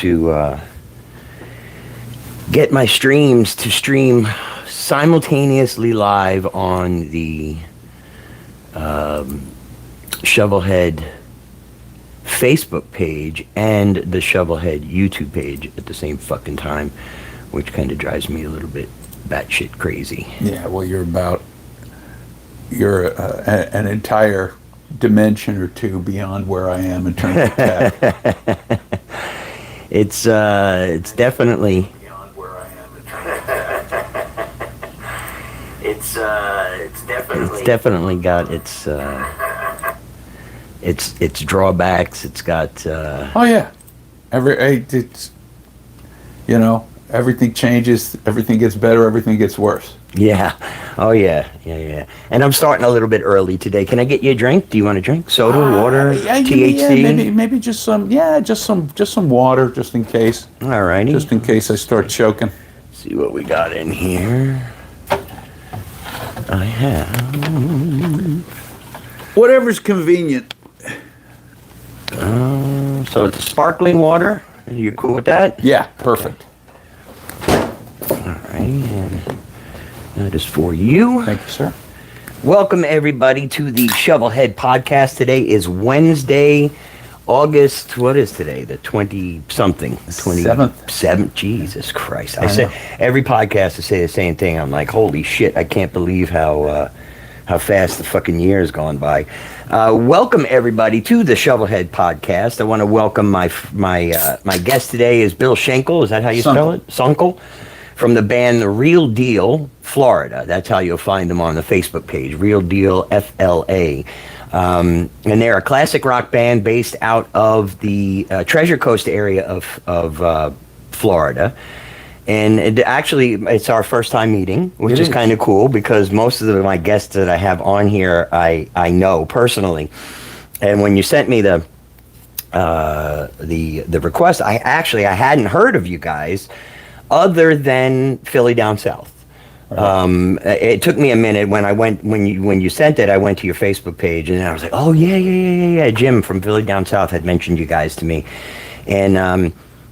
to get my streams to stream simultaneously live on the ShovelHed Facebook page and the ShovelHed YouTube page at the same fucking time, which kind of drives me a little bit batshit crazy. Yeah, well, you're an entire dimension or two beyond where I am in terms of tech. It's definitely Beyond where I am in it's definitely got its drawbacks. It's got Oh yeah, it's everything changes, everything gets better, everything gets worse. yeah. Oh yeah. And I'm starting a little bit early today. Can I get you a drink? Do you want a drink? Soda, water, THC? Yeah, maybe just some water, just in case. Alrighty. Just in case I start choking. See what we got in here. I have Whatever's convenient. so it's sparkling water. Are you cool with that? Yeah, perfect. Alright, and that is for you. Thank you, sir. Welcome everybody to the ShovelHed podcast. Today is Wednesday, August, what is today? The 20-something. 27th. Jesus Christ. I say every podcast I say the same thing. I'm like, holy shit, I can't believe how fast the fucking year has gone by. Welcome everybody to the ShovelHed podcast. I want to welcome my guest today is Bill Schenkel. Is that how you spell it? Sunkel. From the band The Real Deal, Florida. That's how you'll find them on the Facebook page, Real Deal FLA. And they're a classic rock band based out of the Treasure Coast area of Florida. And it's our first time meeting, which is kind of cool because most of my guests that I have on here, I know personally. And when you sent me the request, I hadn't heard of you guys other than Philly Down South. Right. It took me a minute when you sent it. I went to your Facebook page and I was like, oh yeah. Jim from Philly Down South had mentioned you guys to me, and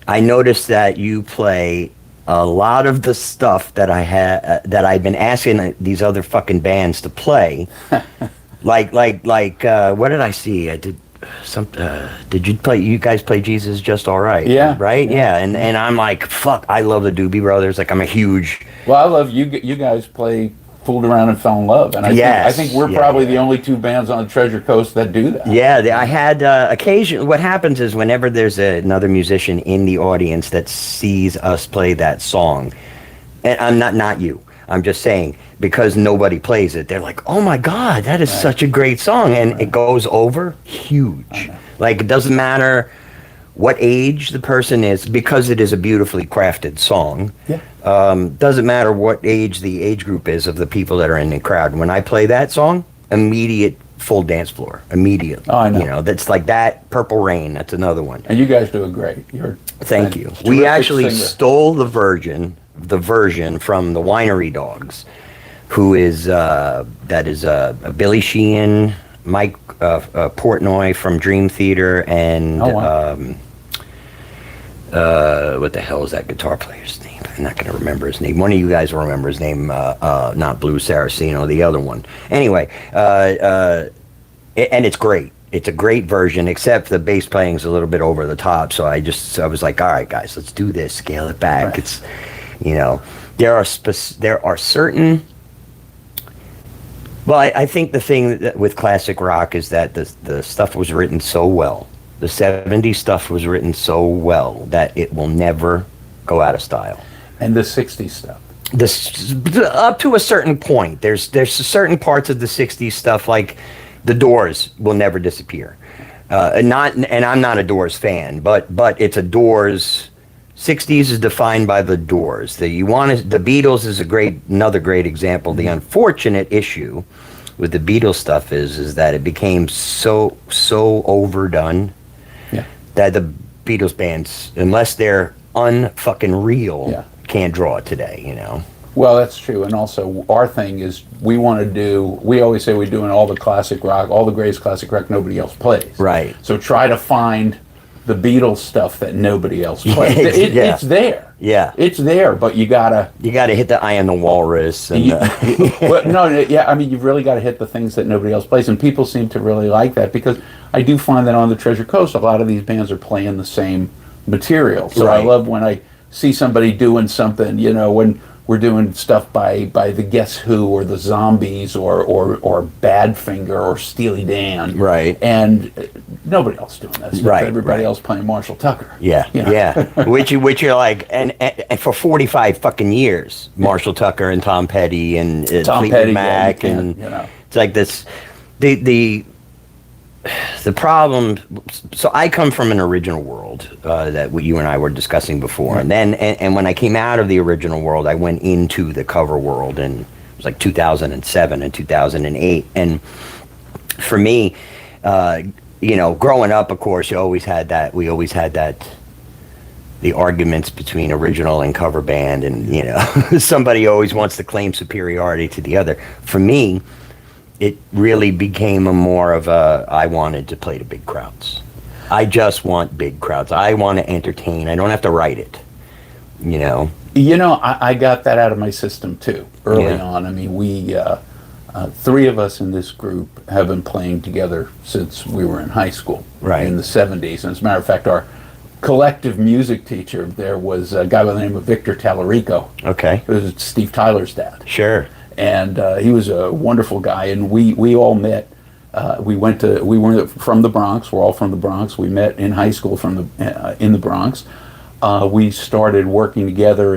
I noticed that you play a lot of the stuff that I've been asking these other fucking bands to play. like what did I see? I did did you guys play Jesus Just All Right? Yeah. Right? Yeah. And I'm like, fuck, I love the Doobie Brothers. Like, I'm a huge... Well, I love you guys play Fooled Around and Fell in Love. And I think we're probably the only two bands on the Treasure Coast that do that. Yeah, I had occasion. What happens is whenever there's another musician in the audience that sees us play that song, and I'm not you, I'm just saying, because nobody plays it, they're like, oh my God, that is such a great song. And it goes over huge. Like, it doesn't matter what age the person is, because it is a beautifully crafted song. Yeah. Doesn't matter what age the age group is of the people that are in the crowd. When I play that song, immediate full dance floor. Immediate. Oh, I know. That's like that. Purple Rain, that's another one. And you guys do it great. Thank you. We actually stole the version from the Winery Dogs, who is Billy Sheehan, Mike Portnoy from Dream Theater, and what the hell is that guitar player's name? I'm not going to remember his name. One of you guys will remember his name, not Blue Saraceno, the other one. Anyway, and it's great. It's a great version, except the bass playing is a little bit over the top. So I was like, all right, guys, let's do this. Scale it back. Right. It's, there are certain. Well, I think the thing with classic rock is that the stuff was written so well. The 70s stuff was written so well that it will never go out of style. And the 60s stuff. Up to a certain point. There's certain parts of the 60s stuff, like the Doors will never disappear. And I'm not a Doors fan, but it's a Doors. 60s is defined by the Doors. The Beatles is another great example. The unfortunate issue with the Beatles stuff is that it became so overdone that the Beatles bands, unless they're unfucking real, can't draw it today, Well, that's true. And also, our thing is we always say we're doing all the classic rock, all the greatest classic rock nobody else plays. Right. So try to find the Beatles stuff that nobody else plays. It's there. Yeah, it's there, but you gotta hit the Eye on the Walrus. And well, no, yeah, I mean, you've really got to hit the things that nobody else plays, and people seem to really like that, because I do find that on the Treasure Coast, a lot of these bands are playing the same material. So I love when I see somebody doing something, when we're doing stuff by the Guess Who or the Zombies or Badfinger or Steely Dan, right? And nobody else doing that stuff. Right, everybody else playing Marshall Tucker. Yeah, yeah. which you're like, and for 45 fucking years, Marshall Tucker and Tom Petty and Fleetwood Mac, and it's like this. The problem. So I come from an original world that you and I were discussing before, and then and when I came out of the original world, I went into the cover world, and it was like 2007 and 2008. And for me, growing up, of course, we always had that. The arguments between original and cover band, and somebody always wants to claim superiority to the other. For me, it really became more of I wanted to play to big crowds. I just want big crowds. I want to entertain. I don't have to write it, I got that out of my system too early on. I mean, we three of us in this group have been playing together since we were in high school, in the 70s. And as a matter of fact, our collective music teacher there was a guy by the name of Victor Tallarico. Okay. It was Steve Tyler's dad. Sure. And he was a wonderful guy, and we all met. We were from the Bronx. We're all from the Bronx. We met in high school in the Bronx. We started working together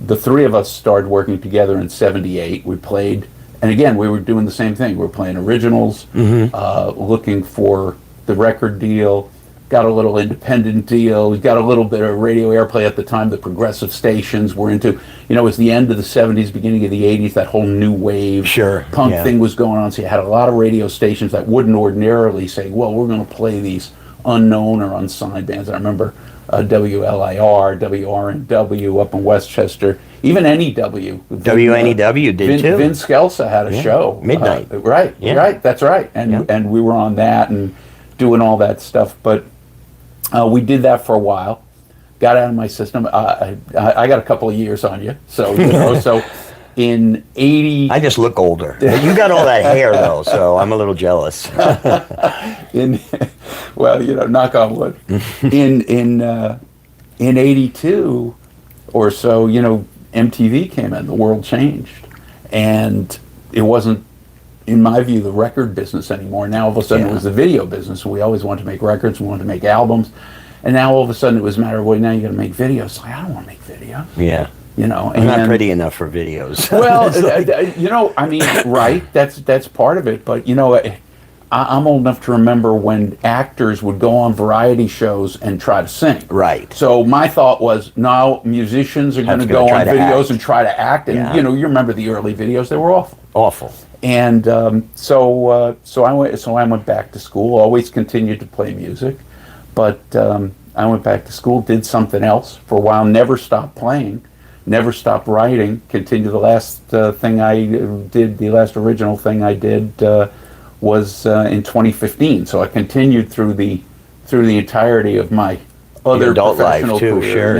the three of us started working together in '78. We played, and again, we were doing the same thing. We were playing originals, looking for the record deal. Got a little independent deal. We got a little bit of radio airplay at the time. The progressive stations were into, it was the end of the 70s, beginning of the 80s, that whole new wave punk thing was going on. So you had a lot of radio stations that wouldn't ordinarily say, well, we're going to play these unknown or unsigned bands. And I remember WLIR, WRNW up in Westchester, even NEW. WNEW did too. Vince Scelsa had a show. Midnight. Right, that's right. And we were on that and doing all that stuff. But we did that for a while. Got out of my system. I got a couple of years on you, so so in '80. I just look older. You got all that hair though, so I'm a little jealous. Knock on wood. in '82 or so, MTV came in. The world changed, and it wasn't, in my view, the record business anymore. Now all of a sudden it was the video business. We always wanted to make records, we wanted to make albums, and now all of a sudden it was a matter of, well, now you got to make videos. Like, I don't want to make videos. Yeah. And I'm not pretty enough for videos. Well, I mean, right? That's part of it. But I'm old enough to remember when actors would go on variety shows and try to sing. Right. So my thought was, now musicians are going to go on videos and try to act. And you remember the early videos; they were awful. Awful. And so I went back to school. Always continued to play music, but I went back to school, did something else for a while. Never stopped playing, never stopped writing. Continued. The last thing I did, the last original thing I did, was in 2015. So I continued through the entirety of my other professional life too, career. Sure,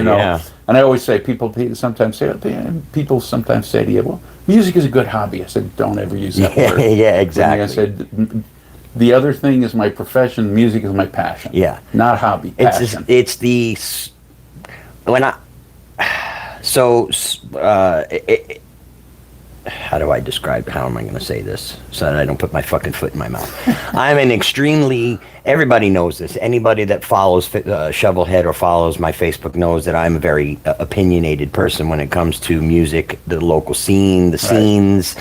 And I always say, people sometimes say to you, well, music is a good hobby. I said, don't ever use that word. Yeah, exactly. I said, the other thing is my profession. Music is my passion. Yeah, not hobby. Passion. How do I describe? How am I going to say this so that I don't put my fucking foot in my mouth? Everybody knows this. Anybody that follows ShovelHed or follows my Facebook knows that I'm a very opinionated person when it comes to music, the local scene, the scenes.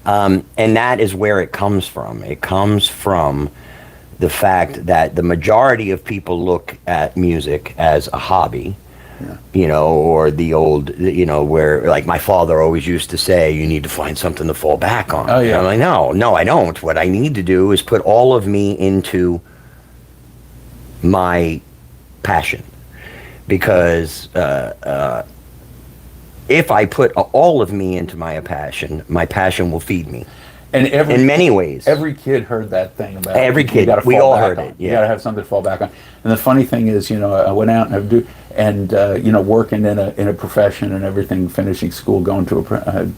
And that is where it comes from. It comes from the fact that the majority of people look at music as a hobby. Or the old, where, like, my father always used to say, you need to find something to fall back on. Oh, yeah. And I'm like, no, I don't. What I need to do is put all of me into my passion. Because if I put all of me into my passion will feed me. And in many ways. every kid heard that thing about Every you kid. gotta We fall all back heard on. it, You yeah. got to have something to fall back on. And the funny thing is, I went out and working in a profession and everything, finishing school, going to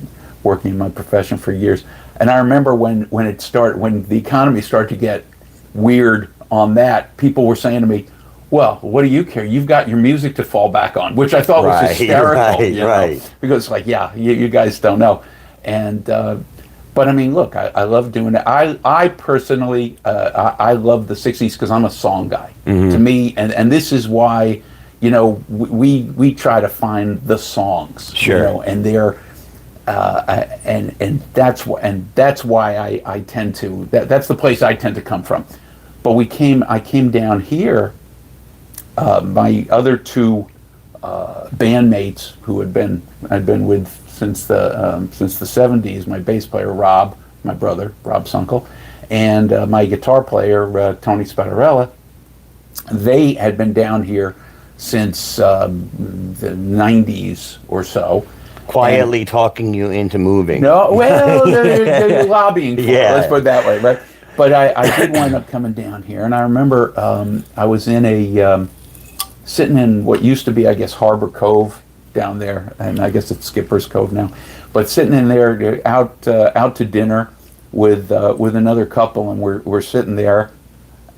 working in my profession for years. And I remember when the economy started to get weird on that, people were saying to me, well, what do you care? You've got your music to fall back on, which I thought was hysterical. Right. Because like, yeah, you guys don't know. And but I mean, look, I love doing it. I personally, I love the '60s because I'm a song guy. To me, and this is why, we try to find the songs. Sure. And they're and that's why I tend to that's the place I tend to come from. But I came down here. My other two bandmates who I'd been with since the '70s, my bass player Rob, my brother Rob's uncle, and my guitar player Tony Spattarella, they had been down here since the '90s or so. Quietly talking you into moving. No, well, they're lobbying for it, Yeah. let's put it that way, right? But I did wind up coming down here, and I remember I was in sitting in what used to be, I guess, Harbor Cove down there, and I guess it's Skipper's Cove now. But sitting in there, out to dinner with another couple, and we're sitting there,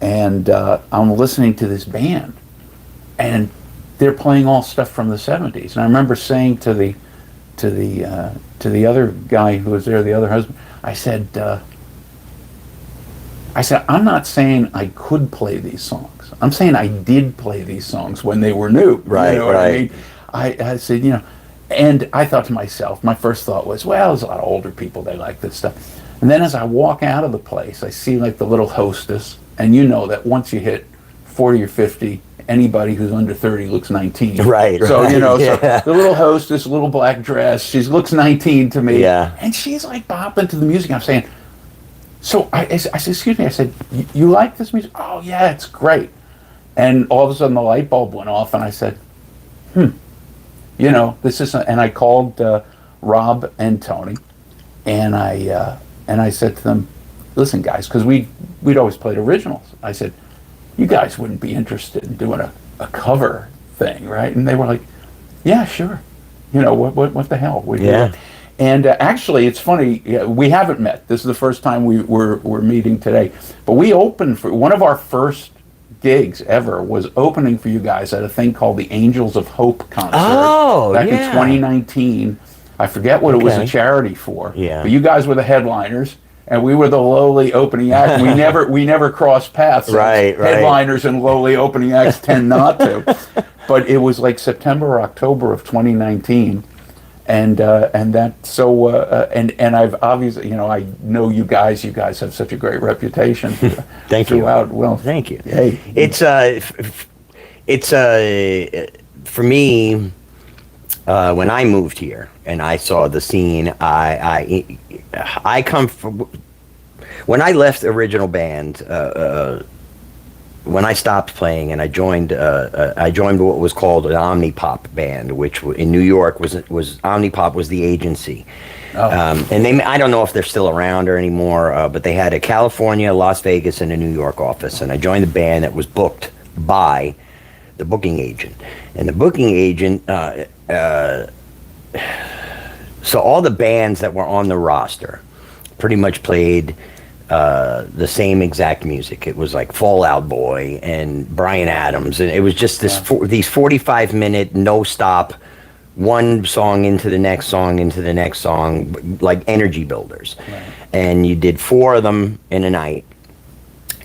and I'm listening to this band, and they're playing all stuff from the '70s. And I remember saying to the other guy who was there, the other husband, I said, I'm not saying I could play these songs. I'm saying I did play these songs when they were new. Right, You know what I right. mean? I said, and I thought to myself, my first thought was, well, there's a lot of older people, they like this stuff. And then as I walk out of the place, I see like the little hostess, and you know that once you hit 40 or 50, anybody who's under 30 looks 19. Right. So, Yeah. so the little hostess, little black dress, she looks 19 to me. Yeah. And she's like bopping to the music. I'm saying, so I said, excuse me, I said, you like this music? Oh, yeah, it's great. And all of a sudden the light bulb went off, and I said, this is, and I called Rob and Tony, and I said to them, listen, guys, because we'd always played originals. I said, you guys wouldn't be interested in doing a cover thing, right? And they were like, yeah, sure. What the hell? Yeah. And actually, it's funny, we haven't met. This is the first time we're meeting today. But we opened for one of our first gigs ever was opening for you guys at a thing called the Angels of Hope concert back in 2019. I forget what it was a charity for. Yeah. But you guys were the headliners, and we were the lowly opening act. We never crossed paths. Right. Headliners and lowly opening acts tend not to. But it was like September or October of 2019. And that so and I've obviously I know you guys have such a great reputation. Thank you. Throughout. Well, Thank you. Hey, It's for me when I moved here and I saw the scene. I come from when I left the original band. When I stopped playing and I joined what was called an Omnipop band, which in New York was Omnipop was the agency. And I don't know if they're still around or anymore, but they had a California, Las Vegas, and a New York office. And I joined the band that was booked by the booking agent. And the booking agent, so all the bands that were on the roster pretty much played the same exact music. It was like Fall Out Boy and Bryan Adams, and it was just these 45-minute no stop, one song into the next song into the next song, like energy builders. Right. And you did 4 of them in a night,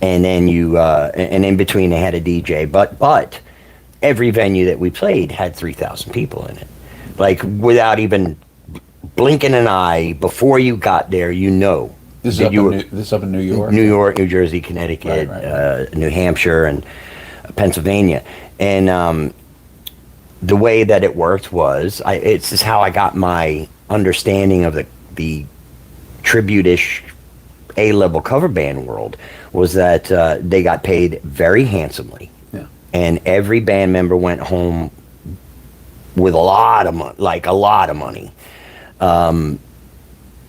and then and in between they had a DJ. But every venue that we played had 3,000 people in it, like without even blinking an eye. Before you got there, This is up in New York? New York, New Jersey, Connecticut, right. New Hampshire, and Pennsylvania. And the way that it worked was, it's just how I got my understanding of the tribute-ish A-level cover band world, was that they got paid very handsomely. Yeah. And every band member went home with a lot of money,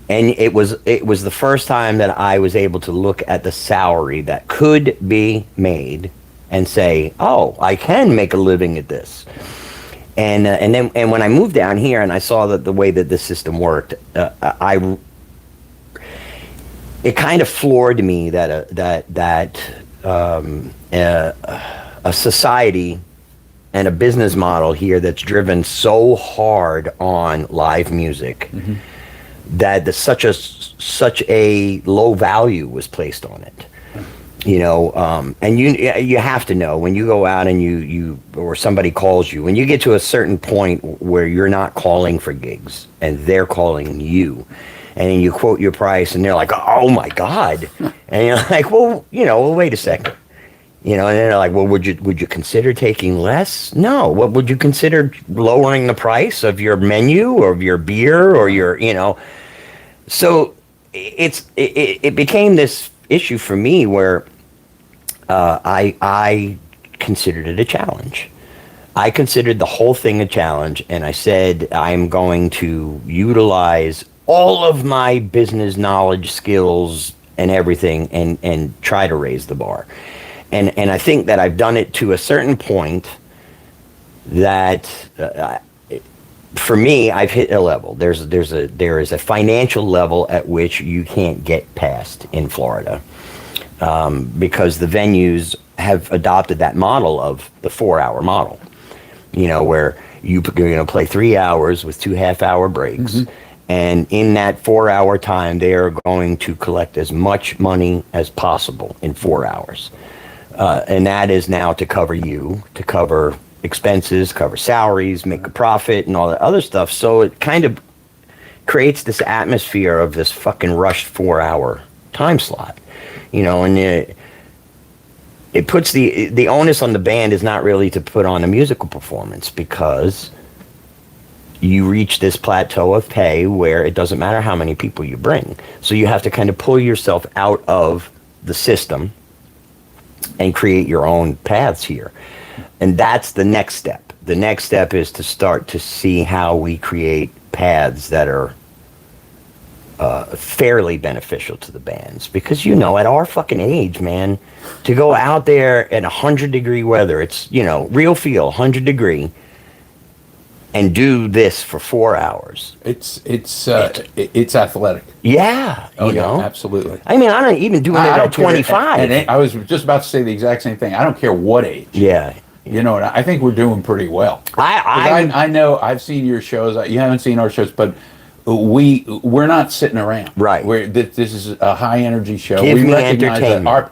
And it was the first time that I was able to look at the salary that could be made and say, oh, I can make a living at this. And then when I moved down here and I saw that the way that the system worked, it kind of floored me that a society and a business model here that's driven so hard on live music, that such a low value was placed on it. And you have to know when you go out and you or somebody calls you, when you get to a certain point where you're not calling for gigs and they're calling you, and then you quote your price and they're like, oh my God. And you're like, well, wait a second. And they're like, well, would you consider taking less? No. What would you consider lowering the price of your menu or of your beer or your, So it became this issue for me where I considered it a challenge. I considered the whole thing a challenge, and I said I'm going to utilize all of my business knowledge, skills, and everything, and try to raise the bar. And I think that I've done it to a certain point that for me, I've hit a level. There is a financial level at which you can't get past in Florida, because the venues have adopted that model of the 4-hour model, where you're going to play 3 hours with 2 half-hour breaks. And in that 4-hour time, they are going to collect as much money as possible in 4 hours. And that is now to cover you, to cover expenses, cover salaries, make a profit, and all that other stuff. So it kind of creates this atmosphere of this fucking rushed 4-hour time slot, and it puts the onus on the band is not really to put on a musical performance, because you reach this plateau of pay where it doesn't matter how many people you bring. So you have to kind of pull yourself out of the system and create your own paths here. And that's the next step. The next step is to start to see how we create paths that are fairly beneficial to the bands. Because, at our fucking age, man, to go out there in 100-degree weather, it's, real feel, 100 degree, and do this for 4 hours. It's athletic. Yeah, yeah, absolutely. I mean, I don't even do it at 25. And I was just about to say the exact same thing. I don't care what age. Yeah. And I think we're doing pretty well. I know I've seen your shows. You haven't seen our shows, but we're not sitting around. Right. This is a high energy show. Give we me recognize entertainment.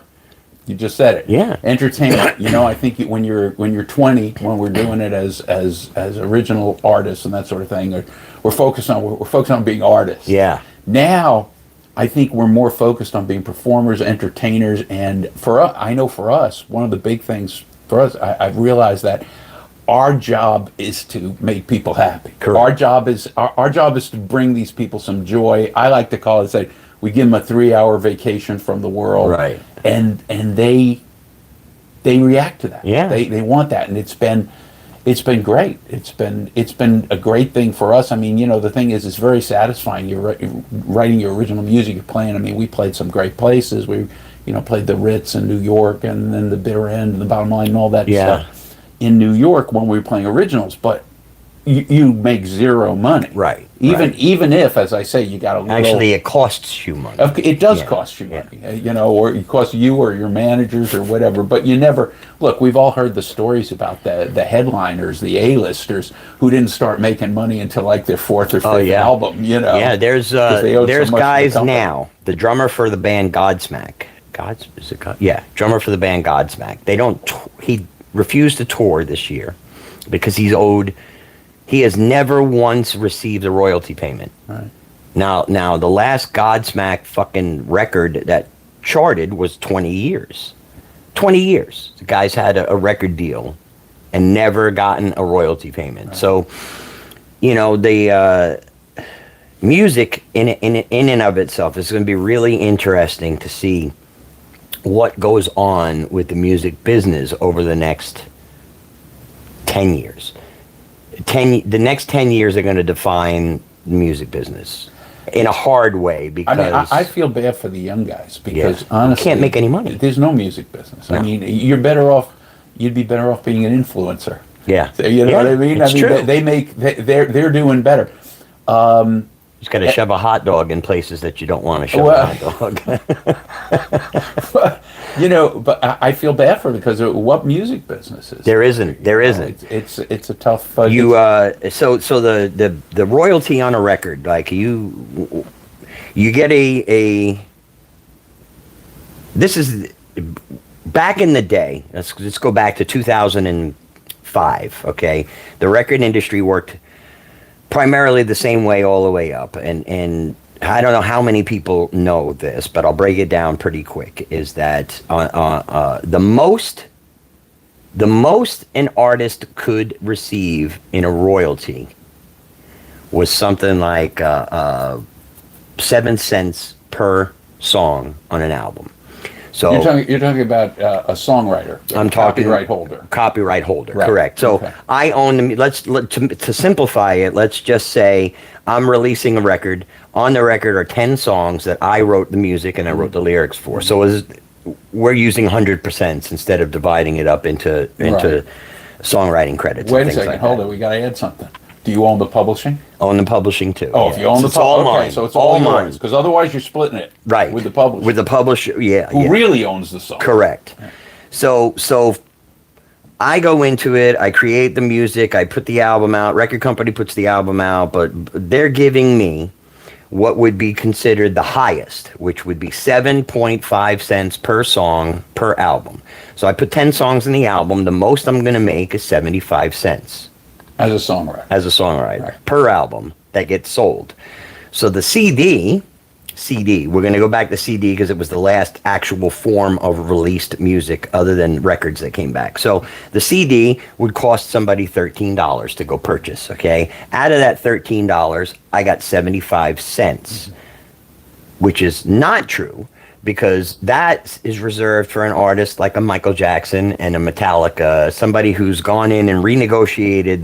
You just said it. Yeah. Entertainment. I think when you're 20, when we're doing it as original artists and that sort of thing, we're focused on being artists. Yeah. Now, I think we're more focused on being performers, entertainers, and for us, one of the big things for us, I've realized that our job is to make people happy. Correct. Our job is to bring these people some joy. I like to call it, say, we give them a 3-hour vacation from the world, right? And they react to that. Yeah, they want that, and it's been great. It's been a great thing for us. I mean, the thing is, it's very satisfying. You're writing your original music, you're playing. I mean, we played some great places. We played the Ritz in New York, and then the Bitter End and the Bottom Line and all that stuff in New York when we were playing originals. But you make zero money, right? Even if, as I say, you got a little. Actually, it costs you money. It does cost you money, or it costs you or your managers or whatever. But you never look. We've all heard the stories about the headliners, the A-listers, who didn't start making money until like their 4th or 5th album. Yeah, there's so guys now. The drummer for the band Godsmack. Drummer for the band Godsmack. He refused to tour this year because he's owed. He has never once received a royalty payment. Right. Now, the last Godsmack fucking record that charted was 20 years. 20 years. The guy's had a record deal and never gotten a royalty payment. Right. So, the music in and of itself is going to be really interesting to see what goes on with the music business over the next 10 years. The next 10 years are going to define the music business. in a hard way I because mean, I feel bad for the young guys because honestly, you can't make any money. There's no music business. No. I mean, you're better off. You'd be better off being an influencer. Yeah, You know what I mean? It's true. They're doing better. Just got to shove a hot dog in places that you don't want to shove a hot dog. You know, but I feel bad for it because of what music business is. There isn't. It's a tough. You so the royalty on a record, like you get a. This is back in the day. Let's go back to 2005. Okay, the record industry worked primarily the same way all the way up, and I don't know how many people know this, but I'll break it down pretty quick. Is that the most an artist could receive in a royalty was something like 7 cents per song on an album. So you're talking about a songwriter. I'm talking copyright holder. Copyright holder, Right. correct. So Okay. I own the. To simplify it, let's just say I'm releasing a record. On the record are 10 songs that I wrote the music and I wrote the lyrics for. So we're using 100% instead of dividing it up into Right. songwriting credits. Wait and a things second, like hold that. it. We got to add something. Do you own the publishing? Own the publishing too. Oh, if you own the it's all publishing, mine. so it's all mine. yours. Because otherwise, you're splitting it. Right. With the publisher. With the publisher, yeah. who yeah. really owns the song. Correct. So I go into it, I create the music, I put the album out, record company puts the album out, but they're giving me what would be considered the highest, which would be 7.5 cents per song per album. So I put 10 songs in the album, the most I'm going to make is 75 cents As a songwriter. as a songwriter Right. per album that gets sold. So the CD, we're going to go back to CD because it was the last actual form of released music other than records that came back. So the CD would cost somebody $13 to go purchase, okay? Out of that $13, I got 75 cents, which is not true because that is reserved for an artist like a Michael Jackson and a Metallica, somebody who's gone in and renegotiated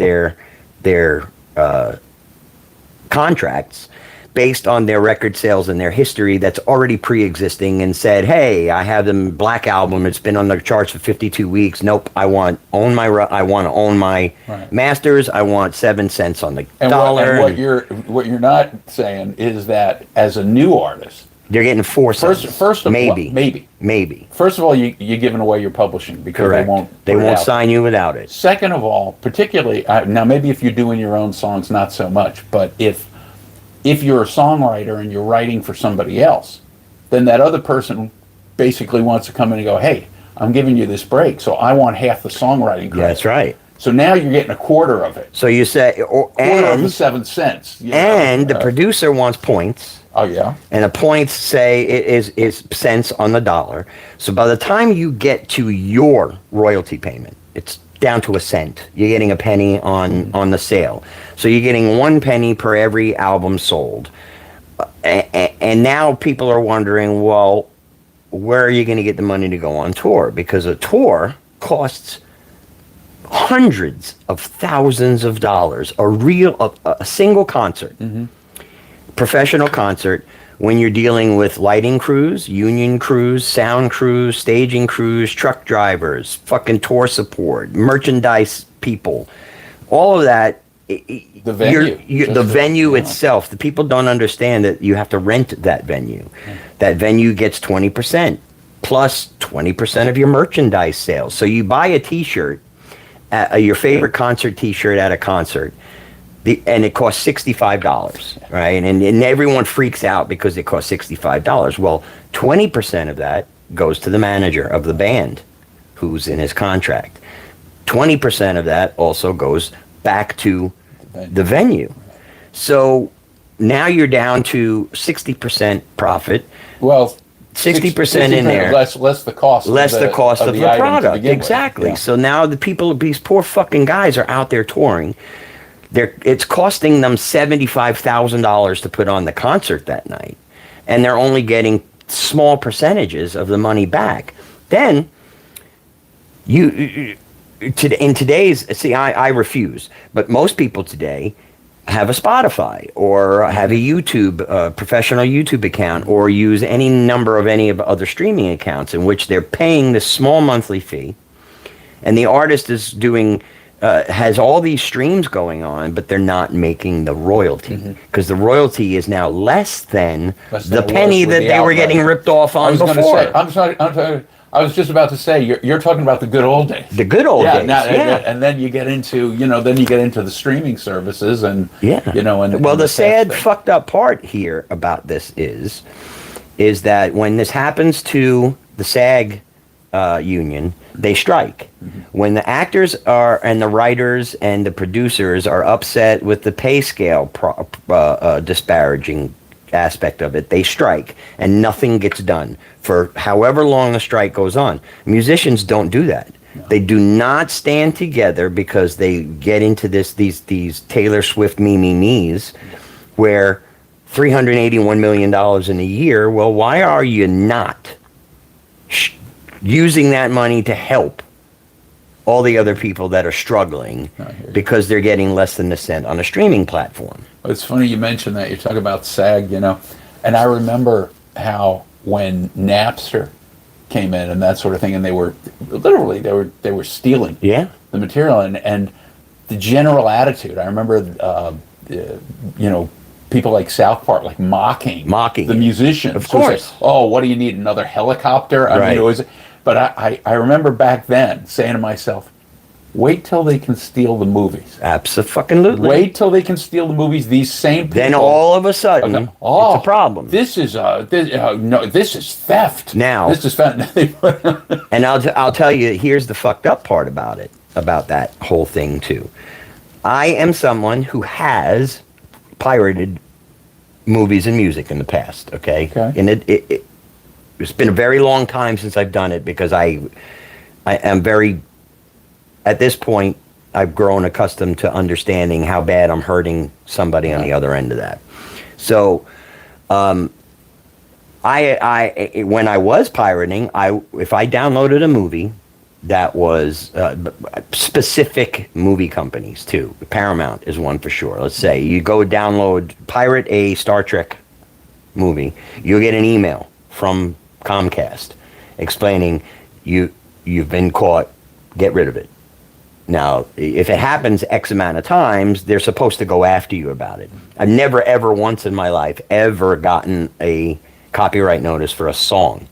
their contracts based on their record sales and their history that's already pre-existing and said, hey, I have the Black Album, it's been on the charts for 52 weeks. Nope, I want to own my Right. masters. I want 7 cents on the And dollar. what you're not saying is that as a new artist, they're getting 4 cents. first of maybe. all, maybe. First of all, you're giving away your publishing because Correct. they won't sign you without it. Second of all, particularly now, maybe if you're doing your own songs, not so much. But if you're a songwriter and you're writing for somebody else, then that other person basically wants to come in and go, "Hey, I'm giving you this break, so I want half the songwriting credit." That's right. So now you're getting a quarter of it. So you say, Quarter of the 7 cents. and the producer wants points. Oh yeah. And the points say it is cents on the dollar. So by the time you get to your royalty payment, it's down to a cent. You're getting a penny on the sale. So you're getting 1 penny per every album sold. And now people are wondering, well, where are you going to get the money to go on tour? Because a tour costs hundreds of thousands of dollars. A single concert. Mm-hmm. Professional concert, when you're dealing with lighting crews, union crews, sound crews, staging crews, truck drivers, fucking tour support, merchandise people, all of that. The venue. The venue itself. The people don't understand that you have to rent that venue. That venue gets 20% plus 20% of your merchandise sales. So you buy a T-shirt, your favorite concert T-shirt at a concert. And it costs $65, right? And everyone freaks out because it costs $65. Well, 20% of that goes to the manager of the band who's in his contract. 20% of that also goes back to the venue. So now you're down to 60% profit. Well, 60% in there. Less the cost. Less the cost of the item to product. begin with. Exactly. Yeah. So now these poor fucking guys are out there touring. It's costing them $75,000 to put on the concert that night, and they're only getting small percentages of the money back. Then in today's, I refuse, but most people today, have a Spotify or have a YouTube, professional YouTube account, or use any number of any of other streaming accounts in which they're paying this small monthly fee, and the artist is doing has all these streams going on, but they're not making the royalty because the royalty is now less than the penny that they were getting ripped off on before. I'm sorry. I was just about to say you're talking about the good old days. The good old days, and then you get into the streaming services and the sad fucked up part here about this is that when this happens to the SAG union, they strike. When the actors and the writers and the producers are upset with the pay scale disparaging aspect of it, they strike and nothing gets done for however long the strike goes on. Musicians don't do that. No. They do not stand together because they get into these Taylor Swift me's where $381 million in a year. Well, why are you not using that money to help all the other people that are struggling because they're getting less than a cent on a streaming platform? It's funny you mentioned that. You talk about SAG, and I remember how when Napster came in and that sort of thing, and they were literally they were stealing the material, and the general attitude. I remember people like South Park like mocking the musicians. Of course. Say, oh, what do you need, another helicopter? I mean, it was. But I remember back then saying to myself, wait till they can steal the movies. Absolutely. Wait till they can steal the movies. These same people. Then all of a sudden, it's a problem. This is theft. Now, this is theft. And I'll tell you, here's the fucked up part about it, about that whole thing too. I am someone who has pirated movies and music in the past. Okay. And it's been a very long time since I've done it because I am very, at this point, I've grown accustomed to understanding how bad I'm hurting somebody on the other end of that. So, when I was pirating, if I downloaded a movie that was specific movie companies too. Paramount is one for sure. Let's say you go pirate a Star Trek movie, you'll get an email from Comcast explaining you've been caught, get rid of it. Now, if it happens X amount of times, they're supposed to go after you about it. I've never ever once in my life ever gotten a copyright notice for a song.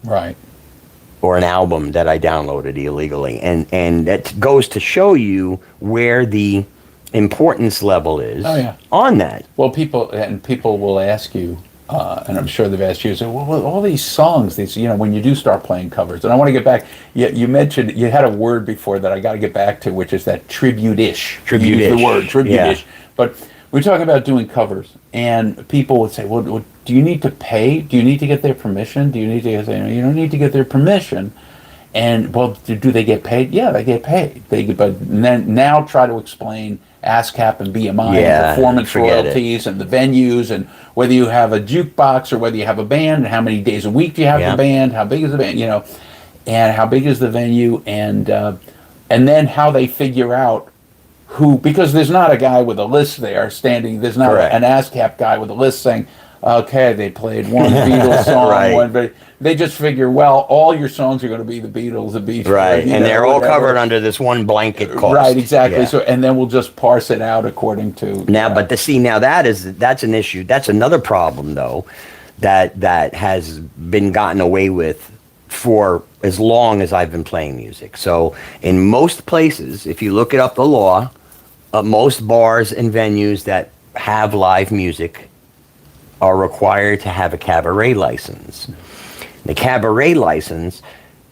Right. Or an album that I downloaded illegally. And that goes to show you where the importance level is on that. Well, people will ask you, and I'm sure they've asked you, so, well, all these songs, when you do start playing covers, and I want to get back, you mentioned, you had a word before that I got to get back to, which is that tribute-ish. Tribute-ish. You used the word, tribute-ish. Yeah. But we're talking about doing covers, and people would say, well, do you need to pay? Do you need to get their permission? Do you need to say, you don't need to get their permission? And, well, do they get paid? Yeah, they get paid. But then now try to explain ASCAP and BMI and performance royalties and the venues and whether you have a jukebox or whether you have a band and how many days a week do you have the band, how big is the band, and how big is the venue, and then how they figure out who, because there's not a guy with a list there standing, there's not an ASCAP guy with a list saying, okay, they played one Beatles song, they just figure, well, all your songs are going to be the Beatles, the Beach Boys. Right, and they're all covered under this one blanket cost. Right, exactly. Yeah. So, and then we'll just parse it out according to... Now, now that's an issue. That's another problem, though, that has been gotten away with for as long as I've been playing music. So, in most places, if you look it up the law, most bars and venues that have live music are required to have a cabaret license. The cabaret license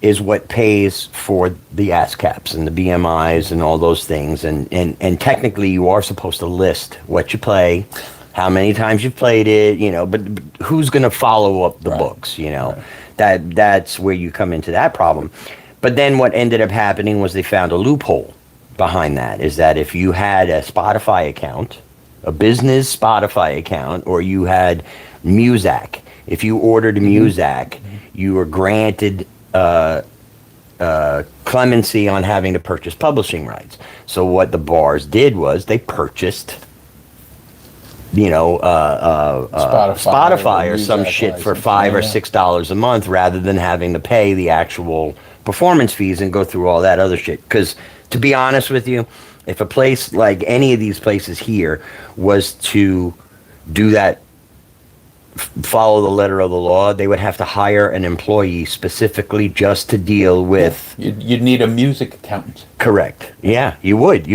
is what pays for the ASCAPs and the BMIs and all those things. And technically you are supposed to list what you play, how many times you've played it, but who's going to follow up the books, That's where you come into that problem. But then what ended up happening was they found a loophole behind that, is that if you had a Spotify account, a business Spotify account, or you had Muzak, if you ordered Muzak, you were granted clemency on having to purchase publishing rights. So what the bars did was they purchased Spotify or use some that shit for license. $5 or Yeah. $6 a month, rather than having to pay the actual performance fees and go through all that other shit. Because to be honest with you, if a place like any of these places here was to do that, follow the letter of the law, they would have to hire an employee specifically just to deal with. You'd need a music accountant. Correct. Yeah, you would.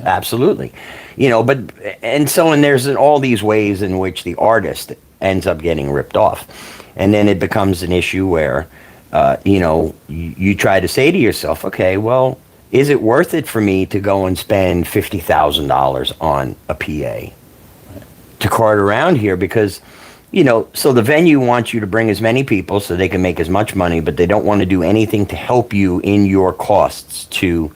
Absolutely. And there's all these ways in which the artist ends up getting ripped off. And then it becomes an issue where, you try to say to yourself, okay, well, is it worth it for me to go and spend $50,000 on a PA to cart around here? Because, so the venue wants you to bring as many people so they can make as much money, but they don't want to do anything to help you in your costs to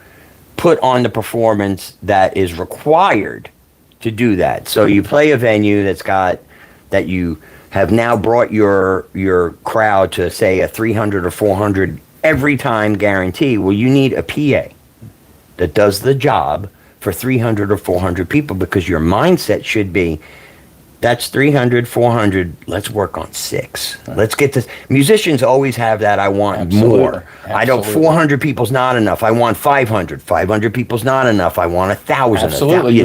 put on the performance that is required to do that. So you play a venue that you have now brought your crowd to, say, a 300 or 400 every time guarantee. Well, you need a PA that does the job for 300 or 400 people, because your mindset should be, that's 300, 400. Let's work on 6. Right. Let's get this. Musicians always have that. I want more. I don't. 400 people's not enough. I want 500. 500 people's not enough. I want 1,000. Absolutely.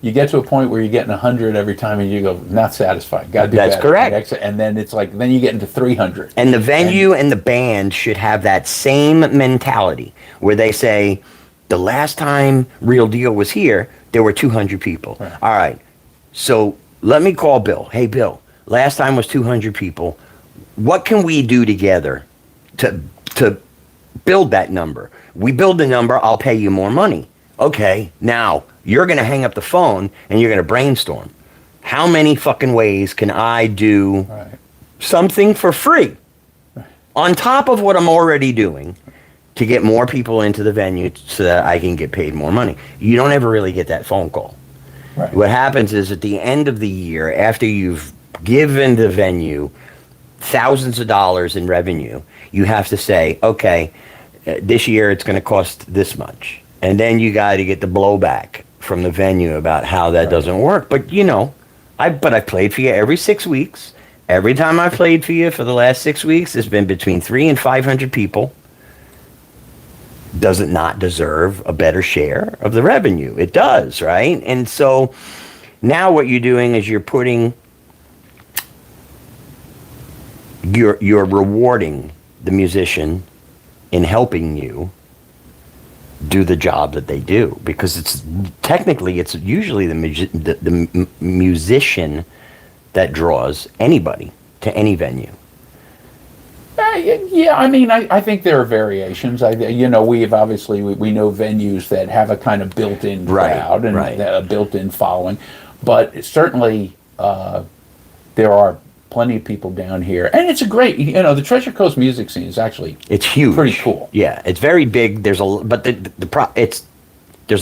You get to a point where you're getting 100 every time, and you go, not satisfied. Got to do That's better. correct. And then it's like, then you get into 300. And the venue and the band should have that same mentality, where they say, the last time Real Deal was here, there were 200 people. Right. All right. So let me call Bill. Hey, Bill, last time was 200 people. What can we do together to build that number? We build the number, I'll pay you more money. Okay, now you're going to hang up the phone and you're going to brainstorm. How many fucking ways can I do something for free on top of what I'm already doing to get more people into the venue so that I can get paid more money? You don't ever really get that phone call. Right. What happens is, at the end of the year, after you've given the venue thousands of dollars in revenue, you have to say, okay, this year it's going to cost this much. And then you got to get the blowback from the venue about how that doesn't work. But, I've played for you every 6 weeks. Every time I've played for you for the last 6 weeks, it's been between 300 and 500 people. Does it not deserve a better share of the revenue? It does, right? And so now what you're doing is you're rewarding the musician in helping you do the job that they do, because it's usually the musician that draws anybody to any venue. Yeah, I think there are variations. We know venues that have a kind of built-in crowd and a built-in following, but certainly there are plenty of people down here, and it's a great. The Treasure Coast music scene is actually it's huge, pretty cool. Yeah, it's very big. There's a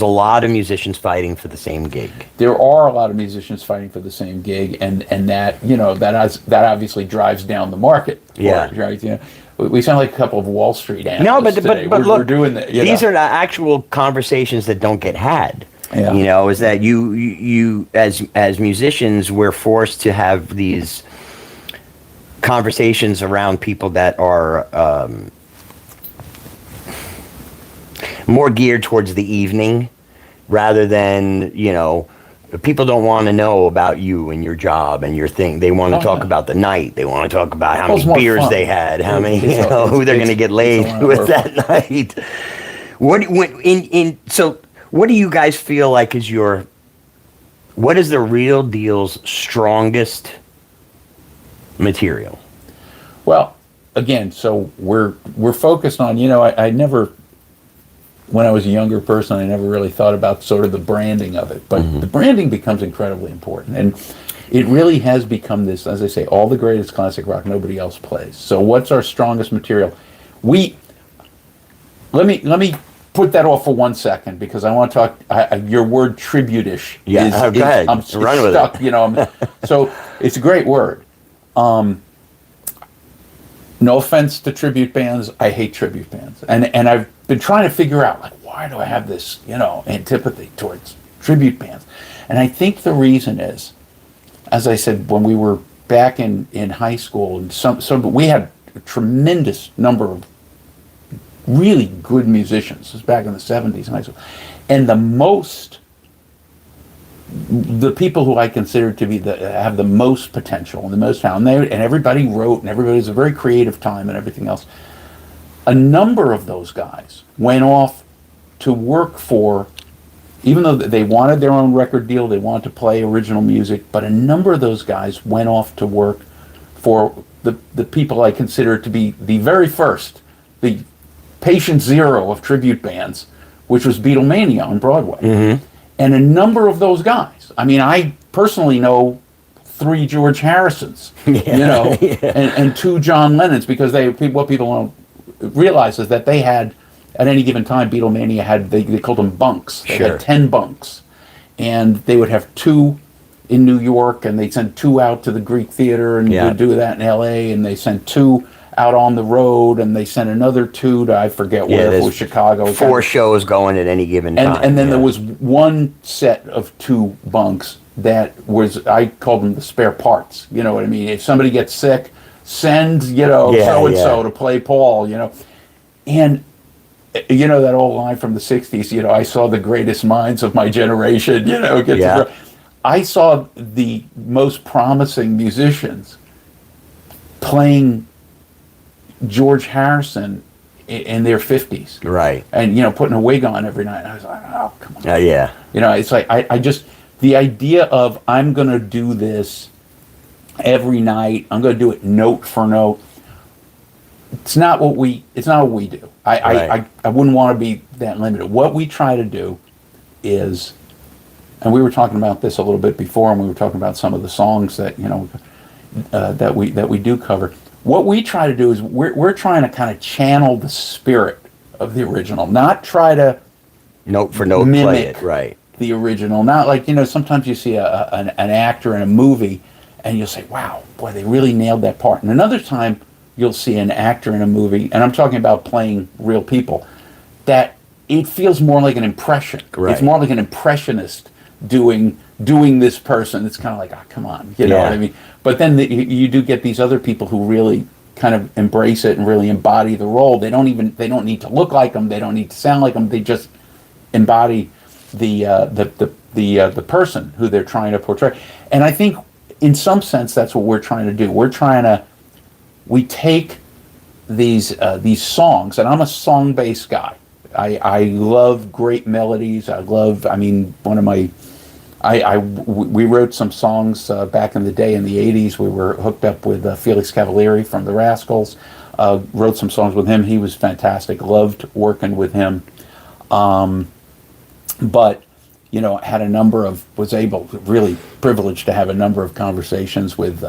lot of musicians fighting for the same gig. There are a lot of musicians fighting for the same gig, and that that obviously drives down the market. Right. We sound like a couple of Wall Street analysts. No, but today. Look, we're doing that. These are the actual conversations that don't get had. Yeah. Is that you as musicians, we're forced to have these conversations around people that are more geared towards the evening, rather than, people don't want to know about you and your job and your thing. They want to talk about the night. They want to talk about how many beers they had, how many, who they're going to get laid with that night. So what do you guys feel like is what is the Real Deal's strongest material? Well, again, so we're focused on, I never, when I was a younger person, I never really thought about sort of the branding of it, but the branding becomes incredibly important, and it really has become this, as I say, all the greatest classic rock nobody else plays. So what's our strongest material? Let me put that off for 1 second, because I want to talk. Your word tribute-ish is I'm stuck. So it's a great word. No offense to tribute bands, I hate tribute bands, and I've been trying to figure out, like, why do I have this antipathy towards tribute bands. And I think the reason is, as I said, when we were back in high school, and we had a tremendous number of really good musicians. This was back in the 70s in high school. And the people who I consider to be have the most potential and the most talent, and everybody wrote, and everybody was a very creative time and everything else. A number of those guys went off to work for, even though they wanted their own record deal, they wanted to play original music, but a number of those guys went off to work for the people I consider to be the very first, the patient zero of tribute bands, which was Beatlemania on Broadway. Mm-hmm. And a number of those guys, I mean, I personally know 3 George Harrisons, and 2 John Lennons, because what people don't realize is that they had, at any given time, Beatlemania had, they called them bunks. They had 10 bunks. And they would have 2 in New York, and they'd send 2 out to the Greek Theater, and would do that in L.A., and they sent 2 out on the road, and they sent another 2 to, I forget where, it was Chicago. 4 shows going at any given time. And then there was one set of 2 bunks that was, I called them the spare parts. You know what I mean? If somebody gets sick, send, so-and-so to play Paul, And, that old line from the 60s, I saw the greatest minds of my generation, I saw the most promising musicians playing George Harrison in their 50s. Right. And, putting a wig on every night. And I was like, oh, come on. Yeah. It's like, I just, the idea of I'm going to do this every night, I'm going to do it note for note, it's not what we do. I wouldn't want to be that limited. What we try to do is, and we were talking about this a little bit before, and we were talking about some of the songs that, that we do cover. What we try to do is we're trying to kind of channel the spirit of the original, not try to note for note play it, right? The original, not like, sometimes you see an actor in a movie and you'll say, wow, boy, they really nailed that part. And another time you'll see an actor in a movie, and I'm talking about playing real people, that it feels more like an impression. Right. It's more like an impressionist doing this person. It's kind of like, oh, come on, you know what I mean? But then you do get these other people who really kind of embrace it and really embody the role. They don't need to look like them. They don't need to sound like them. They just embody the person who they're trying to portray. And I think in some sense that's what we're trying to do. We take these songs, and I'm a song-based guy. I love great melodies. We wrote some songs back in the day in the 80s. We were hooked up with Felix Cavalieri from the Rascals. Wrote some songs with him. He was fantastic. Loved working with him. But, was really privileged to have a number of conversations with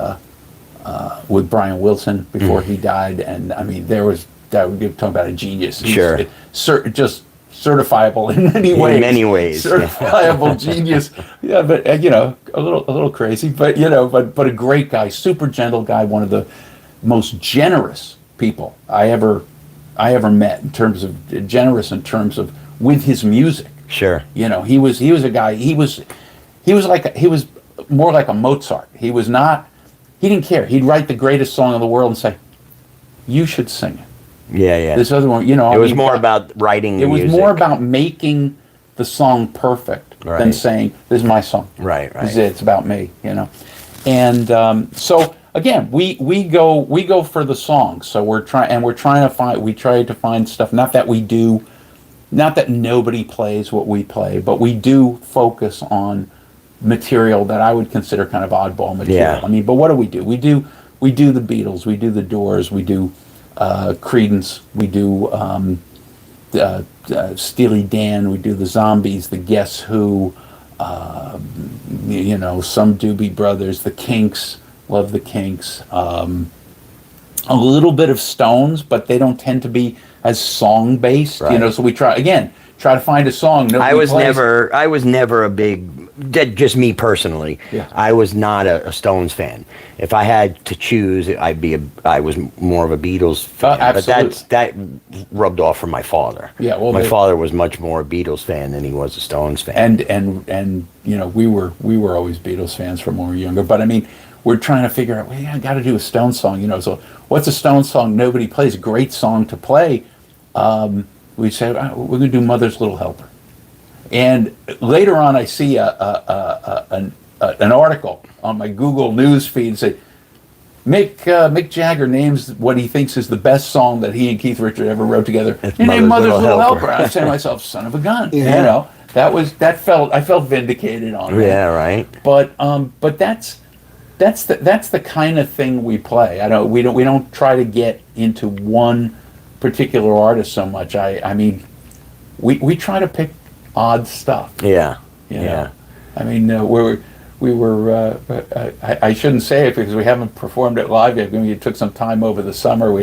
Brian Wilson before he died. And I mean, we're talking about a genius. Sure. Just certifiable in many ways. In many ways. Certifiable genius. Yeah, but a little crazy, but but a great guy, super gentle guy, one of the most generous people I ever met in terms of with his music. Sure. He was a guy. He was more like a Mozart. He didn't care. He'd write the greatest song in the world and say, "You should sing it." Yeah. This other one, it was more about writing the music. It was more about making the song perfect than saying, "This is my song." Right. It's about me, And so again, we go for the songs. So we try to find stuff. Not that nobody plays what we play, but we do focus on material that I would consider kind of oddball material. Yeah. I mean, but what do? We do the Beatles, we do the Doors, we do Creedence, we do Steely Dan, we do the Zombies, the Guess Who, some Doobie Brothers, the Kinks, love the Kinks, a little bit of Stones, but they don't tend to be as song based, so we try to find a song. I was never a big just me personally. Yeah. I was not a Stones fan. If I had to choose, I was more of a Beatles fan. Absolutely. But that rubbed off from my father. Yeah, well, my father was much more a Beatles fan than he was a Stones fan. And you know, we were always Beatles fans from when we were younger. But I mean, we're trying to figure out, well, yeah, I got to do a Stones song, you know. So what's a Stones song nobody plays? A great song to play. We said, we're going to do Mother's Little Helper. And later on, I see an article on my Google News feed say, Mick Jagger names what he thinks is the best song that he and Keith Richards ever wrote together. He named Mother's Little Helper. I say to myself, son of a gun. Yeah. You know, I felt vindicated on that. Yeah, right. But that's the kind of thing we play. We don't try to get into one particular artist so much. I mean, we try to pick odd stuff. Yeah. You know? I mean, I shouldn't say it because we haven't performed it live yet. We took some time over the summer. We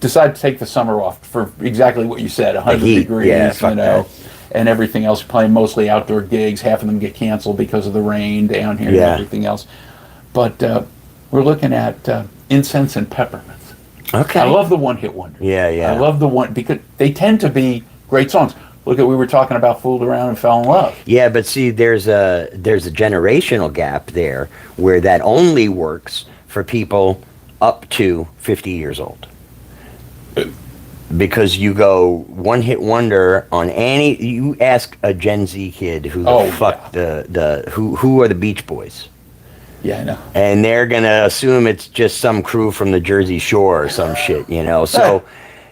decided to take the summer off for exactly what you said, 100 degrees, you know, and everything else, playing mostly outdoor gigs. Half of them get canceled because of the rain down here and everything else. But we're looking at Incense and Peppermints. Okay. I love the one-hit wonder. Yeah. I love the one because they tend to be great songs. We were talking about Fooled Around and Fell in Love. Yeah, but see, there's a generational gap there where that only works for people up to 50 years old. Because you go one-hit wonder on you ask a Gen Z kid who the fuck who are the Beach Boys? Yeah, I know. And they're gonna assume it's just some crew from the Jersey Shore or some shit, you know. So,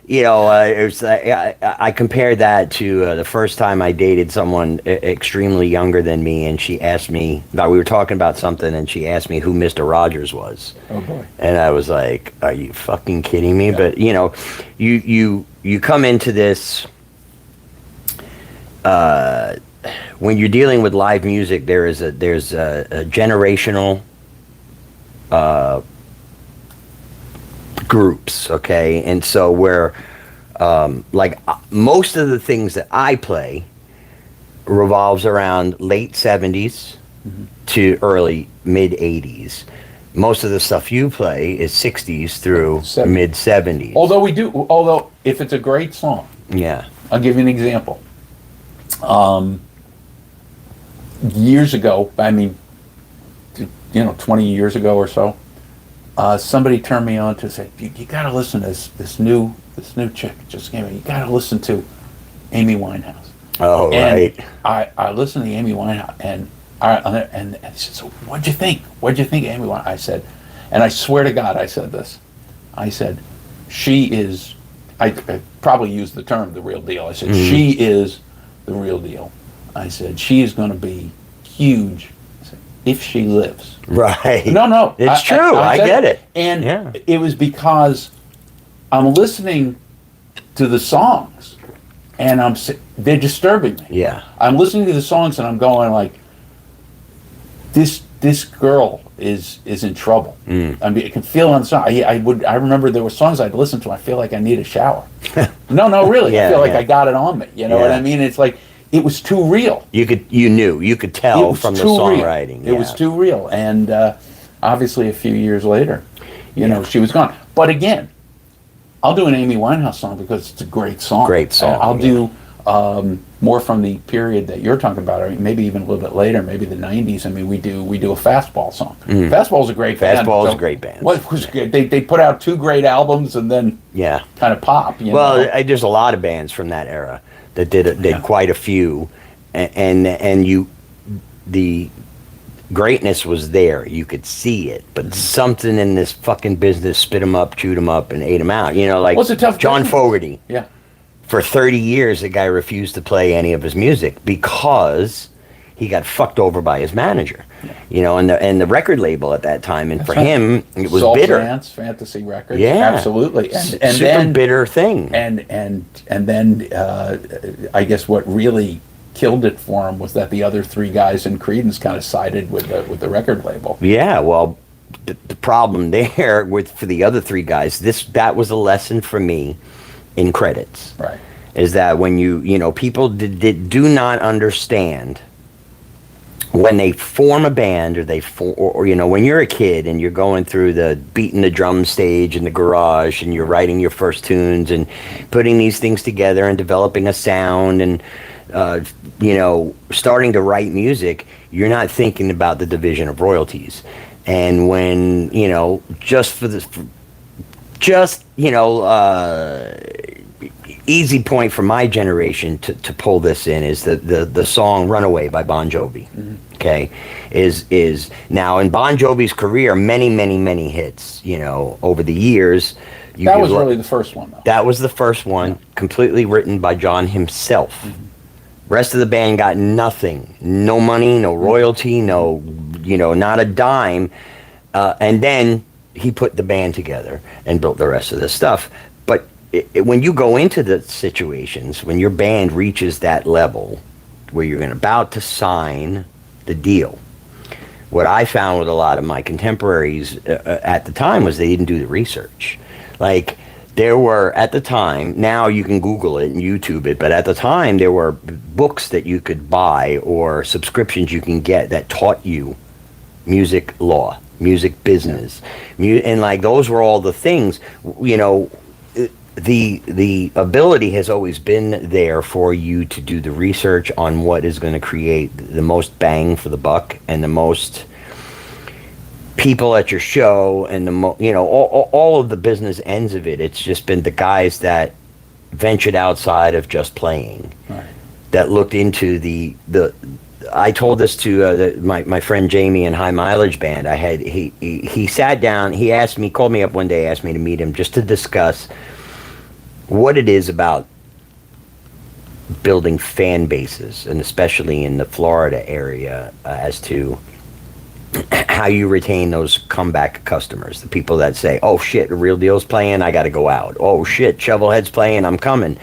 you know, I compared that to the first time I dated someone extremely younger than me, and she asked me, we were talking about something, and she asked me who Mr. Rogers was. Oh boy! And I was like, "Are you fucking kidding me?" Yeah. But you know, you come into this. When you're dealing with live music, there's a generational groups, okay, and so where most of the things that I play revolves around late 70s to early mid 80s. Most of the stuff you play is 60s through mid 70s. Although if it's a great song, yeah, I'll give you an example. Years ago, 20 years ago or so, somebody turned me on to say, you got to listen to this new chick just came in. You got to listen to Amy Winehouse. Oh, and right. I listened to Amy Winehouse, and he said, so what'd you think? What'd you think of Amy Winehouse? I said, and I swear to God, I said this. I said, she is. I probably used the term the real deal. I said, she is the real deal. I said, she is going to be huge if she lives. Right. No. It's true. I get it. And it was because I'm listening to the songs, and they're disturbing me. Yeah. I'm listening to the songs, and I'm going like, this girl is in trouble. I mean, I can feel on the song. I remember there were songs I'd listen to. I feel like I need a shower. No, really. I feel like I got it on me. You know what I mean? It's like it was too real. You could tell from the songwriting. It was too real, and obviously a few years later, you know, she was gone. But again, I'll do an Amy Winehouse song because it's a great song. Great song. I'll do more from the period that you're talking about, or maybe even a little bit later, maybe the 90s. I mean, we do a Fastball song. Fastball's a great band. Fastball's a great band. What was good? They put out 2 great albums and then kind of pop. You know? There's a lot of bands from that era that did quite a few, and the greatness was there. You could see it, but something in this fucking business spit them up, chewed them up, and ate them out. You know, like John Fogerty. Yeah. For 30 years, the guy refused to play any of his music because he got fucked over by his manager. Yeah. You know, and the record label at that time, and him, it was Soul bitter. Dance, Fantasy Records. Yeah, absolutely. And super then bitter thing. And then I guess what really killed it for him was that the other 3 guys in Creedence kind of sided with the record label. Yeah, well, the problem there for the other 3 guys, that was a lesson for me in credits. Right. is that when people do not understand when they form a band, or when you're a kid and you're going through the beating the drum stage in the garage and you're writing your first tunes and putting these things together and developing a sound and starting to write music, you're not thinking about the division of royalties. And when easy point for my generation to pull this in is the song "Runaway" by Bon Jovi. Mm-hmm. Okay, is now in Bon Jovi's career, many hits. Over the years. That was really the first one, though. That was the first one, completely written by John himself. Mm-hmm. Rest of the band got nothing, no money, no royalty, no, not a dime, and then he put the band together and built the rest of the stuff. But when you go into the situations, when your band reaches that level where you're about to sign the deal, what I found with a lot of my contemporaries at the time was they didn't do the research. Like, there were, at the time, now you can Google it and YouTube it, but at the time there were books that you could buy or subscriptions you can get that taught you music law, music business, and like those were all the things. The ability has always been there for you to do the research on what is going to create the most bang for the buck and the most people at your show, and all of the business ends of it. It's just been the guys that ventured outside of just playing, right, that looked into the I told this to my friend Jamie in High Mileage Band. He sat down, he asked me, called me up one day, asked me to meet him just to discuss what it is about building fan bases, and especially in the Florida area, as to how you retain those comeback customers, the people that say, oh shit, the Real Deal's playing, I gotta go out. Oh shit, ShovelHed's playing, I'm coming.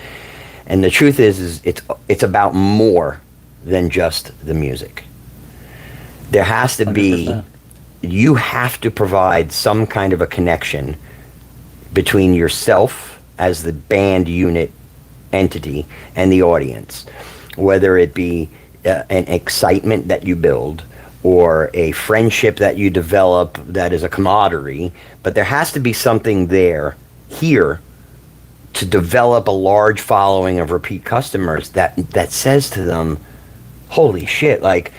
And the truth is it's about more than just the music. There has to be 100%. You have to provide some kind of a connection between yourself as the band unit entity and the audience, whether it be an excitement that you build or a friendship that you develop that is a camaraderie, but there has to be something here to develop a large following of repeat customers that says to them, holy shit, like,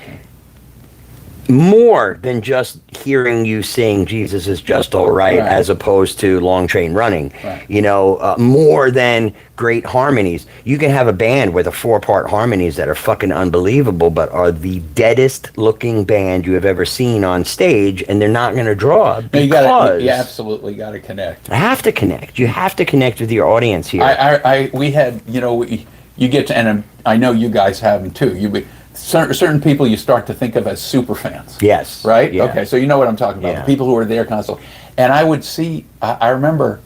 more than just hearing you sing Jesus is just all right, as opposed to Long Train Running, right. More than great harmonies. You can have a band with 4-part harmonies that are fucking unbelievable, but are the deadest looking band you have ever seen on stage, and they're not going to draw because you absolutely got to connect. I have to connect. You have to connect with your audience here. We had, you get to, and I know you guys have them too. Certain people you start to think of as super fans. Yes. Right? Yeah. Okay, so you know what I'm talking about. Yeah. The people who are there constantly. And I would see, I remember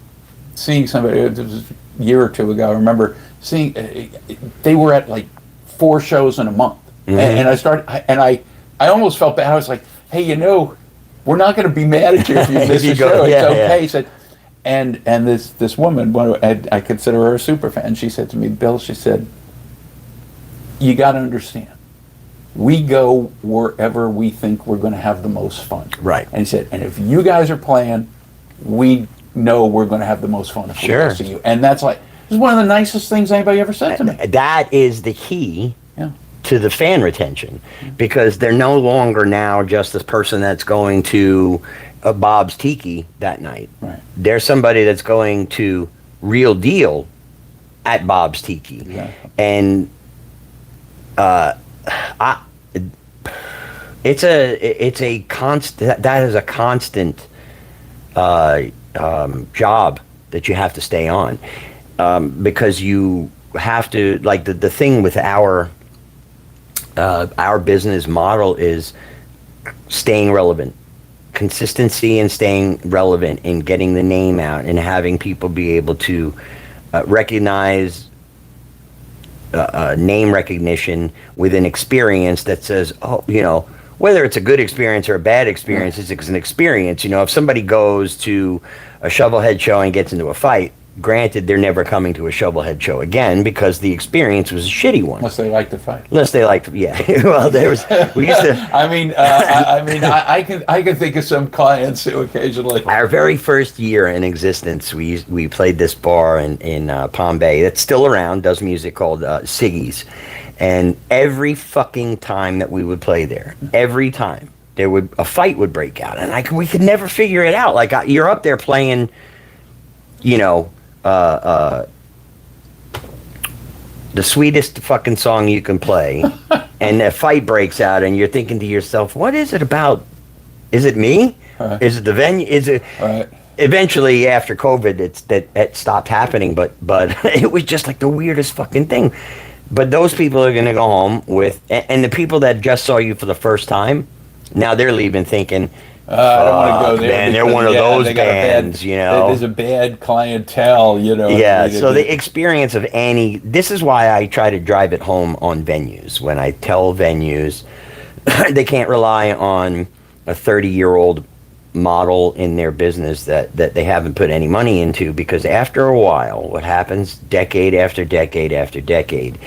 seeing somebody, it was a year or two ago, I remember seeing, they were at like 4 shows in a month. Mm-hmm. And I almost felt bad. I was like, hey, we're not going to be mad at you if you miss a show. It's okay. He said, and this woman, I consider her a super fan, she said to me, Bill, she said, you got to understand, we go wherever we think we're going to have the most fun. Right. And he said, and if you guys are playing, we know we're going to have the most fun if we go see you. And that's like, this is one of the nicest things anybody ever said to me. That is the key to the fan retention, because they're no longer now just this person that's going to Bob's Tiki that night. Right. There's somebody that's going to Real Deal at Bob's Tiki. Exactly. And it's a constant. That is a constant job that you have to stay on, because you have to, like, the thing with our business model is staying relevant, consistency, and staying relevant, and getting the name out, and having people be able to recognize. Name recognition with an experience that says, oh, whether it's a good experience or a bad experience, it's an experience. If somebody goes to a ShovelHed show and gets into a fight, granted, they're never coming to a Shovelhead show again because the experience was a shitty one. Unless they like to fight. Unless they like to, yeah. Well, we used to. I can think of some clients who occasionally. Our very first year in existence, we played this bar in Palm Bay that's still around, does music, called Siggy's, and every fucking time that we would play there, every time a fight would break out, and we could never figure it out. Like you're up there playing, you know. The sweetest fucking song you can play, and a fight breaks out, and you're thinking to yourself, what is it about? Is it me? Right. Is it the venue? Is it? Right. Eventually, after COVID, it stopped happening, but it was just like the weirdest fucking thing. But those people are going to go home with, and the people that just saw you for the first time, now they're leaving thinking, I don't want to go there. Man, they're one of those bands, you know. There's a bad clientele, you know. Yeah, so the experience of this is why I try to drive it home on venues. When I tell venues, they can't rely on a 30-year-old model in their business that they haven't put any money into, because after a while, what happens decade after decade after decade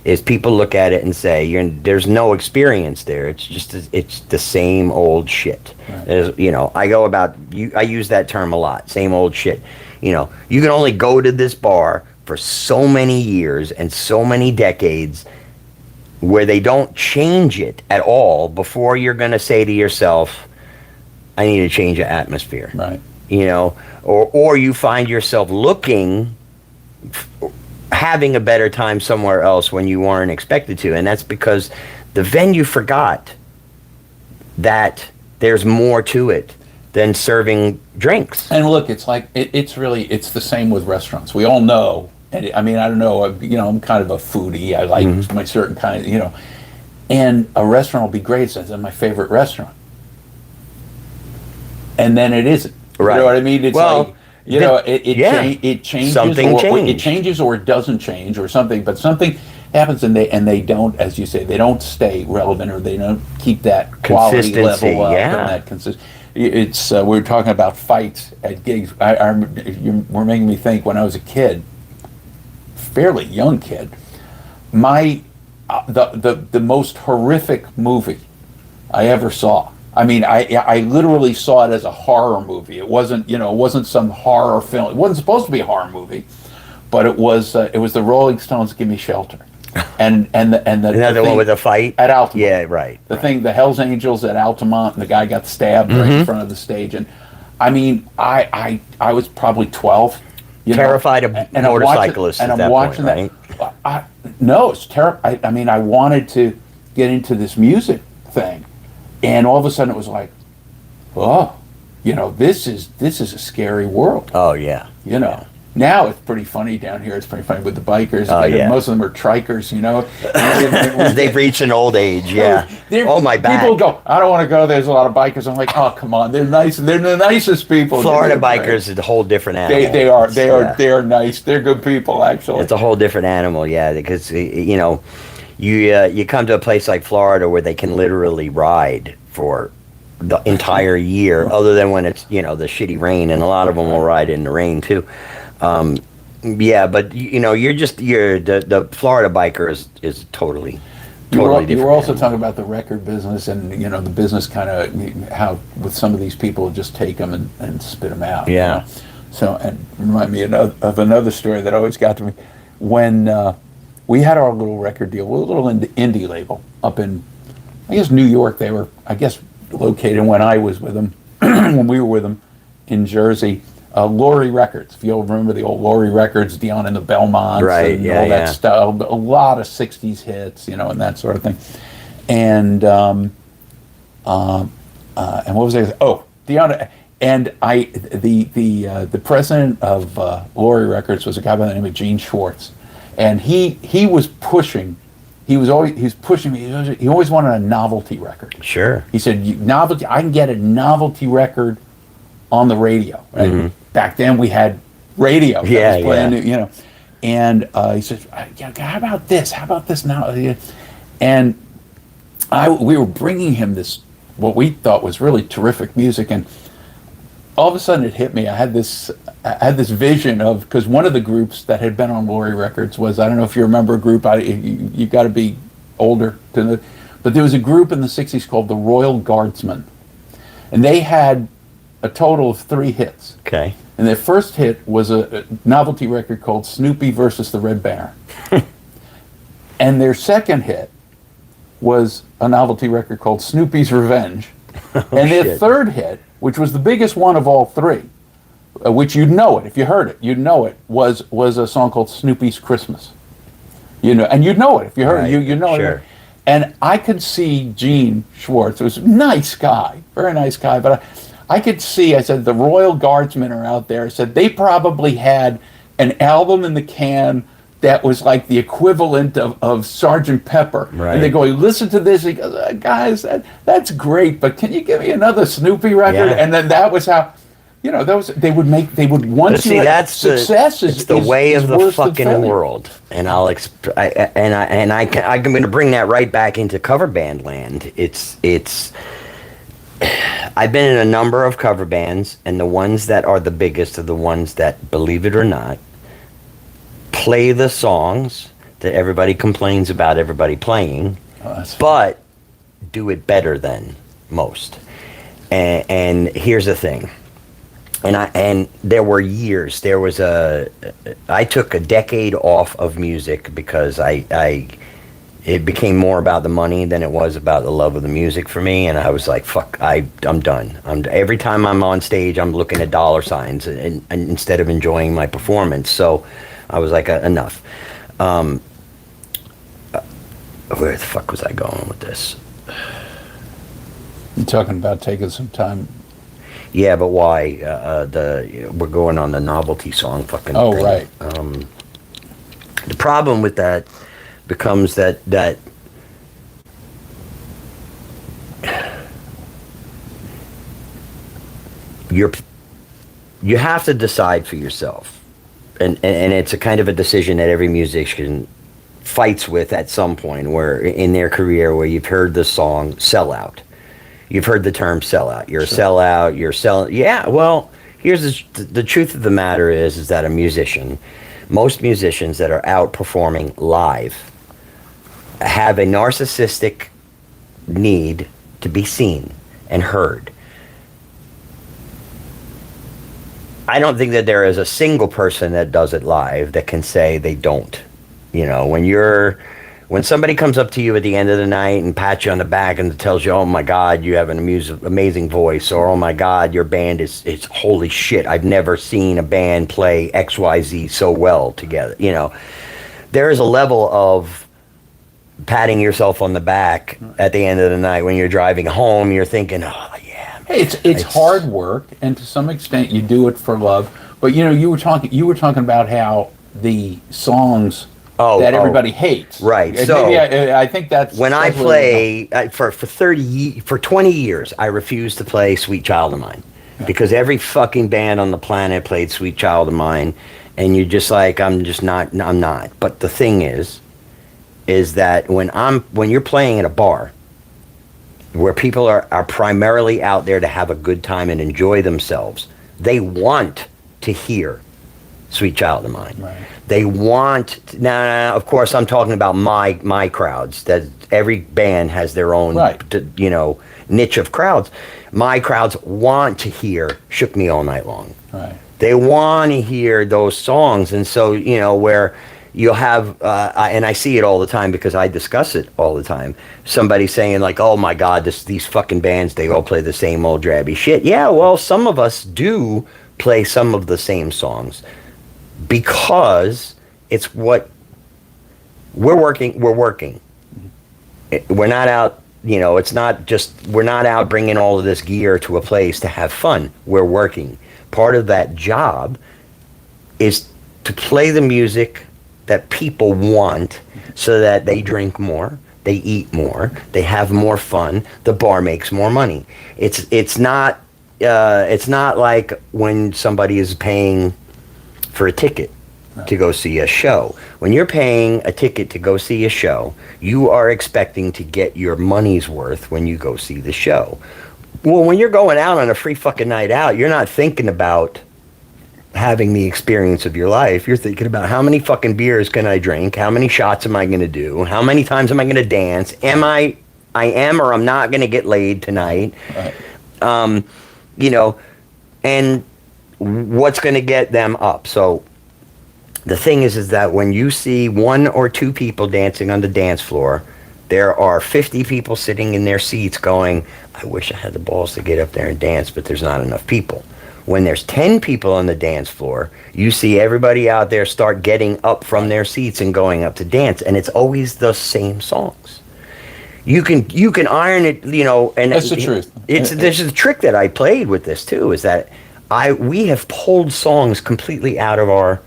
is people look at it and say, there's no experience there. It's the same old shit. Right. You know, I use that term a lot, same old shit. You know, you can only go to this bar for so many years and so many decades where they don't change it at all before you're going to say to yourself, I need to change the atmosphere. Right. You know, or you find yourself having a better time somewhere else when you weren't expected to, and that's because the venue forgot that there's more to it than serving drinks. And look, it's like it's the same with restaurants. We all know, and I mean, I don't know, you know, I'm kind of a foodie. I like my certain kind, you know, and a restaurant will be great. So it's my favorite restaurant, and then it isn't. Right. You know what I mean? It's like, you know, it changes, it changes or it doesn't change or something, but something happens and they don't, as you say, they don't stay relevant, or they don't keep that quality level up and that consistency. It's we were talking about fights at gigs. You were making me think, when I was a kid, fairly young kid, the most horrific movie I ever saw. I mean, I literally saw it as a horror movie. It wasn't, you know, it wasn't some horror film. It wasn't supposed to be a horror movie, but it was the Rolling Stones' "Give Me Shelter," and the one with the fight at Altamont. Yeah, right. The Hell's Angels at Altamont, and the guy got stabbed right in front of the stage. And I mean, I was probably 12. Terrified of motorcyclists at that point, right? No, it's terrible. I mean, I wanted to get into this music thing. And all of a sudden it was like, oh, you know, this is a scary world. Oh, yeah. You know. Yeah. Now it's pretty funny down here. It's pretty funny with the bikers. Oh, yeah. Most of them are trikers, you know. They've reached an old age, yeah. Oh, my back. People go, I don't want to go. There's a lot of bikers. I'm like, oh, come on. They're nice. They're the nicest people. Florida bikers is a whole different animal. They are nice. They're good people, actually. It's a whole different animal, yeah, because, you know, you come to a place like Florida where they can literally ride for the entire year, other than when it's, you know, the shitty rain, and a lot of them will ride in the rain too. Yeah, but you know, the Florida biker is totally different. You were also talking about the record business, and you know, the business kind of how with some of these people just take them and spit them out. Yeah. You know? So, and remind me of another story that always got to me when we had our little record deal, a little indie label up in, I guess, New York. They were, I guess, located when I was with them, when we were with them in Jersey. Laurie Records, if you'll remember the old Laurie Records, Dion and the Belmonts, right, and all that stuff. A lot of 60s hits, you know, and that sort of thing. And what was I? Oh, Dion. And the president of Laurie Records was a guy by the name of Gene Schwartz. And he was pushing. He was pushing me. He always wanted a novelty record. Sure. He said, "Novelty. I can get a novelty record on the radio." Right? Mm-hmm. Back then, we had radio. Yeah, new, you know. And he said, "How about this? How about this now?" And we were bringing him this, what we thought was really terrific music, and all of a sudden it hit me. I had this vision of, because one of the groups that had been on Lorry Records was, I don't know if you remember a group. You got to be older to know, but there was a group in the '60s called the Royal Guardsmen, and they had a total of 3 hits. Okay. And their first hit was a novelty record called Snoopy versus the Red Baron. And their second hit was a novelty record called Snoopy's Revenge. And their third hit, which was the biggest one of all 3, which you'd know it if you heard it, you'd know it, was a song called Snoopy's Christmas. And you'd know it if you heard it. You know it. And I could see Gene Schwartz, who was a nice guy, very nice guy, but I could see, I said, the Royal Guardsmen are out there. I said, they probably had an album in the can that was like the equivalent of Sergeant Pepper. Right. And they go, listen to this. He goes, guys, that's great, but can you give me another Snoopy record? Yeah. And then that was how, they would once See, that's success it's the way of the fucking world. And I'm going to bring that right back into cover band land. I've been in a number of cover bands, and the ones that are the biggest are the ones that, believe it or not, play the songs that everybody complains about everybody playing, but do it better than most. And here's the thing. And there were years. I took a decade off of music because it became more about the money than it was about the love of the music for me, and I was like, fuck, I'm done. Every time I'm on stage, I'm looking at dollar signs and instead of enjoying my performance. So I was like, enough. Where the fuck was I going with this? You're talking about taking some time. Yeah, but why? We're going on the novelty song fucking thing. Right. The problem with that becomes that you have to decide for yourself, and it's a kind of a decision that every musician fights with at some point where in their career, where you've heard the song sellout, you've heard the term sellout, you're a sellout, you're selling. Yeah, well, here's the truth of the matter is that most musicians that are out performing live have a narcissistic need to be seen and heard. I don't think that there is a single person that does it live that can say they don't. When somebody comes up to you at the end of the night and pats you on the back and tells you, oh my God, you have an amazing voice, or oh my God, your band is holy shit, I've never seen a band play XYZ so well together. There is a level of patting yourself on the back at the end of the night when you're driving home. You're thinking, oh yeah, man, it's hard work, and to some extent you do it for love. But you were talking about how the songs that everybody hates. Right. So maybe I think that's when I play for 20 years, I refused to play Sweet Child of Mine because every fucking band on the planet played Sweet Child of Mine, and you're just like, I'm not. But the thing is that when you're playing at a bar where people are primarily out there to have a good time and enjoy themselves, they want to hear Sweet Child of Mine. Right. They want now. Of course, I'm talking about my crowds. That every band has their own, niche of crowds. My crowds want to hear "Shook Me All Night Long." Right. They want to hear those songs, and so where you'll have, and I see it all the time because I discuss it all the time. Somebody saying like, "Oh my God, these fucking bands, they all play the same old drabby shit." Yeah, well, some of us do play some of the same songs because it's what we're working. We're not out. It's not just we're not out bringing all of this gear to a place to have fun. We're working. Part of that job is to play the music that people want so that they drink more, they eat more, they have more fun, the bar makes more money. It's not like when somebody is paying for a ticket to go see a show. When you're paying a ticket to go see a show, you are expecting to get your money's worth when you go see the show. Well, when you're going out on a free fucking night out, you're not thinking about having the experience of your life. You're thinking about how many fucking beers can I drink? How many shots am I going to do? How many times am I going to dance? I am or I'm not going to get laid tonight. Right. You know, and what's going to get them up? So the thing is that when you see one or two people dancing on the dance floor, there are 50 people sitting in their seats going, I wish I had the balls to get up there and dance, but there's not enough people. When there's 10 people on the dance floor, you see everybody out there start getting up from their seats and going up to dance, and it's always the same songs. You can iron it, you know, and That's the truth. This is a trick that I played with this too, is that we have pulled songs completely out of our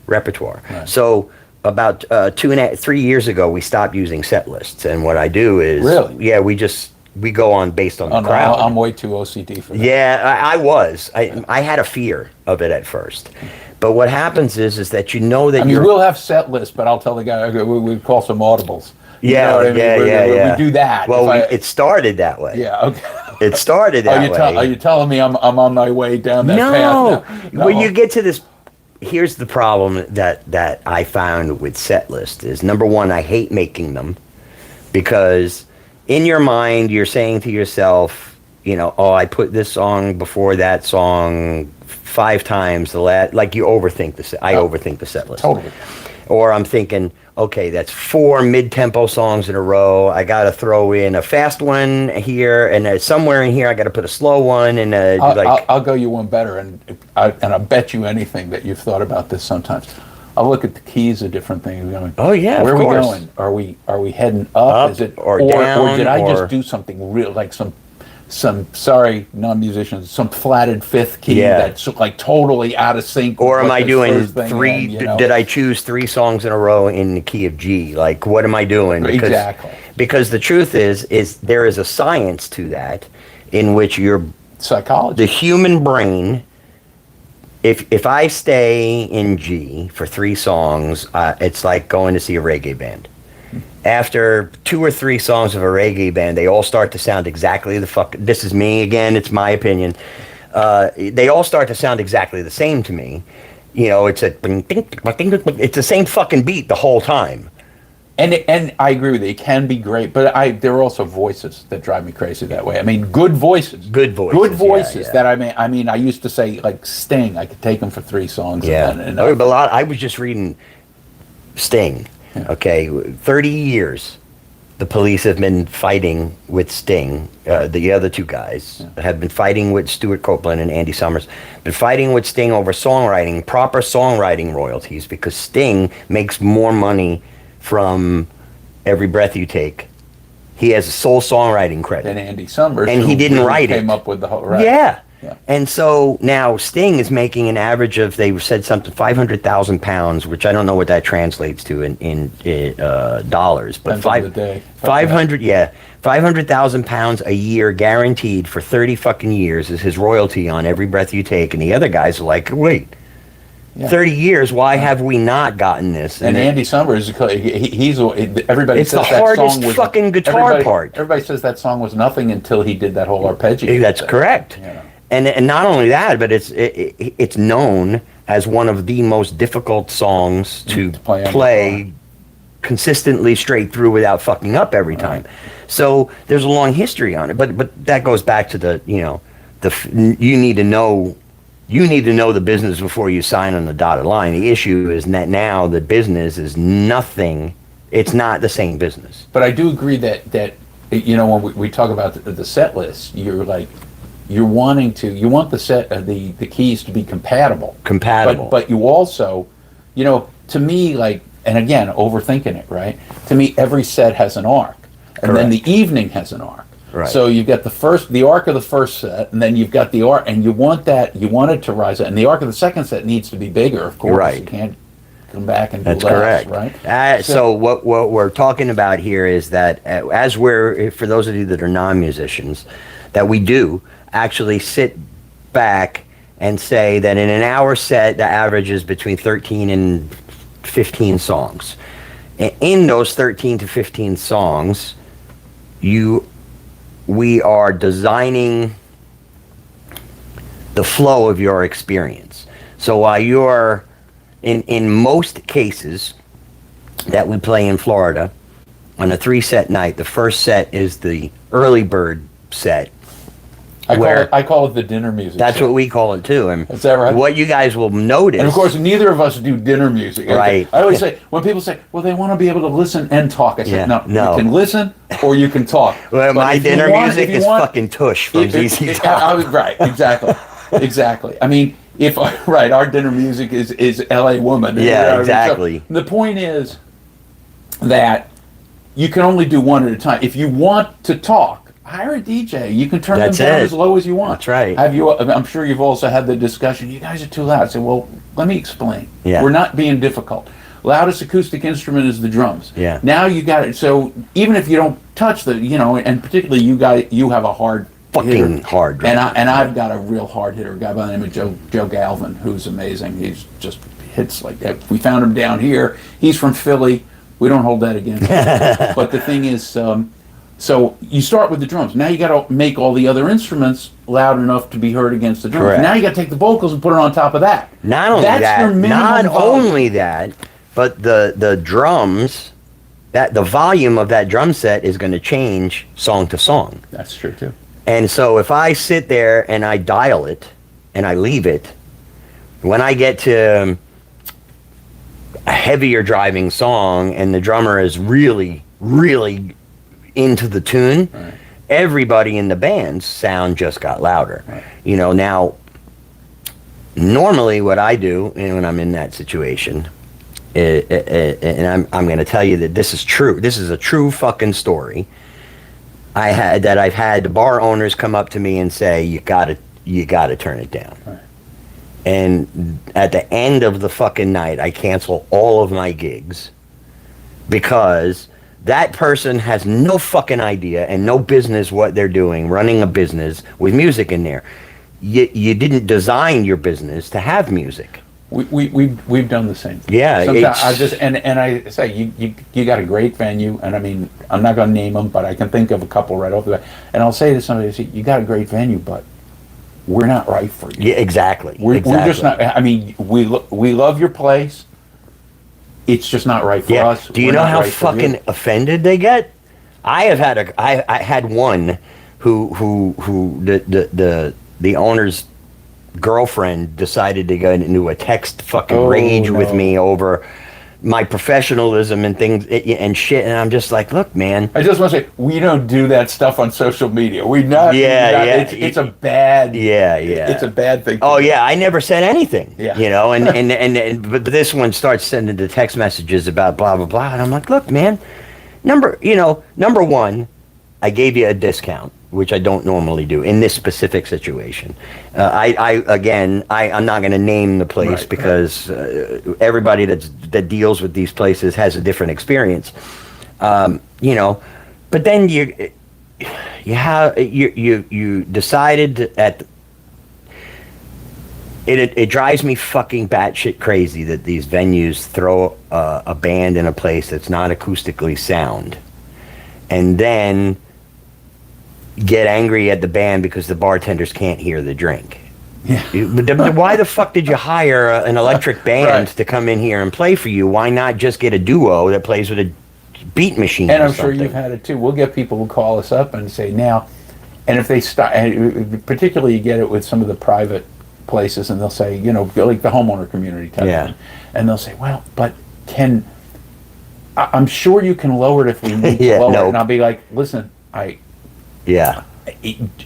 repertoire. Right. So about 3 years ago, we stopped using set lists, and what I do is, Really? yeah, we go on based on the No, crowd. I'm way too OCD for that. Yeah, I had a fear of it at first, but what happens is that you know that we'll have set lists, but I'll tell the guy we call some audibles. You Yeah, know what I mean? yeah. We do that. Well, it started that way. Yeah, okay. It started that way. Are you telling me I'm on my way down that path now? When you get to this, here's the problem that I found with set list is, number one, I hate making them, because in your mind you're saying to yourself, you know, oh, I put this song before that song 5 times, like you overthink I overthink the set list. Totally. Or I'm thinking, okay, that's 4 mid-tempo songs in a row. I got to throw in a fast one here, and somewhere in here I got to put a slow one. And I'll go you one better, and I bet you anything that you've thought about this sometimes. I'll look at the keys of different things. Going, oh yeah, where of are course. we going? Are we heading up? Is it or down? Or did I just do something real, like some sorry, non-musicians, some flatted fifth key that's like totally out of sync? Or am I doing three? Did I choose 3 songs in a row in the key of G? Like, what am I doing? Exactly. Because the truth is there is a science to that, in which psychology, the human brain. If I stay in G for 3 songs, it's like going to see a reggae band. After 2 or 3 songs of a reggae band, they all start to sound exactly this is me again, it's my opinion. They all start to sound exactly the same to me. You know, it's the same fucking beat the whole time. And I agree with you. It can be great, but there are also voices that drive me crazy that way. I mean, good voices. Yeah. That I mean, I used to say, like Sting. I could take them for 3 songs. Yeah. And I was just reading Sting. Yeah. Okay, 30 years. The Police have been fighting with Sting. The other 2 guys have been fighting with Stuart Copeland and Andy Summers. Been fighting with Sting over songwriting, proper songwriting royalties, because Sting makes more money from Every Breath You Take. He has a sole songwriting credit. And Andy Summers, and he didn't write it. Came up with the whole right. Yeah. And so now Sting is making an average of, they said something, 500,000 pounds, which I don't know what that translates to in dollars, but 500,000 pounds a year guaranteed for 30 fucking years is his royalty on Every Breath You Take. And the other guys are like, wait. Yeah. 30 years, why have we not gotten this? And Andy Summers, he's everybody. It's says the that hardest song was, fucking guitar part. Everybody says that song was nothing until he did that whole arpeggio. That's correct. Yeah. And not only that, but it's known as one of the most difficult songs to play consistently straight through without fucking up every time. Right. So there's a long history on it. But that goes back to you need to know. You need to know the business before you sign on the dotted line. The issue is that now the business is nothing. It's not the same business. But I do agree that you know, when we talk about the set list, you want the keys to be compatible. But you also, you know, to me, like, and again, overthinking it, right? To me, every set has an arc, and then the evening has an arc. Right. So you've got the arc of the first set, and then you've got the arc, and you want it to rise up. And the arc of the second set needs to be bigger, of course. Right. You can't come back and do That's less, correct. Right? So what we're talking about here is that for those of you that are non-musicians, that we do actually sit back and say that in an hour set, the average is between 13 and 15 songs. In those 13 to 15 songs, you we are designing the flow of your experience. So while you're in most cases that we play in Florida on a 3-set night, the first set is the early bird set. I call it the dinner music. That's set. what we call it too. And is that right? What you guys will notice, and of course, neither of us do dinner music. Right. I always say, when people say, well, they want to be able to listen and talk, I say, no, no. You can listen or you can talk. Well, my dinner music is fucking tush from ZZ Top. Right, exactly. Exactly. I mean, our dinner music is LA Woman. Yeah, exactly. So the point is that you can only do one at a time. If you want to talk, hire a DJ. You can turn them down as low as you want. That's right. I'm sure you've also had the discussion, you guys are too loud. I say, well, let me explain. Yeah. We're not being difficult. Loudest acoustic instrument is the drums. Yeah. Now you got it. So even if you don't touch and particularly you have a hard fucking hard drum. And I've got a real hard hitter, a guy by the name of Joe Galvin, who's amazing. He's just hits like that. We found him down here. He's from Philly. We don't hold that against him. But the thing is, so you start with the drums. Now you got to make all the other instruments loud enough to be heard against the drums. Correct. Now you got to take the vocals and put it on top of that. Not only that, but the drums, the volume of that drum set is going to change song to song. That's true too. And so if I sit there and I dial it and I leave it, when I get to a heavier driving song and the drummer is really, really into the tune, right, everybody in the band's sound just got louder. Right. Now, normally what I do when I'm in that situation, and I'm going to tell you that this is true. This is a true fucking story. I've had the bar owners come up to me and say, you gotta turn it down. Right. And at the end of the fucking night, I cancel all of my gigs because that person has no fucking idea and no business what they're doing, running a business with music in there. You didn't design your business to have music. We've done the same thing. Yeah, sometimes I say you got a great venue, and I mean, I'm not going to name them, but I can think of a couple right off the bat. And I'll say to somebody, you got a great venue, but we're not right for you. Yeah, exactly. We're just not. I mean, we love your place. It's just not right for us. Do you know how fucking offended they get? I had one who the owner's girlfriend decided to go into a text fucking rage with me over my professionalism and things and shit, and I'm just like, look, man, I just want to say, we don't do that stuff on social media. It's a bad it's a bad thing. Oh yeah, I never said anything. Yeah. And but this one starts sending the text messages about blah blah blah, and I'm like, look, man, number one, I gave you a discount, which I don't normally do in this specific situation. I'm not going to name the place, right, because everybody that deals with these places has a different experience. But then you decided it drives me fucking batshit crazy that these venues throw a band in a place that's not acoustically sound, and then get angry at the band because the bartenders can't hear the drink. Yeah. Why the fuck did you hire an electric band right, to come in here and play for you? Why not just get a duo that plays with a beat machine? And I'm sure you've had it too. We'll get people who call us up and say now, and if they start, particularly you get it with some of the private places, and they'll say, like the homeowner community type thing, and they'll say, well, but I'm sure you can lower it if we need to lower it. And I'll be like, listen, I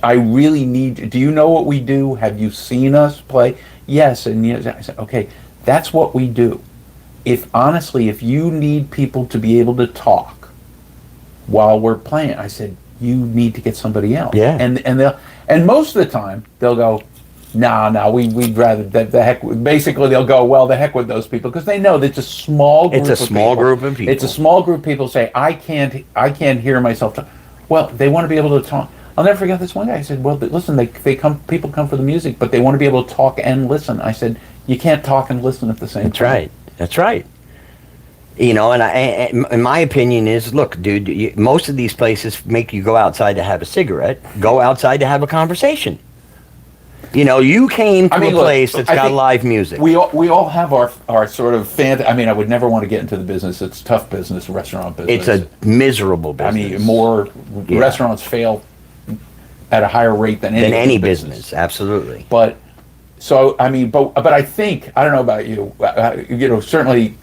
really need. Do you know what we do? Have you seen us play? Yes, and yes. I said, okay, that's what we do. If you need people to be able to talk while we're playing, I said, you need to get somebody else. Yeah, and most of the time they'll go, no, we'd rather the heck. Basically, they'll go, well, the heck with those people, because they know that it's a small group. It's a small group of people. It's a small group of people say, I can't hear myself talk. Well, they want to be able to talk. I'll never forget this one guy. I said, well, listen, people come for the music, but they want to be able to talk and listen. I said, you can't talk and listen at the same time. That's right. You know, and my opinion is, look, dude, most of these places make you go outside to have a cigarette, go outside to have a conversation. You know, you came to a place that's got live music. We all have our sort of I mean, I would never want to get into the business. It's tough business, restaurant business. It's a miserable business. I mean, restaurants fail at a higher rate than any business. Absolutely. But so I mean, but I think, I don't know about you. You know, certainly,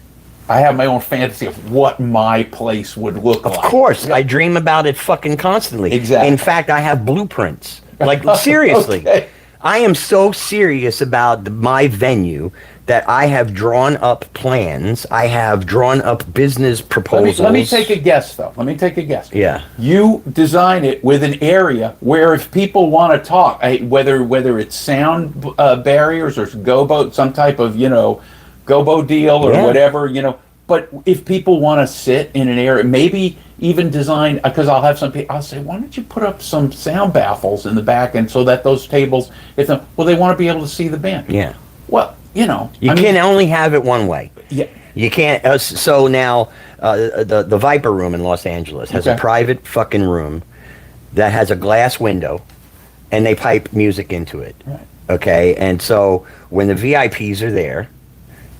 I have my own fantasy of what my place would look like. Of course, I dream about it fucking constantly. Exactly. In fact, I have blueprints. Like seriously. Okay. I am so serious about my venue that I have drawn up plans. I have drawn up business proposals. Let me take a guess, though. Let me take a guess. Yeah. You design it with an area where if people want to talk, whether it's sound barriers or gobo, some type of, you know, gobo deal or whatever, you know. But if people want to sit in an area, maybe even design, because I'll have some people, I'll say, why don't you put up some sound baffles in the back, and so that those tables, they want to be able to see the band. Yeah. Well, you know. You can only have it one way. Yeah. You can't. So now, the Viper Room in Los Angeles has a private fucking room that has a glass window, and they pipe music into it. Right. Okay? And so when the VIPs are there,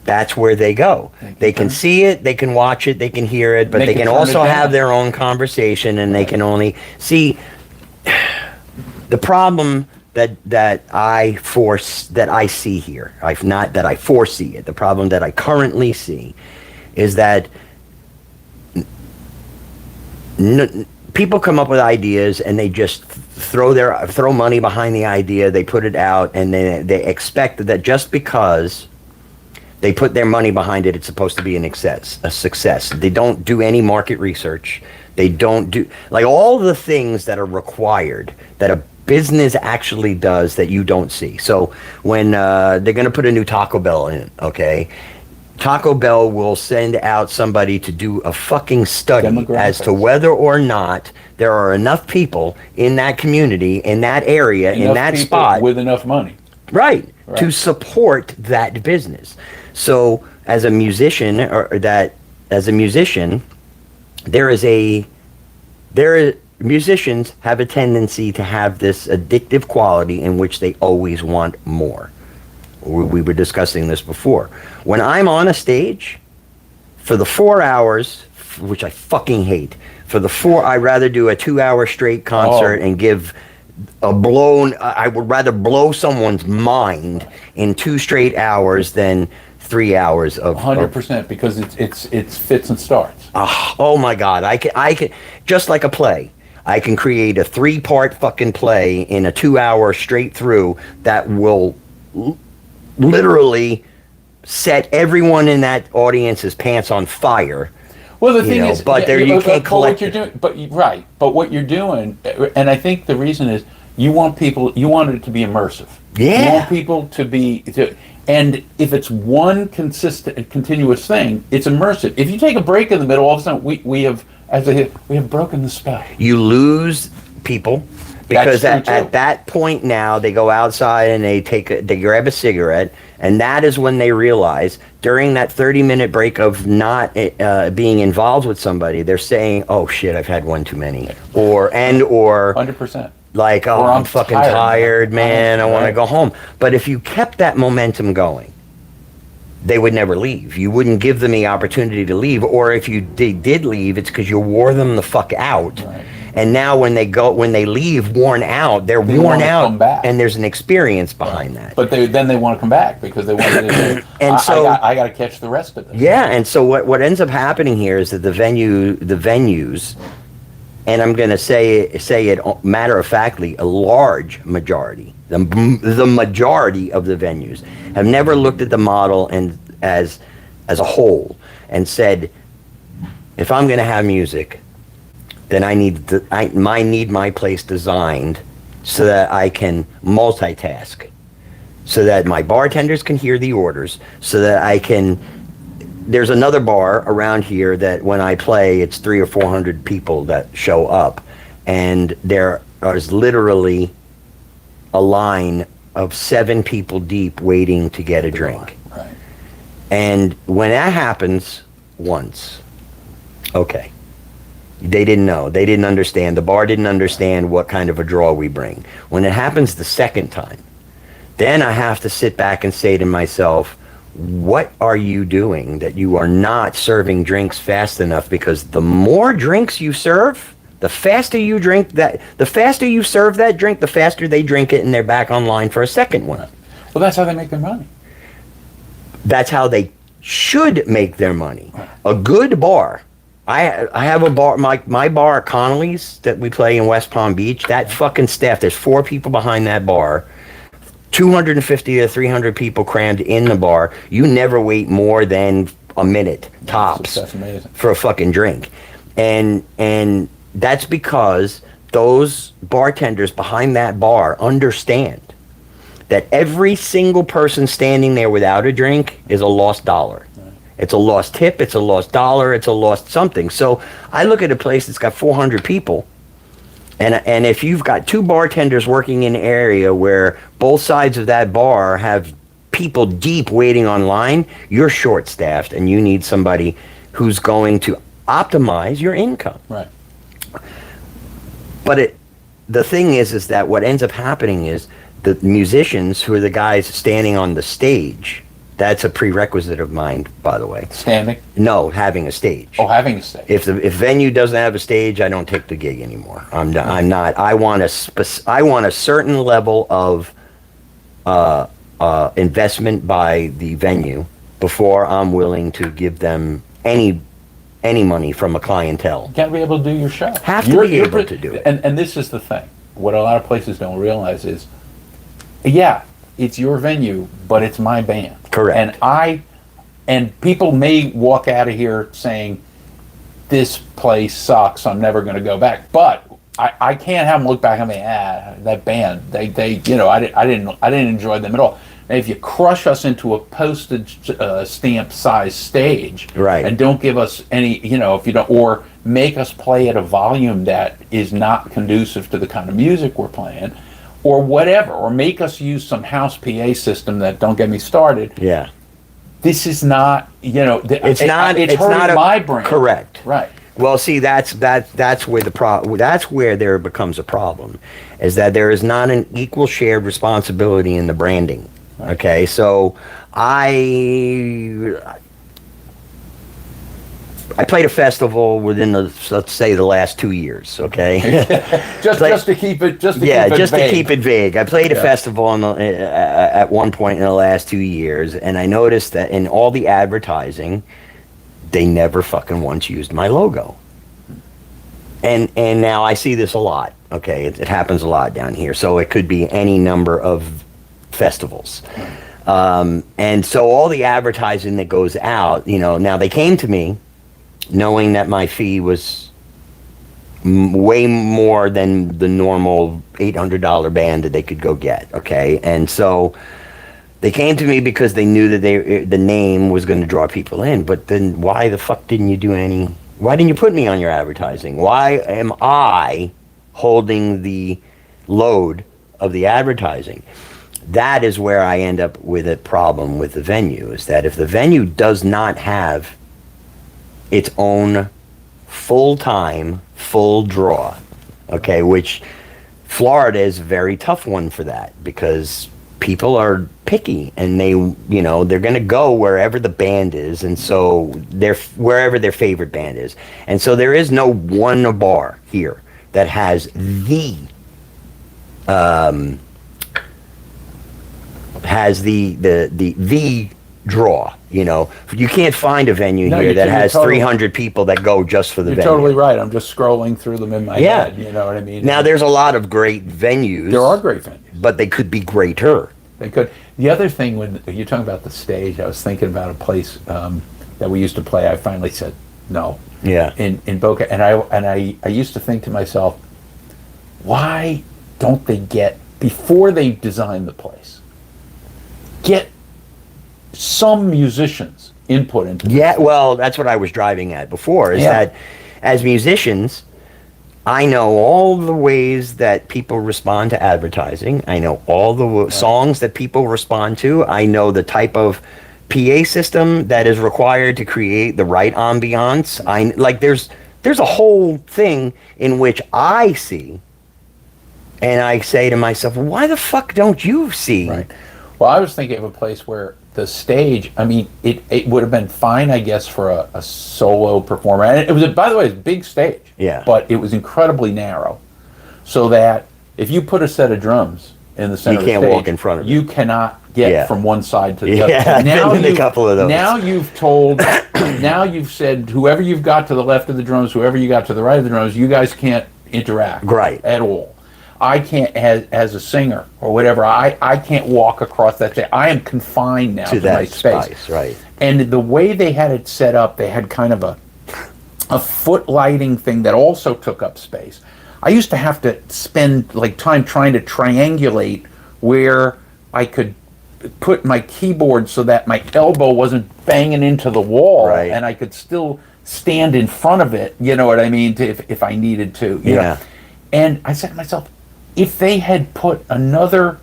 that's where they go. They can see it, they can watch it, they can hear it, but they can also have their own conversation, and they can only see the problem that I see here. Not that I foresee it. The problem that I currently see is that people come up with ideas and they just throw money behind the idea. They put it out, and they expect that just because they put their money behind it, it's supposed to be a success. They don't do any market research. They don't do, like, all the things that are required that a business actually does that you don't see. So when they're going to put a new Taco Bell in, okay, Taco Bell will send out somebody to do a fucking study as to whether or not there are enough people in that community, in that area, in that spot with enough money. Right. To support that business. So as a musician, musicians have a tendency to have this addictive quality in which they always want more. We were discussing this before. When I'm on a stage, for the 4 hours, which I fucking hate, I'd rather do a 2-hour straight concert and give I would rather blow someone's mind in 2 straight hours than 3 hours of 100%, because it's fits and starts. Oh my God, I can just like a play. I can create a 3-part fucking play in a 2-hour straight through that will literally set everyone in that audience's pants on fire. Well, the thing is, but you can't collect what you're doing. But what you're doing, and I think the reason is you want it to be immersive. Yeah. You want people and if it's one consistent, continuous thing, it's immersive. If you take a break in the middle, all of a sudden we have broken the spell. You lose people because at that point now they go outside and they grab a cigarette, and that is when they realize during that 30-minute break of not being involved with somebody, they're saying, "Oh shit, I've had one too many," or 100%. Like, "Oh, I'm fucking tired, man. I want to go home." But if you kept that momentum going, they would never leave. You wouldn't give them the opportunity to leave, or if they did leave, it's because you wore them the fuck out. Right. And now when they leave worn out, they're worn out, and there's an experience behind that. But then they want to come back because they want to. And so I got to catch the rest of it. Yeah, and so what ends up happening here is that the venues, and I'm going to say it matter of factly, a large majority, the majority of the venues have never looked at the model and as a whole and said, if I'm going to have music, then I need my place designed so that I can multitask, so that my bartenders can hear the orders, so that there's another bar around here that when I play, it's 300 or 400 people that show up, and there is literally a line of 7 people deep waiting to get a drink. Right. And when that happens, once. Okay. They didn't know. They didn't understand. The bar didn't understand what kind of a draw we bring. When it happens the second time, then I have to sit back and say to myself, what are you doing that you are not serving drinks fast enough? Because the more drinks you serve, the faster you drink that, the faster you serve that drink, the faster they drink it and they're back online for a second one. Well, that's how they make their money. That's how they should make their money. A good bar. I have a bar, my bar at Connolly's that we play in West Palm Beach. That fucking staff, there's 4 people behind that bar, 250 to 300 people crammed in the bar. You never wait more than a minute tops That's amazing. for a fucking drink, and that's because those bartenders behind that bar understand that every single person standing there without a drink is a lost dollar. It's a lost tip, it's a lost dollar, it's a lost something. So I look at a place that's got 400 people, and if you've got 2 bartenders working in an area where both sides of that bar have people deep waiting online, you're short-staffed, and you need somebody who's going to optimize your income. Right. But the thing is that what ends up happening is the musicians, who are the guys standing on the stage, that's a prerequisite of mine, by the way. Standing? No, having a stage. Oh, having a stage. If venue doesn't have a stage, I don't take the gig anymore. I'm not. I want a certain level of investment by the venue before I'm willing to give them any money from a clientele. You got to be able to do your show. Have to be able to do it. And this is the thing. What a lot of places don't realize is, yeah, it's your venue, but it's my band. Correct. And people may walk out of here saying, this place sucks, I'm never going to go back. But I can't have them look back at me, that band, they I didn't enjoy them at all. And if you crush us into a postage stamp size stage, right, and don't give us any, if you don't, or make us play at a volume that is not conducive to the kind of music we're playing, or whatever, or make us use some house PA system that, don't get me started. Yeah. This is not, it's hurting my brain. Correct. Right. Well, see, that's where that's where there becomes a problem, is that there is not an equal shared responsibility in the branding. Right. Okay, so I played a festival within let's say the last 2 years. Okay, just to keep it to keep it vague. I played a festival at one point in the last 2 years, and I noticed that in all the advertising, they never fucking once used my logo. And now I see this a lot. Okay, it happens a lot down here. So it could be any number of festivals. And so all the advertising that goes out, now they came to me knowing that my fee was way more than the normal $800 band that they could go get. Okay, and so they came to me because they knew that the name was going to draw people in. But then why the fuck didn't you do any? Why didn't you put me on your advertising? Why am I holding the load of the advertising? That is where I end up with a problem with the venue, is that if the venue does not have its own full-time, full draw, okay, which Florida is a very tough one for that, because people are picky, and they're going to go wherever the band is, and so wherever their favorite band is. And so there is no one bar here that has the draw. You can't find a venue here that has 300 people that go just for the venue. You're totally right. I'm just scrolling through them in my head. You know what I mean? Now, there's a lot of great venues. There are great venues. But they could be greater. They could. The other thing, when you're talking about the stage, I was thinking about a place that we used to play. I finally said no. Yeah. In Boca, and I used to think to myself, why don't they get, before they design the place, get some musicians' input into this? Well, that's what I was driving at before, is that as musicians, I know all the ways that people respond to advertising. I know all the songs that people respond to. I know the type of PA system that is required to create the right ambiance. There's a whole thing in which I see, and I say to myself, why the fuck don't you see? Right. Well, I was thinking of a place where the stage, I mean, it would have been fine, I guess, for a solo performer. And it was, by the way, it's a big stage. Yeah. But it was incredibly narrow. So that if you put a set of drums in the center of the stage, you can't walk in front of it. You cannot get from one side to the other. Yeah, Now I've been in a couple of those. Now you've told, now you've said, whoever you've got to the left of the drums, whoever you got to the right of the drums, you guys can't interact. Right. At all. I can't, as a singer or whatever, I can't walk across that stage. I am confined now to that my space. Right. And the way they had it set up, they had kind of a foot lighting thing that also took up space. I used to have to spend like time trying to triangulate where I could put my keyboard so that my elbow wasn't banging into the wall, right, and I could still stand in front of it, you know what I mean, if I needed to. You know? And I said to myself, if they had put another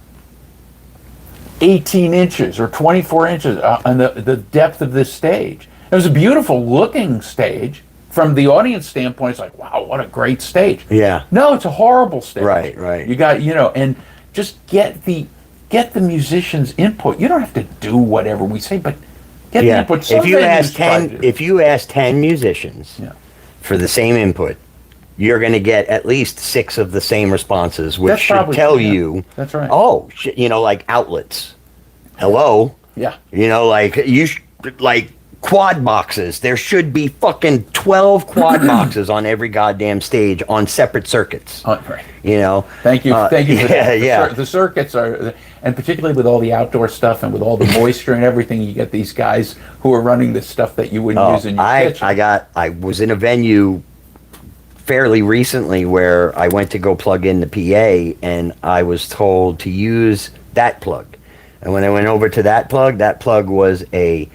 18 inches or 24 inches on the depth of this stage, it was a beautiful looking stage. From the audience standpoint, it's like, wow, what a great stage. Yeah. No, it's a horrible stage. Right. You got, and just get the musicians' input. You don't have to do whatever we say, but get the input. If you ask 10 musicians for the same input, you're going to get at least 6 of the same responses, which should tell you. That's right. Oh, like outlets. Hello. Yeah. Like quad boxes. There should be fucking 12 quad boxes on every goddamn stage on separate circuits. Right. Thank you. Thank you for that. The circuits are, and particularly with all the outdoor stuff and with all the moisture and everything, you get these guys who are running this stuff that you wouldn't use in your kitchen. I was in a venue fairly recently where I went to go plug in the PA, and I was told to use that plug. And when I went over to that plug was a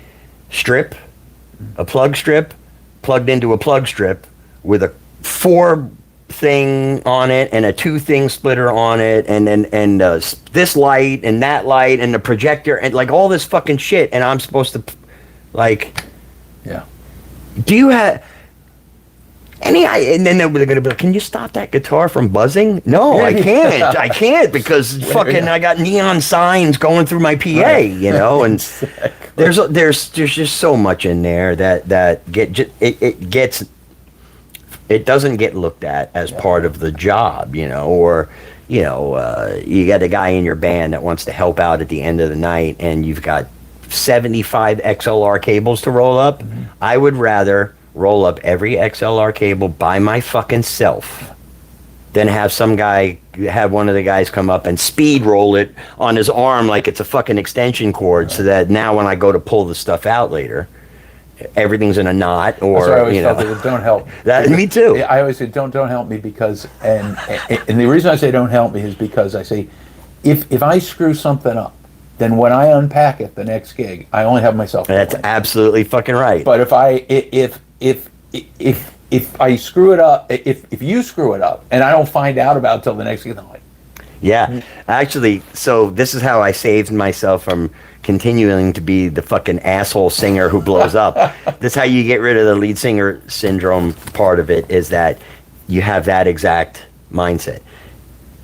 plug strip plugged into a plug strip with a 4 thing on it and a 2 thing splitter on it, and this light and that light and the projector and like all this fucking shit, and I'm supposed to do you have and then they're going to be like, can you stop that guitar from buzzing? No, I can't. I can't because I got neon signs going through my PA, and Exactly. there's just so much in there that it doesn't get looked at as part of the job, or you got a guy in your band that wants to help out at the end of the night and you've got 75 XLR cables to roll up. Mm-hmm. I would rather roll up every XLR cable by my fucking self than have one of the guys come up and speed roll it on his arm like it's a fucking extension cord, so that now when I go to pull the stuff out later, everything's in a knot. Or that's what I always felt, it don't help. Me too. I always say don't help me because and the reason I say don't help me is because I say if I screw something up, then when I unpack it the next gig, I only have myself. That's absolutely fucking right. But if I screw it up, if you screw it up, and I don't find out about it till the next gig, I'm like, actually, so this is how I saved myself from continuing to be the fucking asshole singer who blows up. This is how you get rid of the lead singer syndrome part of it, is that you have that exact mindset.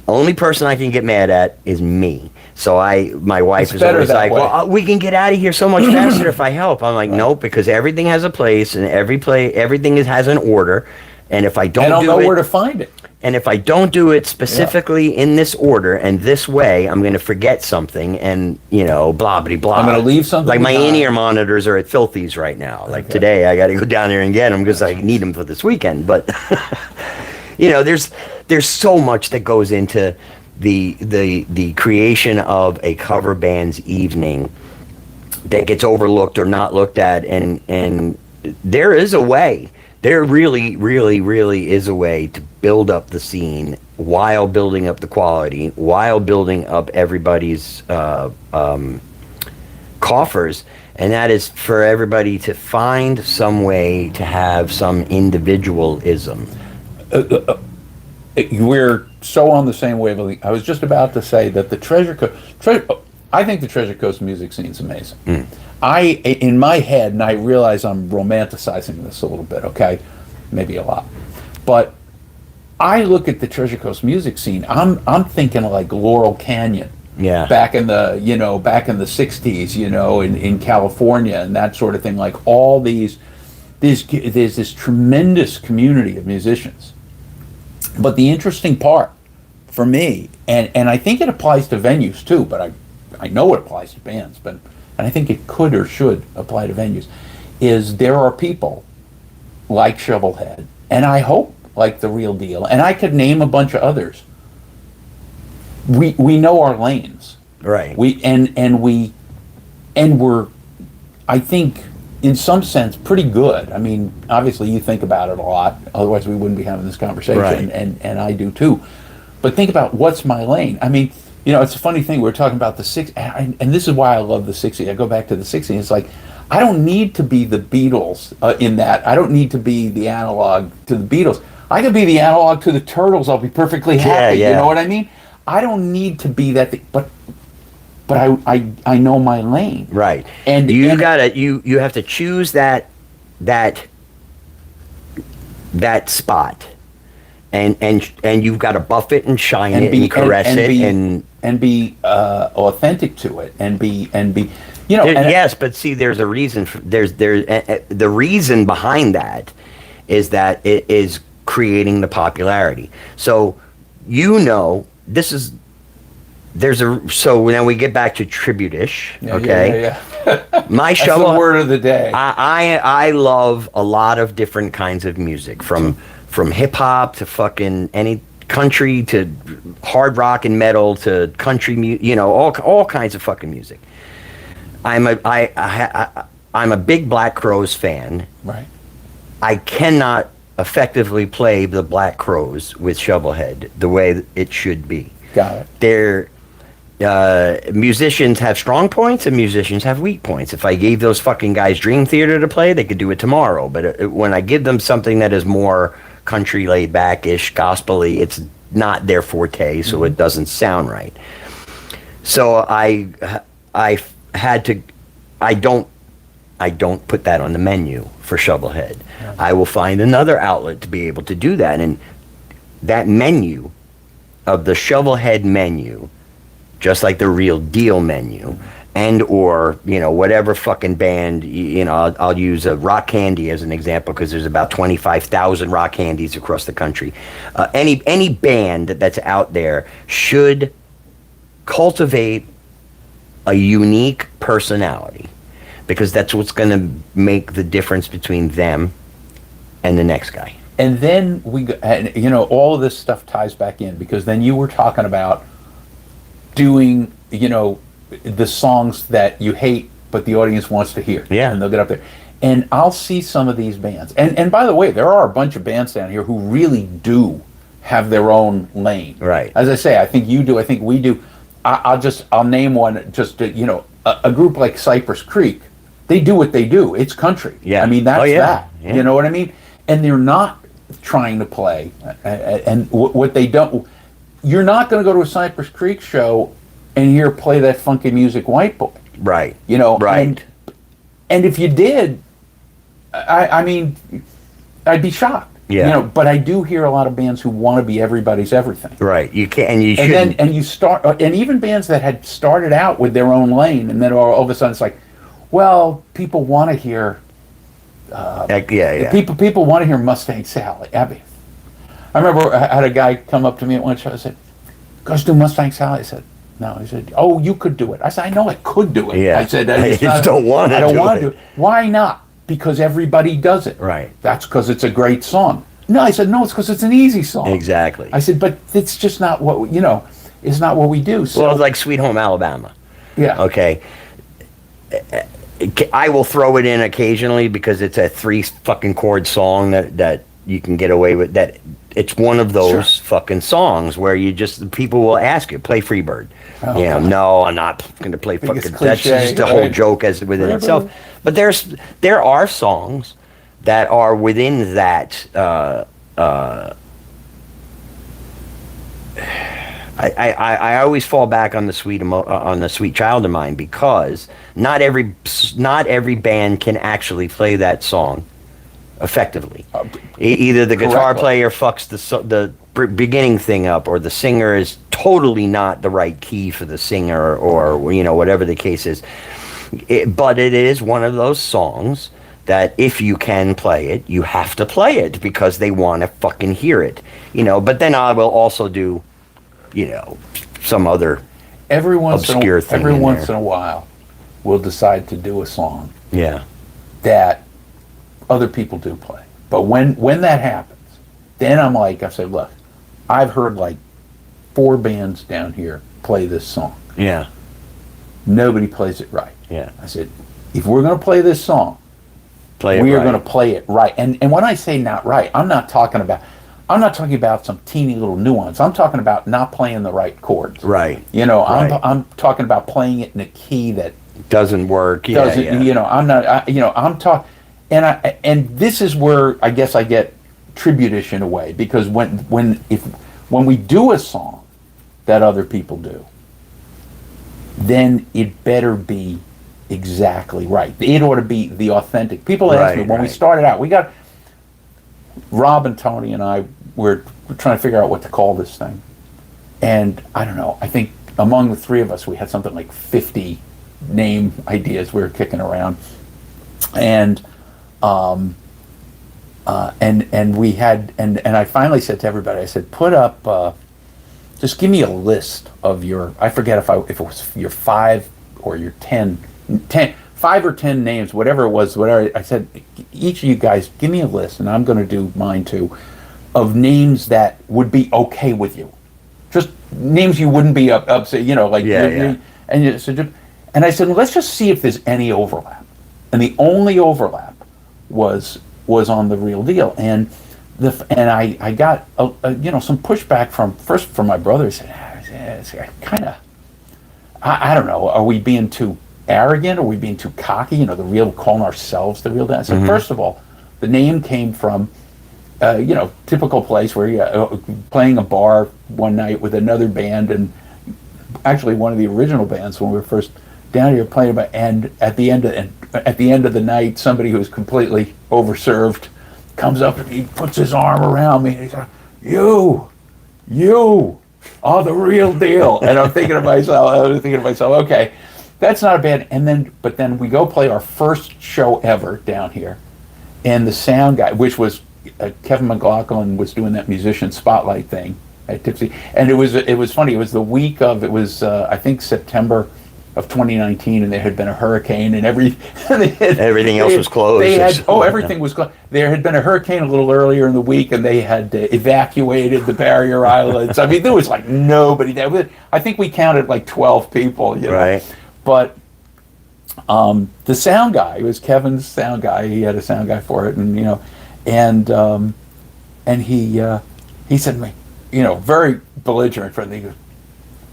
Only person I can get mad at is me. So my wife is always like, well, we can get out of here so much faster if I help. I'm like, nope, because everything has a place and everything has an order. And if I don't know where to find it. And if I don't do it specifically in this order and this way, I'm going to forget something and, blah, blah, blah. I'm going to leave something like my behind. in-ear monitors are at Filthy's right now. Like today, I got to go down there and get them because I need them for this weekend. But, there's so much that goes into the creation of a cover band's evening that gets overlooked or not looked at, and there is a way. There really, really, really is a way to build up the scene while building up the quality, while building up everybody's coffers, and that is for everybody to find some way to have some individualism. We're so on the same wavelength. I was just about to say that the I think the Treasure Coast music scene's amazing. in my head, and I realize I'm romanticizing this a little bit, okay? Maybe a lot. But I look at the Treasure Coast music scene, I'm thinking like Laurel Canyon. Yeah. Back in the 60s, in California and that sort of thing, like all there's this tremendous community of musicians. But the interesting part for me, and I think it applies to venues too, but I know it applies to bands, and I think it could or should apply to venues, is there are people like Shovelhead, and I hope like The Real Deal, and I could name a bunch of others. We know our lanes. Right. We're, I think, in some sense, pretty good. I mean, obviously you think about it a lot, otherwise we wouldn't be having this conversation, Right. and I do too. But think about what's my lane. I mean, it's a funny thing, we were talking about the 60s, and this is why I love the 60s. I go back to the 60s, it's like, I don't need to be the Beatles in that. I don't need to be the analog to the Beatles. I could be the analog to the Turtles, I'll be perfully happy, Yeah. you know what I mean? I don't need to be that thing, but I know my lane. Right. And you and- have to choose that spot, and you've got to buff it and shine it and caress it and be authentic to it and be yes, but see, there's a reason. The reason behind that is that it is creating the popularity. So so now we get back to tribute-ish, okay? Yeah. My That's shovel the word of the day. I love a lot of different kinds of music, from hip hop to fucking any country to hard rock and metal to country music, all kinds of fucking music. I'm a big Black Crowes fan. Right. I cannot effectively play the Black Crowes with Shovelhead the way it should be. Got it. Musicians have strong points and musicians have weak points. If I gave those fucking guys Dream Theater to play, they could do it tomorrow. But when I give them something that is more country laid back-ish, gospel-y, it's not their forte, so it doesn't sound right. So I don't put that on the menu for Shovelhead. Yeah. I will find another outlet to be able to do that. And that menu of the Shovelhead menu, just like the Real Deal menu, and or whatever fucking band, I'll use a Rock Candy as an example because there's about 25,000 Rock Candies across the country. Any band that's out there should cultivate a unique personality, because that's what's going to make the difference between them and the next guy. And then all of this stuff ties back in, because then you were talking about doing, the songs that you hate but the audience wants to hear. Yeah. And they'll get up there. And I'll see some of these bands. And by the way, there are a bunch of bands down here who really do have their own lane. Right. As I say, I think you do, I think we do. I'll name one, just to, a group like Cypress Creek. They do what they do. It's country. Yeah. I mean, that's that. Yeah. You know what I mean? And they're not trying to play. And what they don't, you're not going to go to a Cypress Creek show and hear play that funky music, White Boy. Right. Right. And if you did, I mean, I'd be shocked. Yeah. But I do hear a lot of bands who want to be everybody's everything. Right. You can, and you should. And you start, and even bands that had started out with their own lane, and then all of a sudden it's like, well, people want to hear. People want to hear Mustang Sally. I remember I had a guy come up to me at one show. I said, "Guys, do Mustang Sally?" I said, "No." He said, "Oh, you could do it." I said, "I know I could do it." Yeah. I said, I just don't want to. I don't want to do it. Why not? Because everybody does it. Right. That's because it's a great song. No, I said, no, it's because it's an easy song. Exactly. I said, but it's just not what, it's not what we do. So, well, it's like Sweet Home Alabama. Yeah. Okay. I will throw it in occasionally because it's a 3 fucking chord song that you can get away with. That it's one of those fucking songs where people will ask you, play Freebird. Oh, no, I'm not going to play fucking. That's just a whole joke within itself. But there are songs that are within that I always fall back on the on the Sweet Child of Mine, because not every band can actually play that song effectively. Either the guitar Correctly. player fucks the beginning thing up, or the singer is totally not the right key for the singer, or whatever the case is. But it is one of those songs that if you can play it, you have to play it, because they want to fucking hear it. But then I will also do, some other Every once obscure thing every in once there. in a while, we'll decide to do a song Yeah. that other people do play. But when that happens, then I said, look, I've heard like 4 bands down here play this song. Yeah. Nobody plays it right. Yeah. I said, if we're going to play this song, Play it we are right. going to play it right. And when I say not right, I'm not talking about some teeny little nuance. I'm talking about not playing the right chords. Right. Right. I'm talking about playing it in a key that Doesn't work. Yeah. doesn't. Yeah. I'm not. I'm talking, and this is where I guess I get tribute-ish in a way, because when we do a song that other people do, then it better be exactly right. It ought to be the authentic. People ask me when we started out, we got Rob and Tony and I were trying to figure out what to call this thing, and I don't know. I think among the 3 of us, we had something like 50 name ideas we were kicking around, and we had and I finally said to everybody, I said, put up, just give me a list of your, I forget if it was your 5 or your 10 5 or 10 names, whatever it was, whatever. I said, each of you guys, give me a list, and I'm going to do mine too, of names that would be okay with you. Just names you wouldn't be upset, like. Yeah. And I said, let's just see if there's any overlap. And the only overlap was on The Real Deal. And I got some pushback from my brother. He said, I don't know, are we being too arrogant? Are we being too cocky? Calling ourselves The Real Deal. I said, first of all, the name came from typical place where you're playing a bar one night with another band, and actually one of the original bands when we were first down here playing about, and at the end of the night, somebody who was completely overserved comes up and he puts his arm around me and he's like, you are the real deal. And I'm thinking to myself, okay, that's not a bad. But then we go play our first show ever down here, and the sound guy, which was Kevin McLaughlin, was doing that musician spotlight thing at Tipsy, and it was funny. It was the week of, I think September of 2019, and there had been a hurricane, and everything else was closed. Everything was closed. There had been a hurricane a little earlier in the week, and they had evacuated the barrier islands. I mean, there was like nobody there. I think we counted like 12 people. Right. But the sound guy, it was Kevin's sound guy. He had a sound guy for it, and he said to me, very belligerent, friendly. He goes,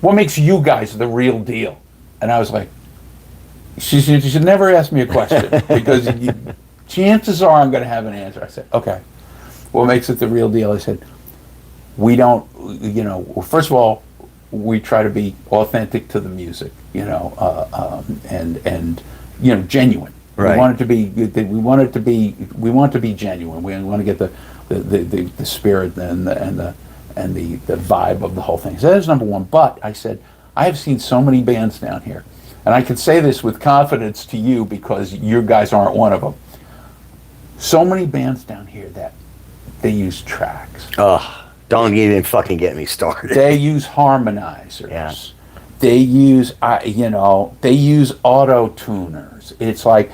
"What makes you guys the real deal?" And I was like, "You should never ask me a question, because chances are I'm going to have an answer." I said, "Okay, what makes it the real deal?" I said, "We don't, first of all, we try to be authentic to the music, and genuine. Right. We want to be genuine. We want to get the spirit and the vibe of the whole thing." So that's number one. But I said, I have seen so many bands down here, and I can say this with confidence to you because you guys aren't one of them. So many bands down here that they use tracks. Ugh, don't even fucking get me started. They use harmonizers. Yeah. They use auto tuners. It's like,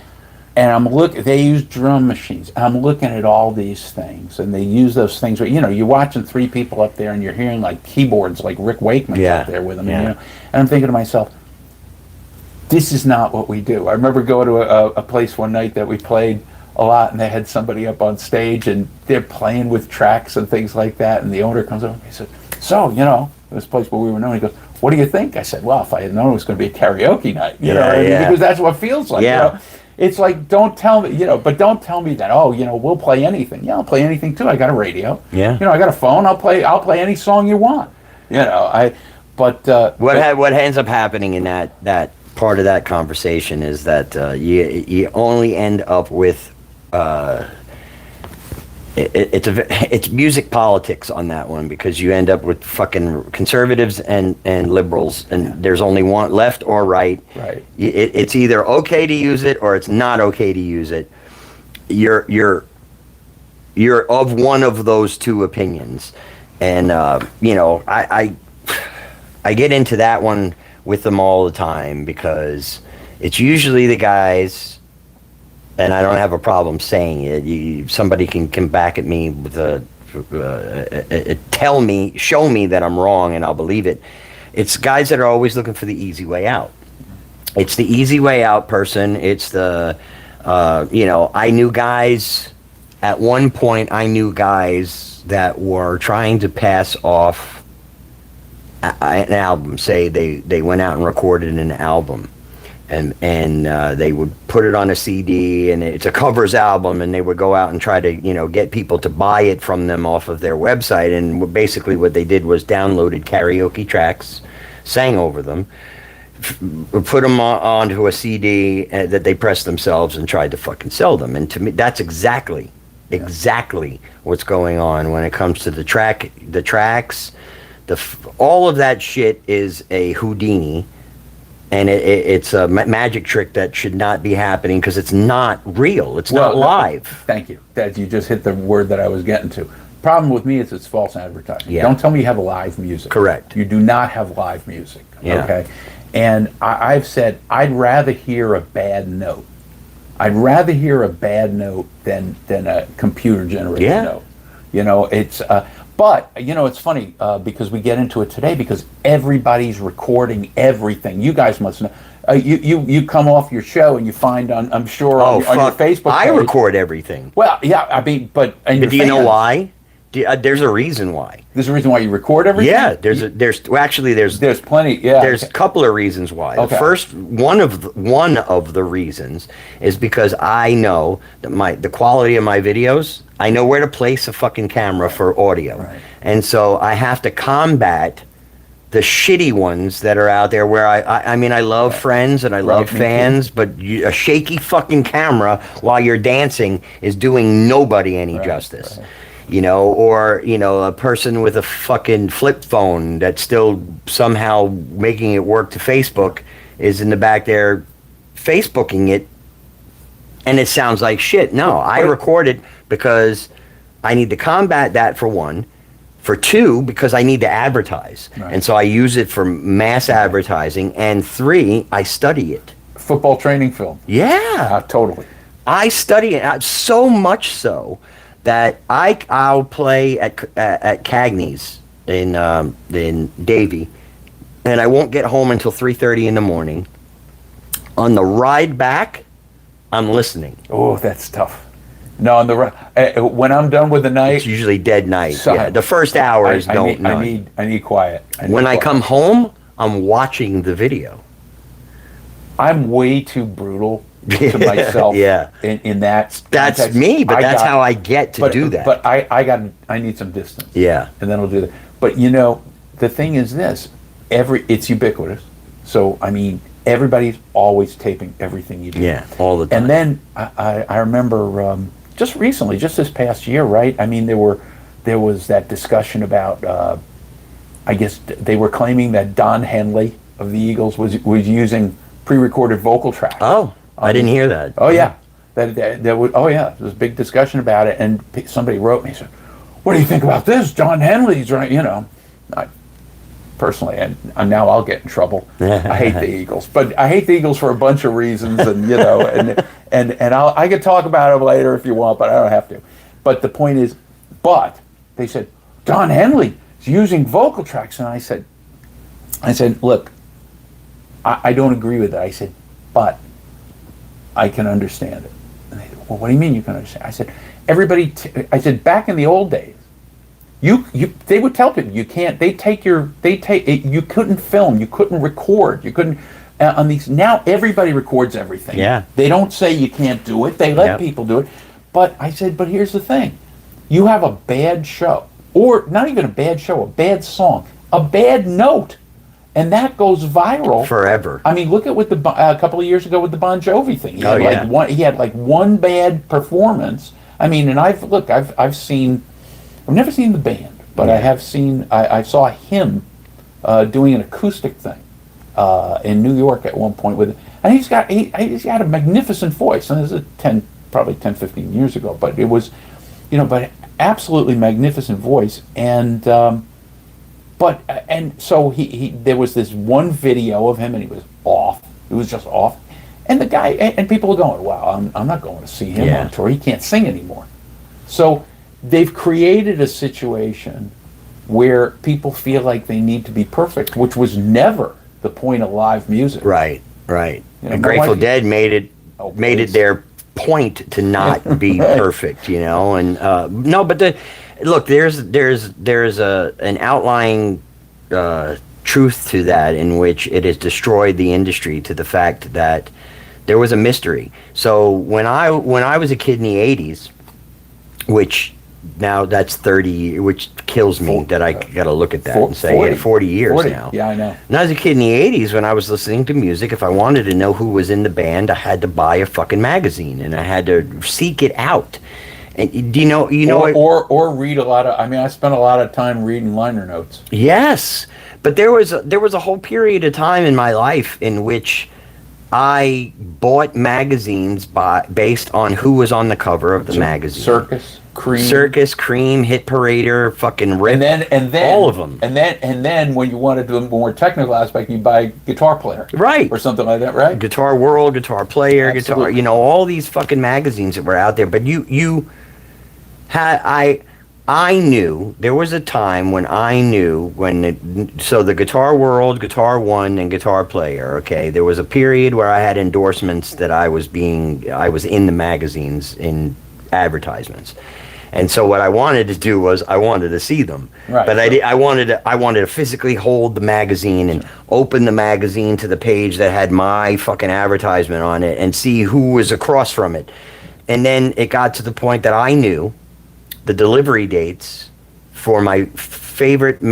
and they use drum machines. I'm looking at all these things, and they use those things. You're watching 3 people up there, and you're hearing like keyboards, like Rick Wakeman's up there with them. Yeah. And I'm thinking to myself, this is not what we do. I remember going to a place one night that we played a lot, and they had somebody up on stage, and they're playing with tracks and things like that. And the owner comes up and he said, "So, this place where we were known," he goes, "What do you think?" I said, "Well, if I had known it was going to be a karaoke night, because that's what it feels like." Yeah. It's like, don't tell me, but don't tell me that, we'll play anything. Yeah, I'll play anything too. I got a radio. Yeah. I got a phone. I'll play any song you want. But what ends up happening in that part of that conversation is that you only end up with it's music politics on that one, because you end up with fucking conservatives and liberals, and there's only one left or right. Right. It's either okay to use it or it's not okay to use it. You're of one of those two opinions, and I get into that one with them all the time, because it's usually the guys. And I don't have a problem saying it. Somebody can come back at me with show me that I'm wrong, and I'll believe it. It's guys that are always looking for the easy way out. It's the easy way out person. It's the, I knew guys, at one point I knew guys that were trying to pass off an album. Say they went out and recorded an album. And they would put it on a CD, and it's a covers album, and they would go out and try to get people to buy it from them off of their website. And basically what they did was downloaded karaoke tracks, sang over them, put them onto a CD that they pressed themselves, and tried to fucking sell them. And to me, that's exactly what's going on when it comes to the tracks. All of that shit is a Houdini. And it's a magic trick that should not be happening, because it's not real. It's not live. Thank you. That you just hit the word that I was getting to. Problem with me is it's false advertising. Yeah. Don't tell me you have live music. Correct. You do not have live music. Yeah. Okay. And I've said I'd rather hear a bad note. I'd rather hear a bad note than a computer generated note. It's. But, it's funny, because we get into it today, because everybody's recording everything. You guys must know. You come off your show and you find I'm sure on your Facebook page. I record everything. Well, yeah, I mean, but do you know why? There's a reason why. There's a reason why you record everything? Yeah, there's plenty, yeah. There's a couple of reasons why. Okay. The first, one of the reasons is because I know that the quality of my videos, I know where to place a fucking camera for audio. Right. And so I have to combat the shitty ones that are out there where I mean, I love friends and I love fans, but a shaky fucking camera while you're dancing is doing nobody any justice. Right. Or a person with a fucking flip phone that's still somehow making it work to Facebook is in the back there Facebooking it, and it sounds like shit. No, I record it because I need to combat that, for one. For two, because I need to advertise. Right. And so I use it for mass advertising. And three, I study it. Football training film. Yeah. Totally. I study it so much so that I'll play at Cagney's in Davie, and I won't get home until 3:30 in the morning. On the ride back, I'm listening. Oh, that's tough. No, when I'm done with the night, it's usually dead night. Yeah, the first hours don't. I need quiet. I come home, I'm watching the video. I'm way too brutal to myself. Yeah. In that. That's context. me, but that's how I get to do that. But I need some distance. Yeah. And then I'll do that. But the thing is this: it's ubiquitous. So I mean, everybody's always taping everything you do. Yeah, all the time. And then I remember just recently, just this past year, right? I mean, there was that discussion about. I guess they were claiming that Don Henley of the Eagles was using pre-recorded vocal tracks. Oh, I didn't hear that. Oh yeah, there was. Oh yeah, there was a big discussion about it, and somebody wrote me and said, "What do you think about this? Don Henley's right." I personally, and now I'll get in trouble. I hate the Eagles, but I hate the Eagles for a bunch of reasons, and and I could talk about it later if you want, but I don't have to. But the point is, they said Don Henley is using vocal tracks, and I said, look, I don't agree with that. I said, but I can understand it. And they said, well, what do you mean you can understand? I said, I said, back in the old days, they would tell people you can't. You couldn't film, you couldn't record, you couldn't on these. Now everybody records everything. Yeah. They don't say you can't do it. They let people do it. But I said, but here's the thing: you have a bad show, or not even a bad show, a bad song, a bad note. and that goes viral forever. I mean, look at what a couple of years ago with the Bon Jovi thing. He had like one bad performance. I mean, and I've never seen the band, but I saw him doing an acoustic thing in New York at one point and he's got a magnificent voice, and this is probably 10, 15 years ago, but it was, but absolutely magnificent voice, and so he there was this one video of him, and he was off. It was just off, and the guy and people are going, "Wow, I'm not going to see him on tour. He can't sing anymore." So they've created a situation where people feel like they need to be perfect, which was never the point of live music. Right. And Grateful Dead made it their point to not be perfect, and no, but look, there's an outlying truth to that, in which it has destroyed the industry to the fact that there was a mystery. So when I was a kid in the 80s, which now that's 30, which kills me that I got to look at that and say 40 years now. Yeah, I know. When I was a kid in the 80s, when I was listening to music, if I wanted to know who was in the band, I had to buy a fucking magazine, and I had to seek it out. And do you know, or read a lot of. I mean, I spent a lot of time reading liner notes. Yes, but there was a whole period of time in my life in which I bought magazines based on who was on the cover of the magazine. Circus, Cream, Hit Parader, fucking Rip, and then all of them. And then when you wanted the more technical aspect, you buy Guitar Player, right, or something like that, right? Guitar World, Guitar Player, Absolutely. Guitar, all these fucking magazines that were out there. But you had I knew there was a time when I knew so the Guitar World, Guitar One, and Guitar Player. Okay, there was a period where I had endorsements that I was in the magazines in advertisements. And so what I wanted to do was I wanted to see them, right, but I wanted to physically hold the magazine and open the magazine to the page that had my fucking advertisement on it and see who was across from it. And then it got to the point that I knew the delivery dates for my favorite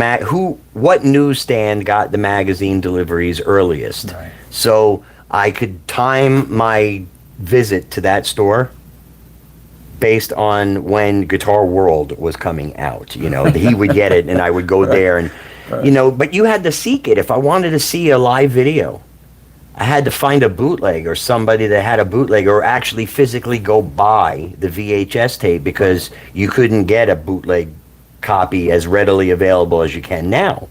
what newsstand got the magazine deliveries earliest, right. So I could time my visit to that store based on when Guitar World was coming out. He would get it and I would go there, and right. But you had to seek it. If I wanted to see a live video, I had to find a bootleg or somebody that had a bootleg, or actually physically go buy the VHS tape, because you couldn't get a bootleg copy as readily available as you can now.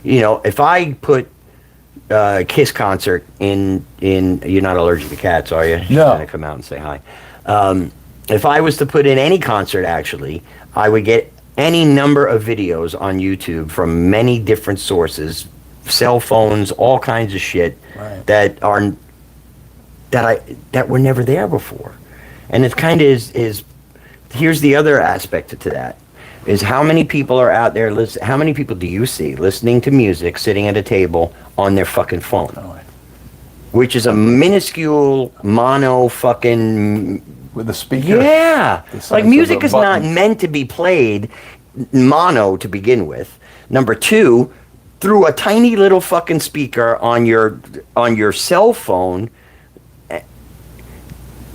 If I put Kiss concert in you're not allergic to cats, are you? No. Gonna come out and say hi. If I was to put in any concert, actually, I would get any number of videos on YouTube from many different sources, cell phones, all kinds of shit, right, that were never there before. And it kind of is here's the other aspect to that, is how many people are out there how many people do you see listening to music sitting at a table on their fucking phone? Oh, right. Which is a minuscule mono fucking with a speaker. Yeah. Like, music is not meant to be played mono to begin with. Number two, through a tiny little fucking speaker on your cell phone.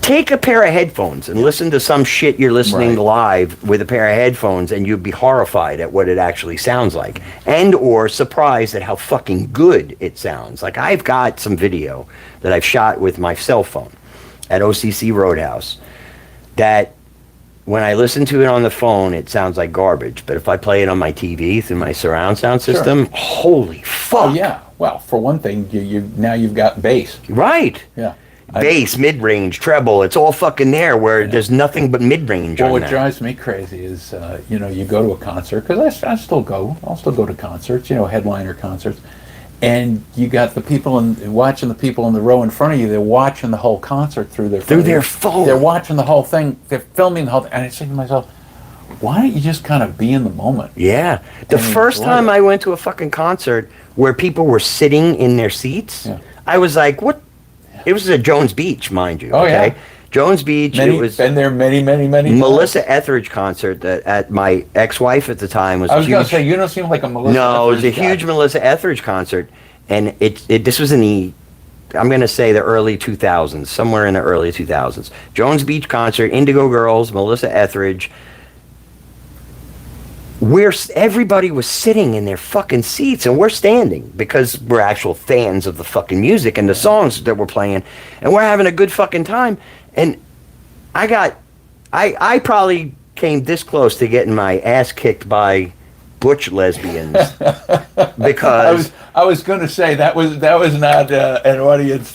Take a pair of headphones and listen to some shit you're listening live with a pair of headphones, and you'd be horrified at what it actually sounds like, and or surprised at how fucking good it sounds. Like, I've got some video that I've shot with my cell phone at OCC Roadhouse that when I listen to it on the phone, it sounds like garbage. But if I play it on my TV through my surround sound system, holy fuck. Oh, yeah. Well, for one thing, now you've got bass. Right. Yeah. Bass, mid-range, treble, it's all fucking there, where there's nothing but mid-range on that. Well, what drives me crazy is, you go to a concert, because I'll still go to concerts, headliner concerts, and you got the people watching the people in the row in front of you. They're watching the whole concert through their phone. They're watching the whole thing. They're filming the whole thing. And I say to myself, why don't you just kind of be in the moment? Yeah. The first time I went to a fucking concert where people were sitting in their seats, I was like, what? It was at Jones Beach, mind you. Oh, okay? yeah. Jones Beach. It was been there many Melissa Etheridge concert that at my ex-wife at the time was. I was going to say, you don't seem like a Melissa. No, Etheridge it was a guy. huge Melissa Etheridge concert, and this was in the, I'm going to say the early 2000s, somewhere in the early 2000s. Jones Beach concert, Indigo Girls, Melissa Etheridge. Everybody was sitting in their fucking seats and we're standing because we're actual fans of the fucking music and the songs that we're playing, and we're having a good fucking time. And I probably came this close to getting my ass kicked by butch lesbians because I was going to say that was not an audience.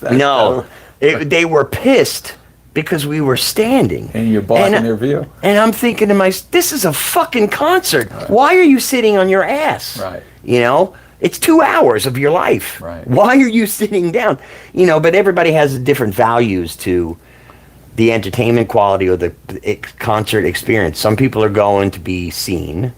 They were pissed because we were standing and you're blocking their view. And I'm thinking to myself, this is a fucking concert. Right. Why are you sitting on your ass? Right. You know, it's 2 hours of your life. Right. Why are you sitting down? You know, but everybody has different values to the entertainment quality or the concert experience. Some people are going to be seen.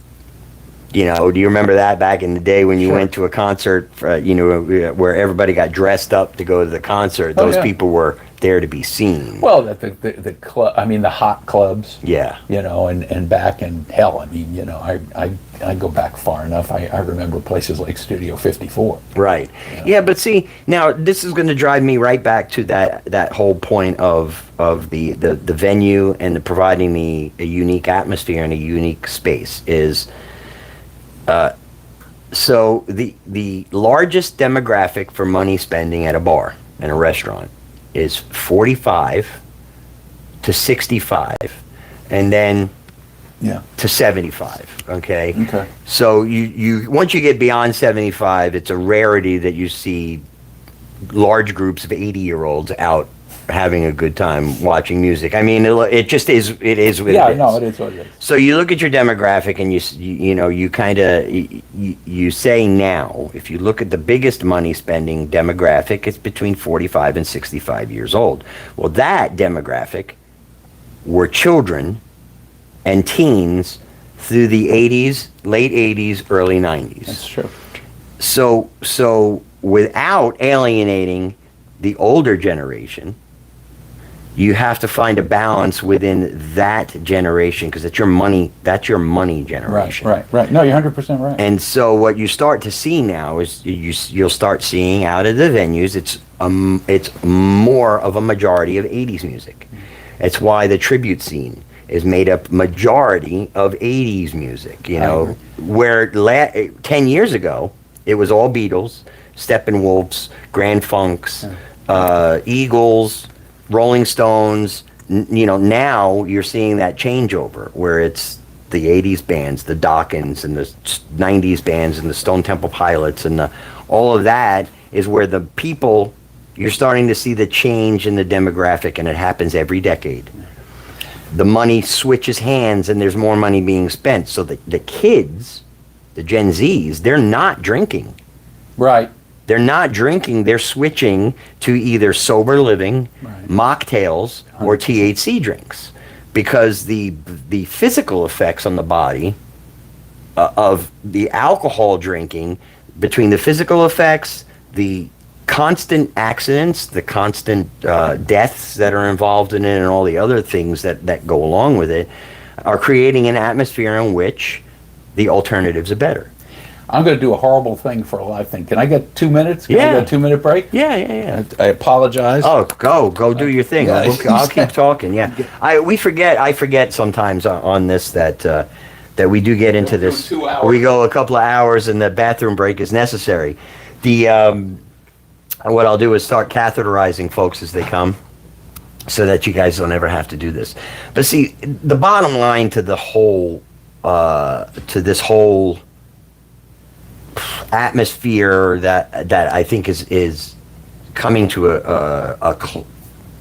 You know, do you remember that back in the day when you went to a concert, where everybody got dressed up to go to the concert? Those people were there to be seen. Well, the club, I mean, the hot clubs. Yeah. You know, and back in hell, I mean, you know, I go back far enough. I remember places like Studio 54. Right. You know? Yeah, but see, now this is going to drive me right back to that whole point of the venue and the providing a unique atmosphere and a unique space is. So the largest demographic for money spending at a bar and a restaurant is 45 to 65, and then to 75. Okay. So you once you get beyond 75, it's a rarity that you see large groups of 80-year-olds out having a good time watching music. I mean, it just is. It is what it is. Yeah, no, it is what it is. So you look at your demographic, and you kind of you say now, if you look at the biggest money spending demographic, it's between 45 and 65 years old. Well, that demographic were children and teens through the 80s, late 80s, early 90s. That's true. So without alienating the older generation, you have to find a balance within that generation because it's your money. That's your money generation. Right. No, you're 100% right. And so what you start to see now is you'll start seeing out of the venues. It's more of a majority of 80s music. It's why the tribute scene is made up majority of 80s music. You know, where 10 years ago it was all Beatles, Steppenwolfs, Grand Funks, Eagles, Rolling Stones. Now you're seeing that changeover where it's the 80s bands, the Dawkins, and the 90s bands, and the Stone Temple Pilots, and all of that is where the people, you're starting to see the change in the demographic, and it happens every decade. The money switches hands, and there's more money being spent. So the kids, the Gen Zs, they're not drinking. Right. They're not drinking, they're switching to either sober living, mocktails, or THC drinks. Because the physical effects on the body of the alcohol drinking, between the physical effects, the constant accidents, the constant deaths that are involved in it, and all the other things that go along with it, are creating an atmosphere in which the alternatives are better. I'm going to do a horrible thing for a live thing. Can I get 2 minutes? Can I get a 2-minute break? Yeah. I apologize. Oh, go do your thing. Yeah. I'll keep talking. Yeah, I forget sometimes on this that we do get into this. 2 hours. We go a couple of hours, and the bathroom break is necessary. What I'll do is start catheterizing folks as they come, so that you guys don't ever have to do this. But see, the bottom line to the whole to this whole atmosphere that I think is coming to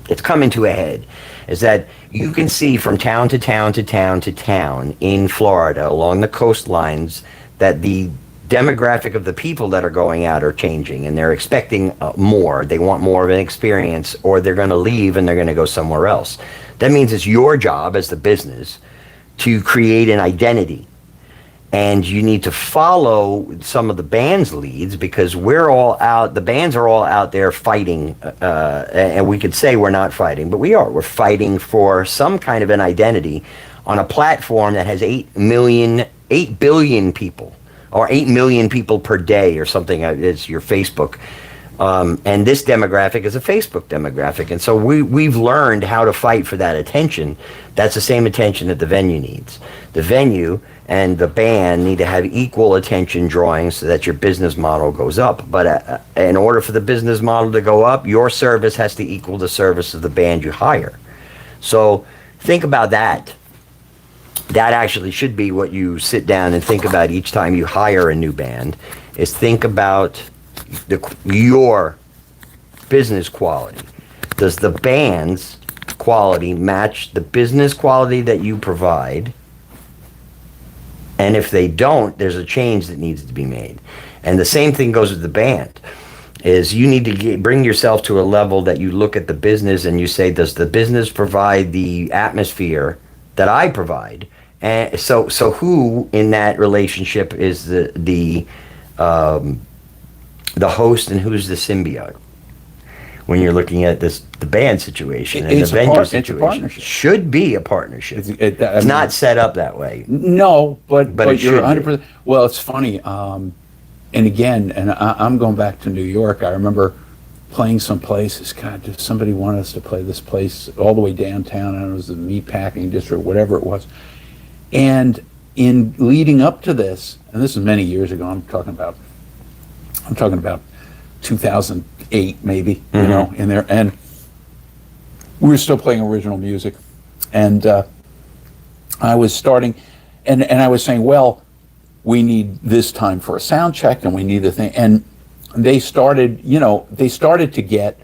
it's coming to a head, is that you can see from town to town to town to town in Florida along the coastlines that the demographic of the people that are going out are changing, and they're expecting more. They want more of an experience, or they're going to leave and they're going to go somewhere else. That means it's your job as the business to create an identity. And you need to follow some of the band's leads, because we're all out, the bands are all out there fighting, and we could say we're not fighting, but we are. We're fighting for some kind of an identity on a platform that has 8 billion people or 8 million people per day or something. It's your Facebook. And this demographic is a Facebook demographic. And so we've learned how to fight for that attention. That's the same attention that the venue needs. The venue and the band need to have equal attention drawing so that your business model goes up. But in order for the business model to go up, your service has to equal the service of the band you hire. So think about that. That actually should be what you sit down and think about each time you hire a new band, is think about your business quality. Does the band's quality match the business quality that you provide? And if they don't, there's a change that needs to be made. And the same thing goes with the band, is you need to bring yourself to a level that you look at the business and you say, does the business provide the atmosphere that I provide? And so who in that relationship is the host and who's the symbiote? When you're looking at the band situation and the venue situation, should be a partnership. It's not set up that way. No, but you're 100%. Well, it's funny. And again, I'm going back to New York. I remember playing some places. God, somebody wanted us to play this place all the way downtown. I don't know, it was the meatpacking district, whatever it was. And in leading up to this, and this is many years ago, I'm talking about 2008 maybe, you know, in there, and we were still playing original music, and I was starting, and I was saying, well, we need this time for a sound check, and we need the thing, and they started to get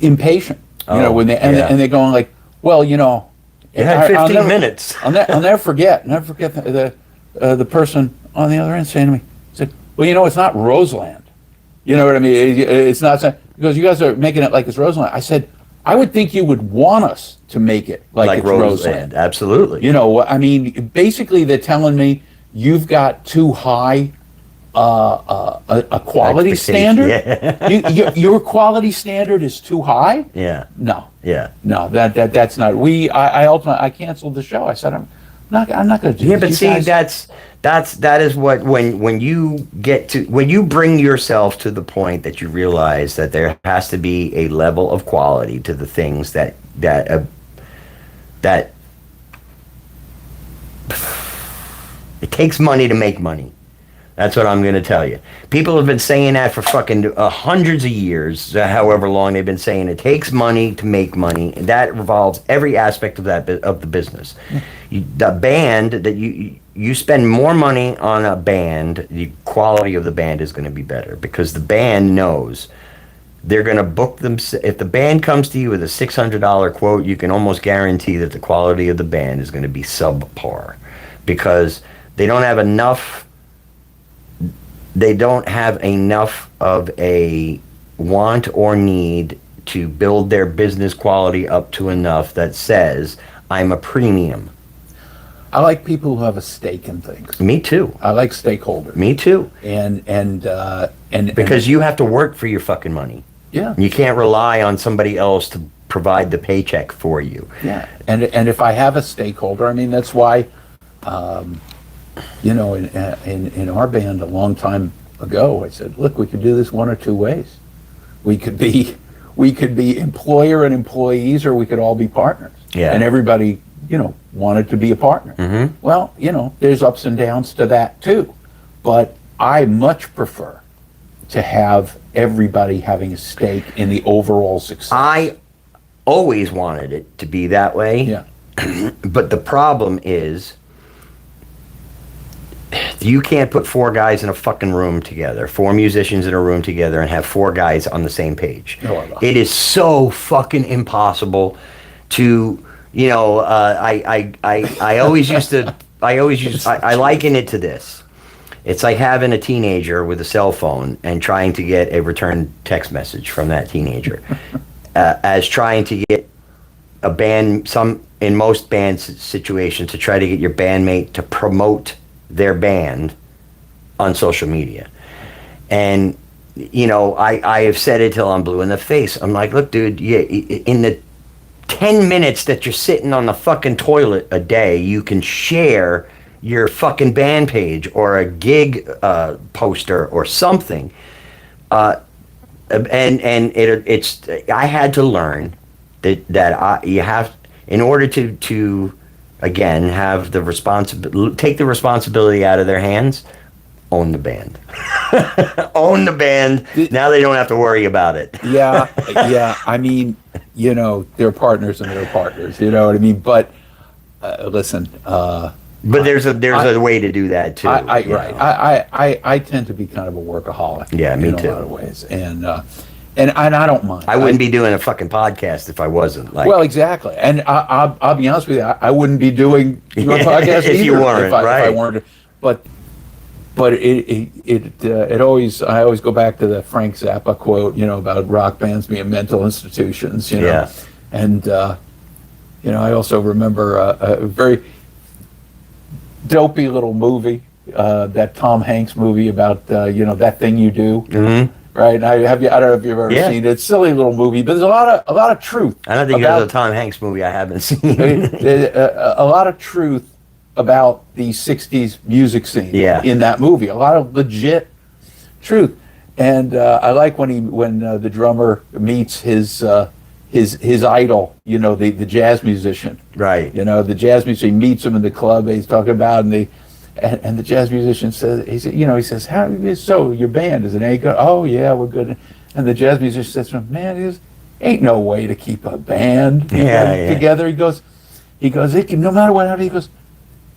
impatient, when they and they're going like, well, you know, it had 15 minutes. I'll never forget the person on the other end saying to me, said, well, you know, it's not Roseland. You know what I mean? It's not, because you guys are making it like it's Roseland. I said, I would think you would want us to make it like it's Roseland. Absolutely. You know, I mean, basically they're telling me you've got too high a quality standard. Yeah. Your quality standard is too high. Yeah. No. Yeah. No, that's not. I ultimately canceled the show. I said I'm not going to do. Yeah, but see, that is what when you bring yourself to the point that you realize that there has to be a level of quality to the things that it takes money to make money. That's what I'm going to tell you. People have been saying that for fucking hundreds of years, however long they've been saying it takes money to make money, and that revolves every aspect of the business. The band that you spend more money on a band, the quality of the band is going to be better, because the band knows they're going to book them. If the band comes to you with a $600 quote, you can almost guarantee that the quality of the band is going to be subpar, because they don't have enough of a want or need to build their business quality up to enough that says, I'm a premium. I like people who have a stake in things. Me too. I like stakeholders. Me too. And because you have to work for your fucking money. Yeah. You can't rely on somebody else to provide the paycheck for you. Yeah. And if I have a stakeholder, I mean, that's why, in our band a long time ago, I said, look, we could do this one or two ways. We could be employer and employees, or we could all be partners. Yeah. And everybody, wanted to be a partner. Mm-hmm. Well, there's ups and downs to that too. But I much prefer to have everybody having a stake in the overall success. I always wanted it to be that way. Yeah. But the problem is, you can't put four guys in a fucking room together, four musicians in a room together, and have four guys on the same page. No. It is so fucking impossible to, I always liken it to this. It's like having a teenager with a cell phone and trying to get a return text message from that teenager, as trying to get a band, in most band situations, to try to get your bandmate to promote their band on social media. And I have said it till I'm blue in the face. I'm like, look, dude, in the 10 minutes that you're sitting on the fucking toilet a day, you can share your fucking band page or a gig poster or something. It's I had to learn you have, in order to again have the take the responsibility out of their hands, own the band. Own the band. Now they don't have to worry about it. Yeah. I mean, they're partners and they're partners. You know what I mean? But listen. But there's a way to do that too. I tend to be kind of a workaholic. Yeah, me too. In a lot of ways, and I don't mind. I wouldn't be doing a fucking podcast if I wasn't. Like, well, exactly. And I'll be honest with you, I wouldn't be doing your podcast if you weren't, if I weren't. But it always, I always go back to the Frank Zappa quote, about rock bands being mental institutions. Yeah. And I also remember a very dopey little movie, that Tom Hanks movie about That Thing You Do. Mm-hmm. Right? I don't know if you've ever seen it. It's a silly little movie, but there's a lot of truth. I don't think there's a Tom Hanks movie I haven't seen. A lot of truth about the 60s music scene in that movie. A lot of legit truth. And I like when the drummer meets his idol, the jazz musician. Right. The jazz musician meets him in the club he's talking about, and the jazz musician says, he says, how so your band is it any good? Oh yeah, we're good. And the jazz musician says to him, man, ain't no way to keep a band together. He goes, no matter what happens, he goes,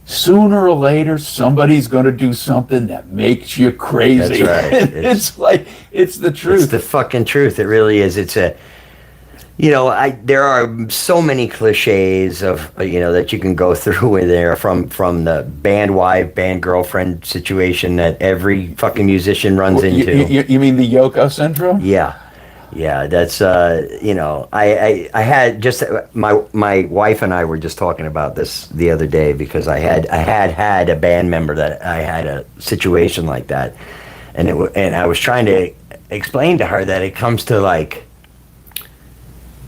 sooner or later somebody's going to do something that makes you crazy. That's right. It's the truth. It's the fucking truth. It really is. It's a there are so many cliches of that you can go through in there, from the band wife, band girlfriend situation that every fucking musician runs into. You mean the Yoko syndrome? Yeah, that's I had just my wife and I were just talking about this the other day, because I had a band member that I had a situation like that, and I was trying to explain to her that it comes to like,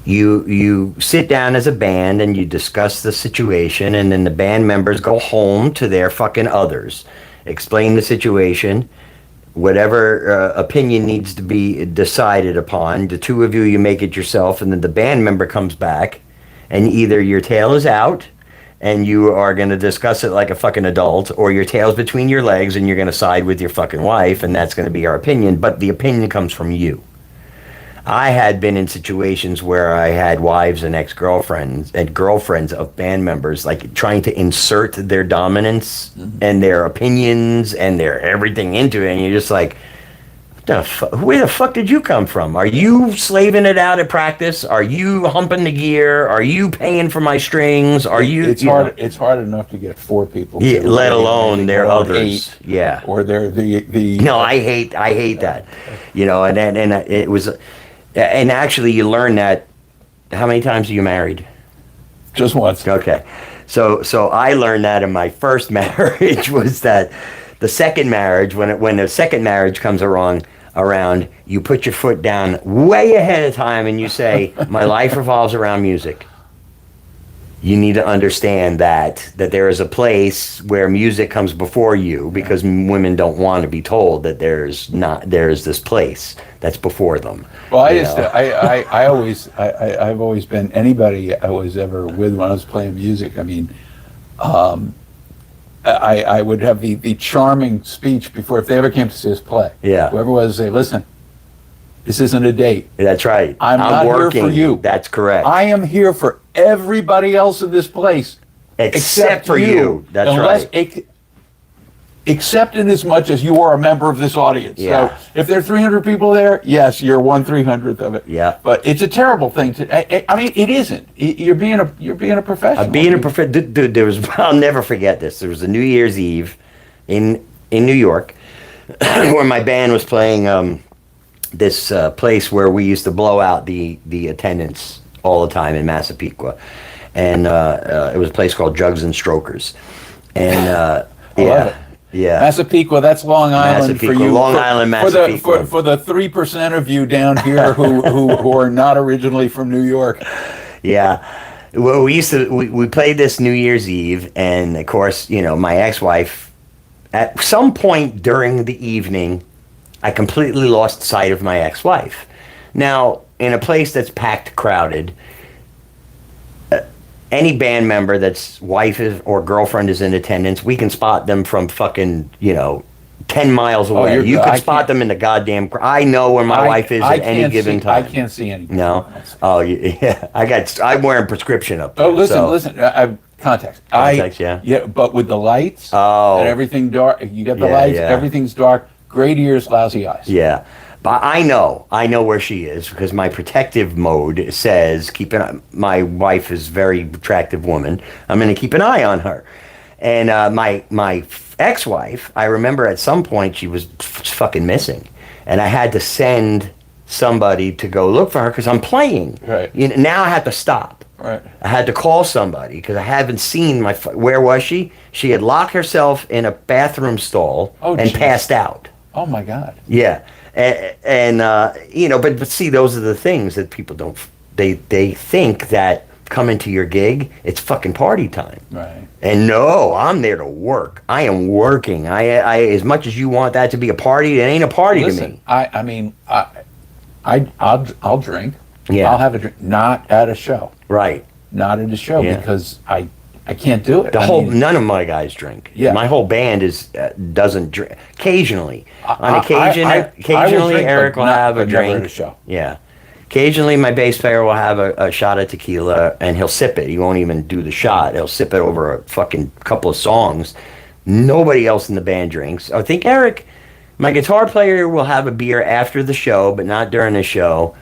you sit down as a band and you discuss the situation, and then the band members go home to their fucking others, explain the situation, whatever opinion needs to be decided upon. The two of you make it yourself, and then the band member comes back, and either your tail is out and you are going to discuss it like a fucking adult, or your tail's between your legs and you're going to side with your fucking wife, and that's going to be our opinion, but the opinion comes from you. I had been in situations where I had wives and ex-girlfriends and girlfriends of band members, like trying to insert their dominance and their opinions and their everything into it, and you're just like, where the fuck did you come from? Are you slaving it out at practice? Are you humping the gear? Are you paying for my strings? Are you? It's hard enough to get 4 people. Let alone their others. 8, yeah. Or the. No, I hate that. And it was. And actually, you learn that. How many times are you married? Just once. Okay, so I learned that in my first marriage, was that the second marriage, when the second marriage comes around, you put your foot down way ahead of time and you say, my life revolves around music. You need to understand that there is a place where music comes before you, because women don't want to be told that there's this place that's before them. Well, I've always been, anybody I was ever with when I was playing music, I mean, I would have the charming speech before, if they ever came to see us play. Yeah. Whoever was, say, listen, this isn't a date. That's right. I'm not working here for you. That's correct. I am here for everybody else in this place. Except for you. That's right. Except in as much as you are a member of this audience. Yeah. So if there are 300 people there, yes, you're 1/300th of it. Yeah. But it's a terrible thing to. I mean, it isn't. You're being a professional. Dude, I'll never forget this. There was a New Year's Eve in New York where my band was playing this place where we used to blow out the attendance all the time in Massapequa, and it was a place called Jugs and Strokers, and yeah. Massapequa, that's Long Island for you. Long Island, Massapequa. For the 3% of you down here who are not originally from New York. Yeah. Well, we played this New Year's Eve, and of course, my ex-wife, at some point during the evening, I completely lost sight of my ex-wife. Now, in a place that's packed, crowded, any band member that's wife or girlfriend is in attendance, we can spot them from fucking, 10 miles away. You can spot them in the goddamn. I know where my wife is at any given time. I can't see anything. No. Oh, yeah. I'm wearing prescription up there. Oh, listen. Contacts. Contacts, yeah. Yeah, but with the lights Oh. and everything dark, you get the lights, yeah. everything's dark, great ears, lousy eyes. Yeah. But I know where she is because my protective mode says my wife is a very attractive woman. I'm going to keep an eye on her. And my ex-wife, I remember at some point she was fucking missing. And I had to send somebody to go look for her because I'm playing. Right. Now I had to stop. Right. I had to call somebody because I haven't seen where was she? She had locked herself in a bathroom stall and passed out. Oh, my God. Yeah. And but see, those are the things that people don't. They think that coming to your gig, it's fucking party time. Right. And no, I'm there to work. I am working. I as much as you want that to be a party, it ain't a party to me. I mean, I'll drink. Yeah. I'll have a drink. Not at a show. Right. Not at a show because I can't do it. None of my guys drink. Yeah. My whole band doesn't drink. Occasionally, I will drink, Eric will have a but never drink. at a show. Yeah. Occasionally, my bass player will have a shot of tequila, and he'll sip it. He won't even do the shot. He'll sip it over a fucking couple of songs. Nobody else in the band drinks. I think Eric, my guitar player, will have a beer after the show, but not during the show.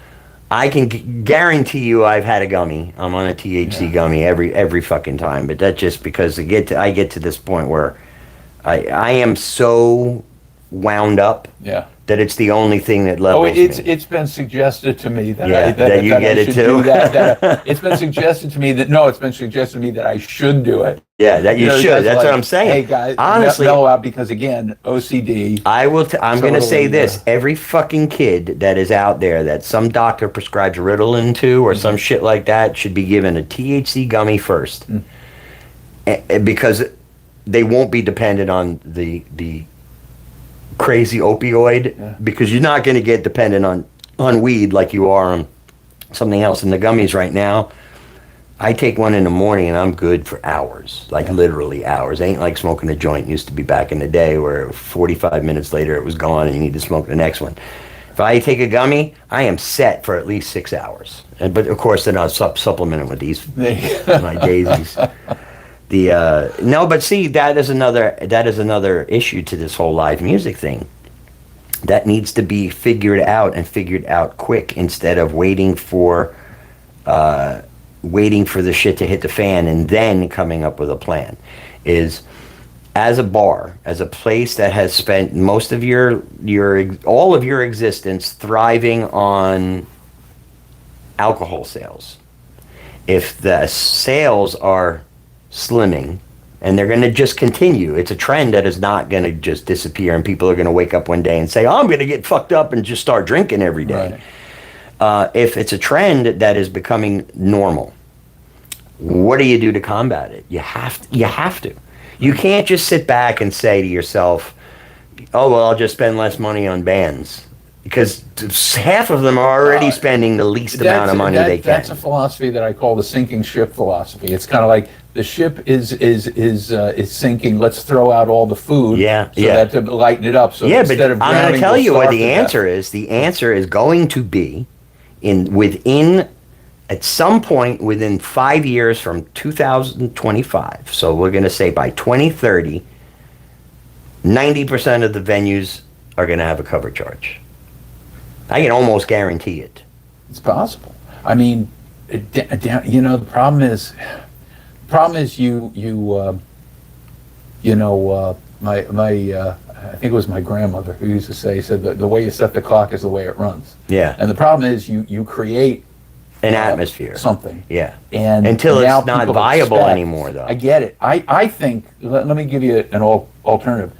I can guarantee you I've had a gummy. I'm on a THC gummy every fucking time. But that's just because I get to this point where I am so wound up that it's the only thing that levels me. It's been suggested to me that you get it too. It's been suggested to me that I should do it. Yeah, that you should. That's what I'm saying. Hey guys, honestly, mellow out because again, OCD. I'm going to say this: every fucking kid that is out there that some doctor prescribes Ritalin to or some shit like that should be given a THC gummy first, because they won't be dependent on the crazy opioid, because you're not going to get dependent on weed like you are on something else. In the gummies right now, I take one in the morning and I'm good for hours, literally hours. Ain't like smoking a joint used to be back in the day where 45 minutes later it was gone and you need to smoke the next one. If I take a gummy, I am set for at least 6 hours. But of course then I'll supplement it with these my daisies. But see, that is another issue to this whole live music thing. That needs to be figured out quick instead of waiting for the shit to hit the fan and then coming up with a plan. Is as a bar, as a place that has spent most of all of your existence thriving on alcohol sales. If the sales are slimming, and they're going to just continue. It's a trend that is not going to just disappear, and people are going to wake up one day and say, "Oh, I'm going to get fucked up and just start drinking every day." Right. If it's a trend that is becoming normal, what do you do to combat it? You have to. You can't just sit back and say to yourself, "Oh, well, I'll just spend less money on bands." Because half of them are already spending the least amount of money they can. That's a philosophy that I call the sinking ship philosophy. It's kind of like the ship is sinking. Let's throw out all the food, that to lighten it up. So instead of I'm going to tell you what the answer is. The answer is going to be at some point within 5 years from 2025. So we're going to say by 2030, 90% of the venues are going to have a cover charge. I can almost guarantee it. It's possible. I mean, the problem is I think it was my grandmother who used to say, said that the way you set the clock is the way it runs. Yeah. And the problem is you create an atmosphere. Something. Yeah. And until it's not viable anymore, though. I get it. I think, let me give you an alternative.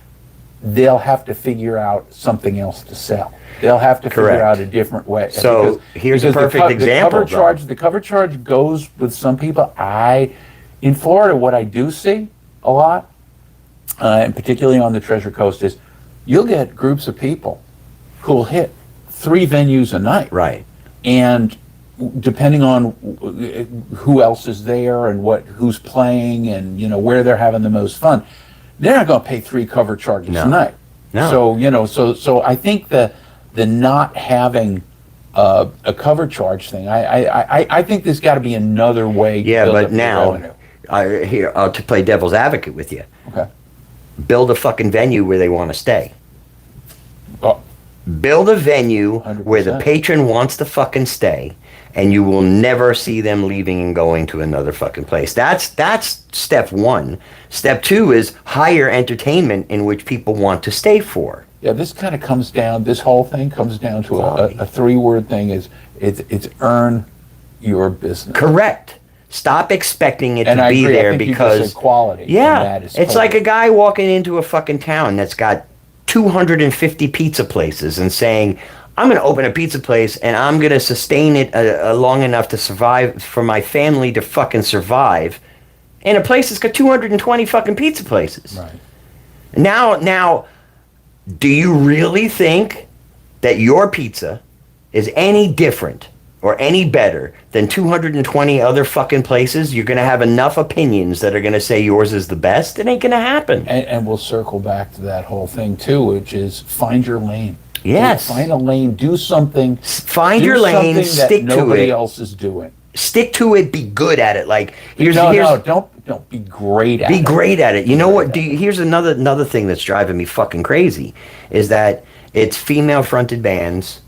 they'll have to figure out something else to sell. They'll have to Correct. figure out a different way. So here's a perfect example. The cover charge goes with some people. In Florida, what I do see a lot, and particularly on the Treasure Coast, is you'll get groups of people who'll hit 3 venues a night. Right. And depending on who else is there and who's playing and where they're having the most fun, they're not going to pay 3 cover charges a night. No. So I think the not having a cover charge thing, I think there's got to be another way. Yeah, to build but up now revenue. to play devil's advocate with you. Okay. Build a fucking venue where they want to stay. Oh, Build a venue 100%. where the patron wants to fucking stay, and you will never see them leaving and going to another fucking place. That's step 1. Step 2 is hire entertainment in which people want to stay for. yeah, this whole thing comes down to Quality. a 3-word thing. It's earn your business. Correct. Stop expecting it And to I be agree. I there think you just because said quality. yeah, And that is it's like a totally- guy walking into a fucking town that's got 250 pizza places and saying, I'm going to open a pizza place and I'm going to sustain it long enough to survive, for my family to fucking survive, in a place that's got 220 fucking pizza places. Right. Now, do you really think that your pizza is any different or any better than 220 other fucking places? You're going to have enough opinions that are going to say yours is the best? It ain't going to happen. And we'll circle back to that whole thing too, which is find your lane. Yes. Find a lane. Do something. Find do your lane, something that stick to nobody it. else is doing. Stick to it, be good at it. Like, here's Don't be great at it. Be great at it. You know what? Here's another thing that's driving me fucking crazy, is that it's female-fronted bands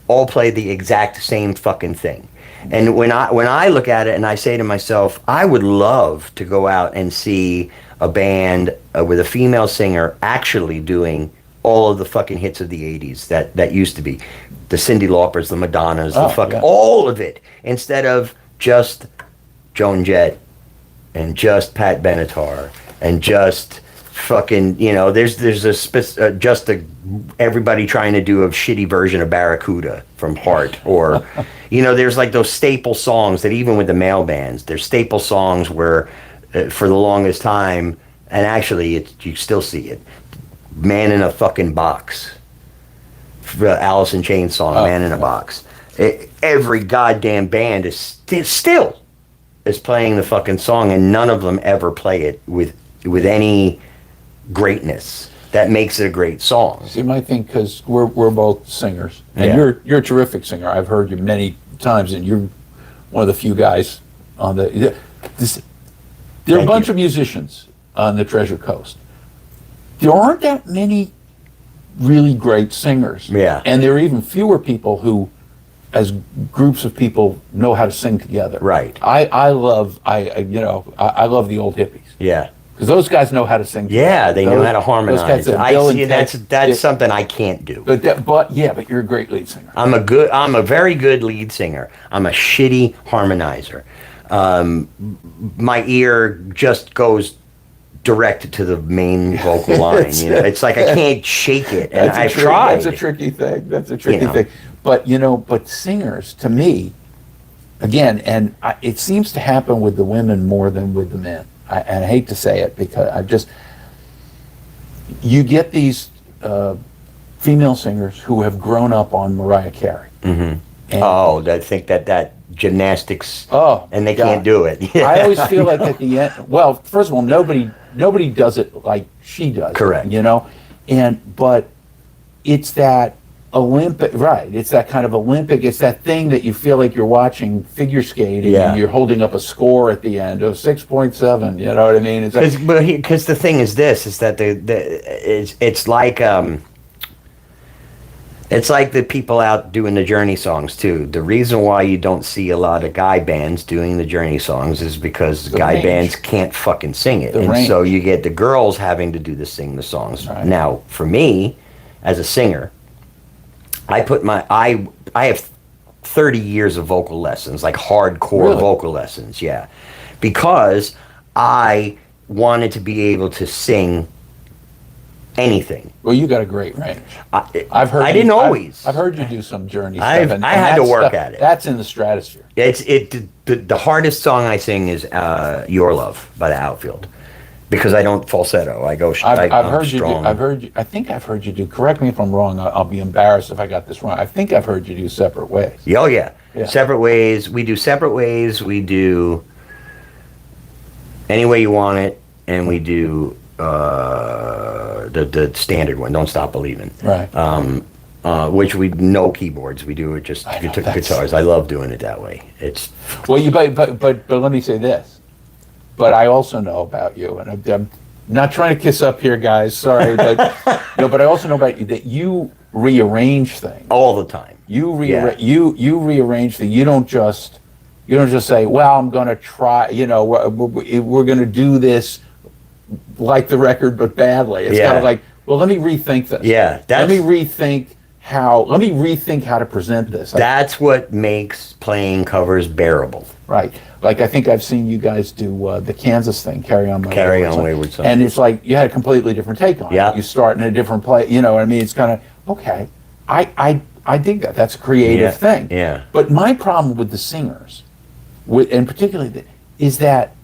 all play the exact same fucking thing. And when I look at it and I say to myself, I would love to go out and see a band with a female singer actually doing all of the fucking hits of the 80s that used to be. The Cyndi Laupers, the Madonnas, all of it, instead of just Joan Jett and just Pat Benatar and just fucking, there's everybody trying to do a shitty version of Barracuda from Heart, or there's like those staple songs that even with the male bands, there's staple songs where for the longest time, and actually you still see it, Man in a Fucking Box, the Alice in Chains song, Man in a Box. Every goddamn band is still is playing the fucking song, and none of them ever play it with any greatness that makes it a great song. See, my thing, because we're both singers, and Yeah. you're a terrific singer. I've heard you many times, and you're one of the few guys on the. There are Thank a bunch you. of musicians on the Treasure Coast. There aren't that many really great singers. Yeah. And there are even fewer people who, as groups of people, know how to sing together. Right. I love the old hippies. Yeah. Because those guys know how to sing. Yeah, they know Those- how to those harmonize. guys that I Bill see and that's Ted- something I can't do. But you're a great lead singer. I'm a very good lead singer. I'm a shitty harmonizer. My ear just goes direct to the main vocal line. It's like I can't shake it, and I've tried. That's a tricky thing. Thing. But singers, to me, again, and it seems to happen with the women more than with the men. And I hate to say it, because you get these female singers who have grown up on Mariah Carey. Mm-hmm. And, I think that gymnastics. Oh, and they God. can't do it. I always feel like at the end. Well, first of all, nobody does it like she does. Correct. But it's that Olympic, right? It's that kind of Olympic. It's that thing that you feel like you're watching figure skating, and you're holding up a score at the end of 6.7. You know what I mean? It's like, Because the thing is this, is that it's like the people out doing the Journey songs too. The reason why you don't see a lot of guy bands doing the Journey songs is because The guy range. bands can't fucking sing it. The And range. so you get the girls having to sing the songs. Right. Now, for me, as a singer, I have 30 years of vocal lessons, like hardcore Really? vocal lessons, yeah. Because I wanted to be able to sing anything. Well, you got a great range. I've heard. I didn't always. I've heard you do some Journey stuff. I had to work at it. That's in the stratosphere. The hardest song I sing is "Your Love" by the Outfield, because I don't falsetto. I go. I've heard strong. you do. I've heard you. I think I've heard you do. Correct me if I'm wrong. I'll be embarrassed if I got this wrong. I think I've heard you do Separate Ways. Oh yeah. Separate Ways. We do Separate Ways. We do Any Way You Want It, and we do the standard one, Don't Stop Believing. Right. Which we no keyboards. We do it just guitars. I love doing it that way. It's well, but let me say this. But I also know about you, and I'm not trying to kiss up here, guys. Sorry, but but I also know about you that you rearrange things all the time. You rearrange things. You don't just say, well, I'm going to try. We're going to do this like the record, but badly. It's kind of like, well, let me rethink this. Yeah, let me rethink how to present this. That's what makes playing covers bearable. Right. Like I think I've seen you guys do the Kansas thing, Carry On Wayward Son. And it's like you had a completely different take on it. You start in a different place. You know what I mean? It's kind of, okay, I dig that. That's a creative thing. Yeah. But my problem with the singers, and particularly, is that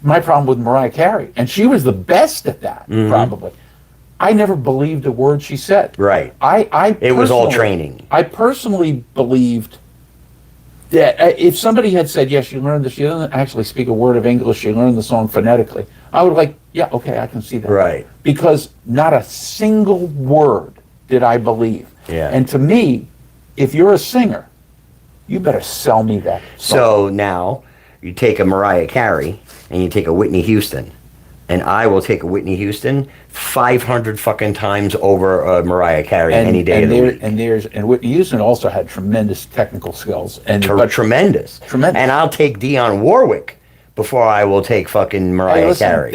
my problem with Mariah Carey, and she was the best at that, probably. I never believed a word she said. Right. It was all training. I personally believed that if somebody had said, yes, she learned this, she doesn't actually speak a word of English, she learned the song phonetically, I would like, yeah, okay, I can see that. Right. Because not a single word did I believe. Yeah. And to me, if you're a singer, you better sell me that song. So now you take a Mariah Carey and you take a Whitney Houston, and I will take a Whitney Houston 500 fucking times over a Mariah Carey any day of the week. And Whitney Houston also had tremendous technical skills. Tremendous. And I'll take Dionne Warwick before I will take fucking Mariah Carey.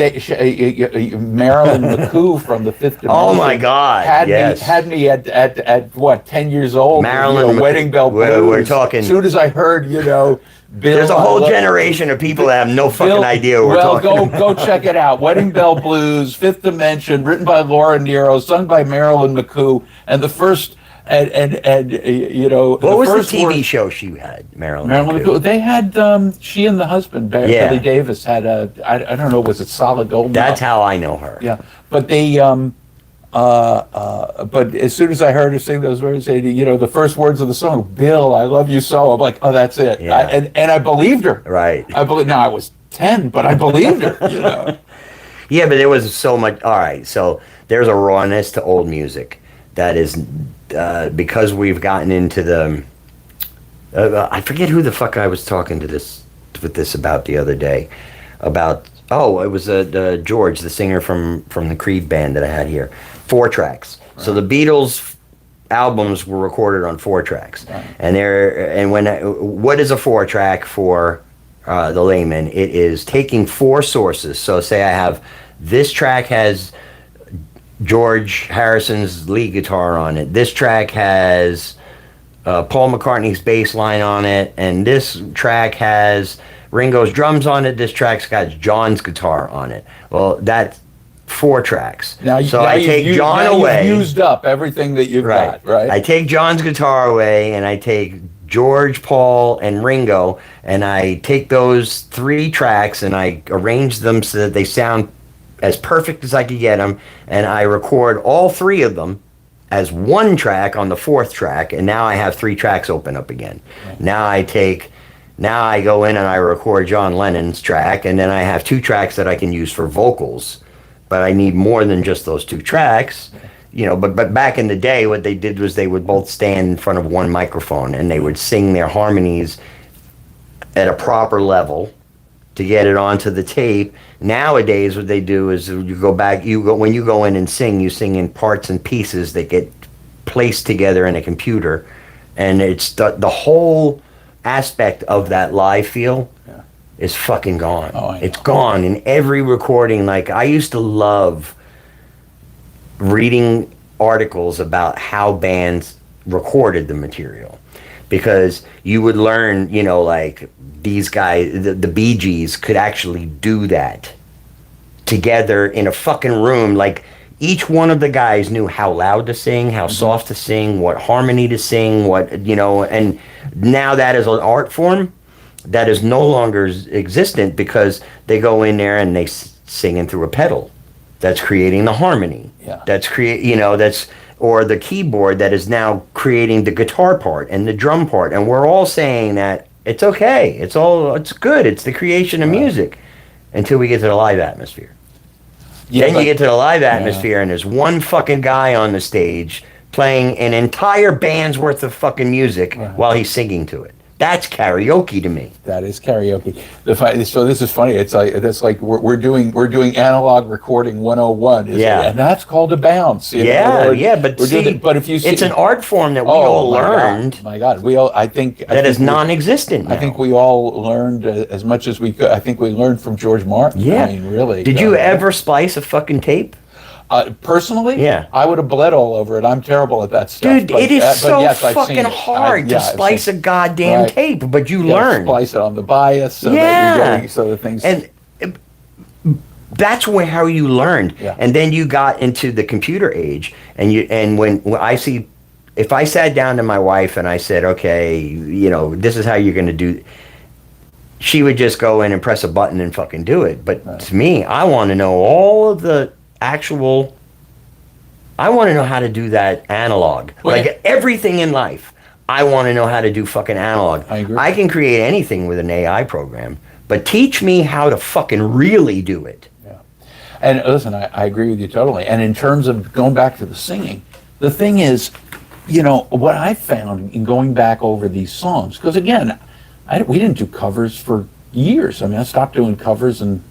Marilyn McCoo from the Fifth Dimension. Oh my God! Had me at what, 10 years old? Marilyn Wedding Bell Blues. We're talking. As soon as I heard, Bill, there's a whole generation of people that have no fucking idea what we're talking about. Go check it out. Wedding Bell Blues, Fifth Dimension, written by Laura Nero, sung by Marilyn McCoo, and the first. What was the TV show she had, Marilyn McCoo? They had she and the husband, Billy Davis, had I don't know, was it Solid Gold? That's how I know her. Yeah, but they but as soon as I heard her sing those words, the first words of the song, "Bill, I love you so," I'm like, oh, that's it. Yeah. And I believed her. Right. Now I was 10, but I believed her. Yeah, but there was so much. All right, so there's a rawness to old music that is. Because we've gotten into the, I forget who the fuck I was talking to with this about the other day, about it was George, the singer from the Creed band that I had here, 4 tracks. Right. So the Beatles albums were recorded on 4 tracks, right. What is a 4 track for the layman? It is taking 4 sources. So say I have this track has George Harrison's lead guitar on it. This track has Paul McCartney's bass line on it, and this track has Ringo's drums on it. This track's got John's guitar on it. Well, that's 4 tracks. I take John away. You've used up everything that you've got, right? I take John's guitar away, and I take George, Paul, and Ringo, and I take those 3 tracks and I arrange them so that they sound as perfect as I could get them, and I record all 3 of them as 1 track on the 4th track, and now I have 3 tracks open up again. Right. Now I go in and I record John Lennon's track, and then I have 2 tracks that I can use for vocals, but I need more than just those 2 tracks. But back in the day, what they did was they would both stand in front of 1 microphone, and they would sing their harmonies at a proper level to get it onto the tape. Nowadays, what they do is when you go in and sing, you sing in parts and pieces that get placed together in a computer, and it's the whole aspect of that live feel is fucking gone. It's gone in every recording. Like, I used to love reading articles about how bands recorded the material, because you would learn, like these guys, the Bee Gees could actually do that together in a fucking room. Like, each one of the guys knew how loud to sing, how soft to sing, what harmony to sing, and now that is an art form that is no longer existent because they go in there and they singing through a pedal. That's creating the harmony. Yeah. That's or the keyboard that is now creating the guitar part and the drum part, and we're all saying that it's okay, it's good, it's the creation of music, until we get to the live atmosphere. Yeah, Then you get to the live atmosphere, and there's one fucking guy on the stage playing an entire band's worth of fucking music while he's singing to it. That's karaoke to me. That is karaoke. So this is funny. It's like we're doing analog recording 101. And that's called a bounce. But if you see, it's an art form that we all learned. My God, I think that is non-existent now. I think we all learned as much as we could. I think we learned from George Martin. Yeah, I mean, really. Did you ever splice a fucking tape? Personally, I would have bled all over it. I'm terrible at that stuff. Dude, it is fucking hard to splice a goddamn tape, but you learn. Splice it on the bias, so the things. And that's how you learned. Yeah. And then you got into the computer age, and when I see, if I sat down to my wife and I said, okay, this is how you're going to do. She would just go in and press a button and fucking do it. But to me, I want to know all of the I want to know how to do that analog. Like everything in life, I want to know how to do fucking analog. I agree. I can create anything with an AI program, but teach me how to fucking really do it. Yeah. And listen, I agree with you totally. And in terms of going back to the singing, the thing is, what I found in going back over these songs, because again, we didn't do covers for years. I mean, I stopped doing covers in,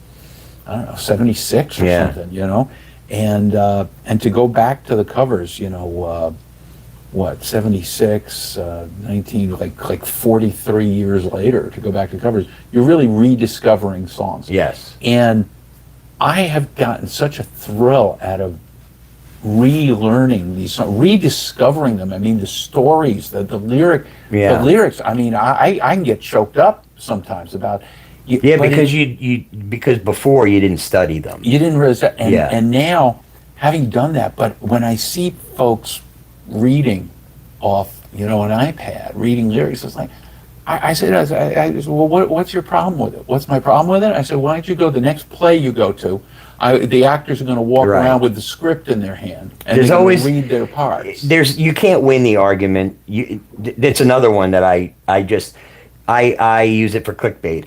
I don't know, 76 or something, and to go back to the covers, 76, 19, like 43 years later, to go back to covers, you're really rediscovering songs. Yes. And I have gotten such a thrill out of relearning these songs, rediscovering them. I mean, the stories, the lyrics. I mean, I can get choked up sometimes about. Because before you didn't study them. You didn't really study, and now, having done that, but when I see folks reading off, an iPad, reading lyrics, it's like, I said, well, what's your problem with it? What's my problem with it? I said, why don't you go the next play you go to? The actors are going to walk around with the script in their hand, and they're going to read their parts. You can't win the argument. It's another one that I use it for clickbait.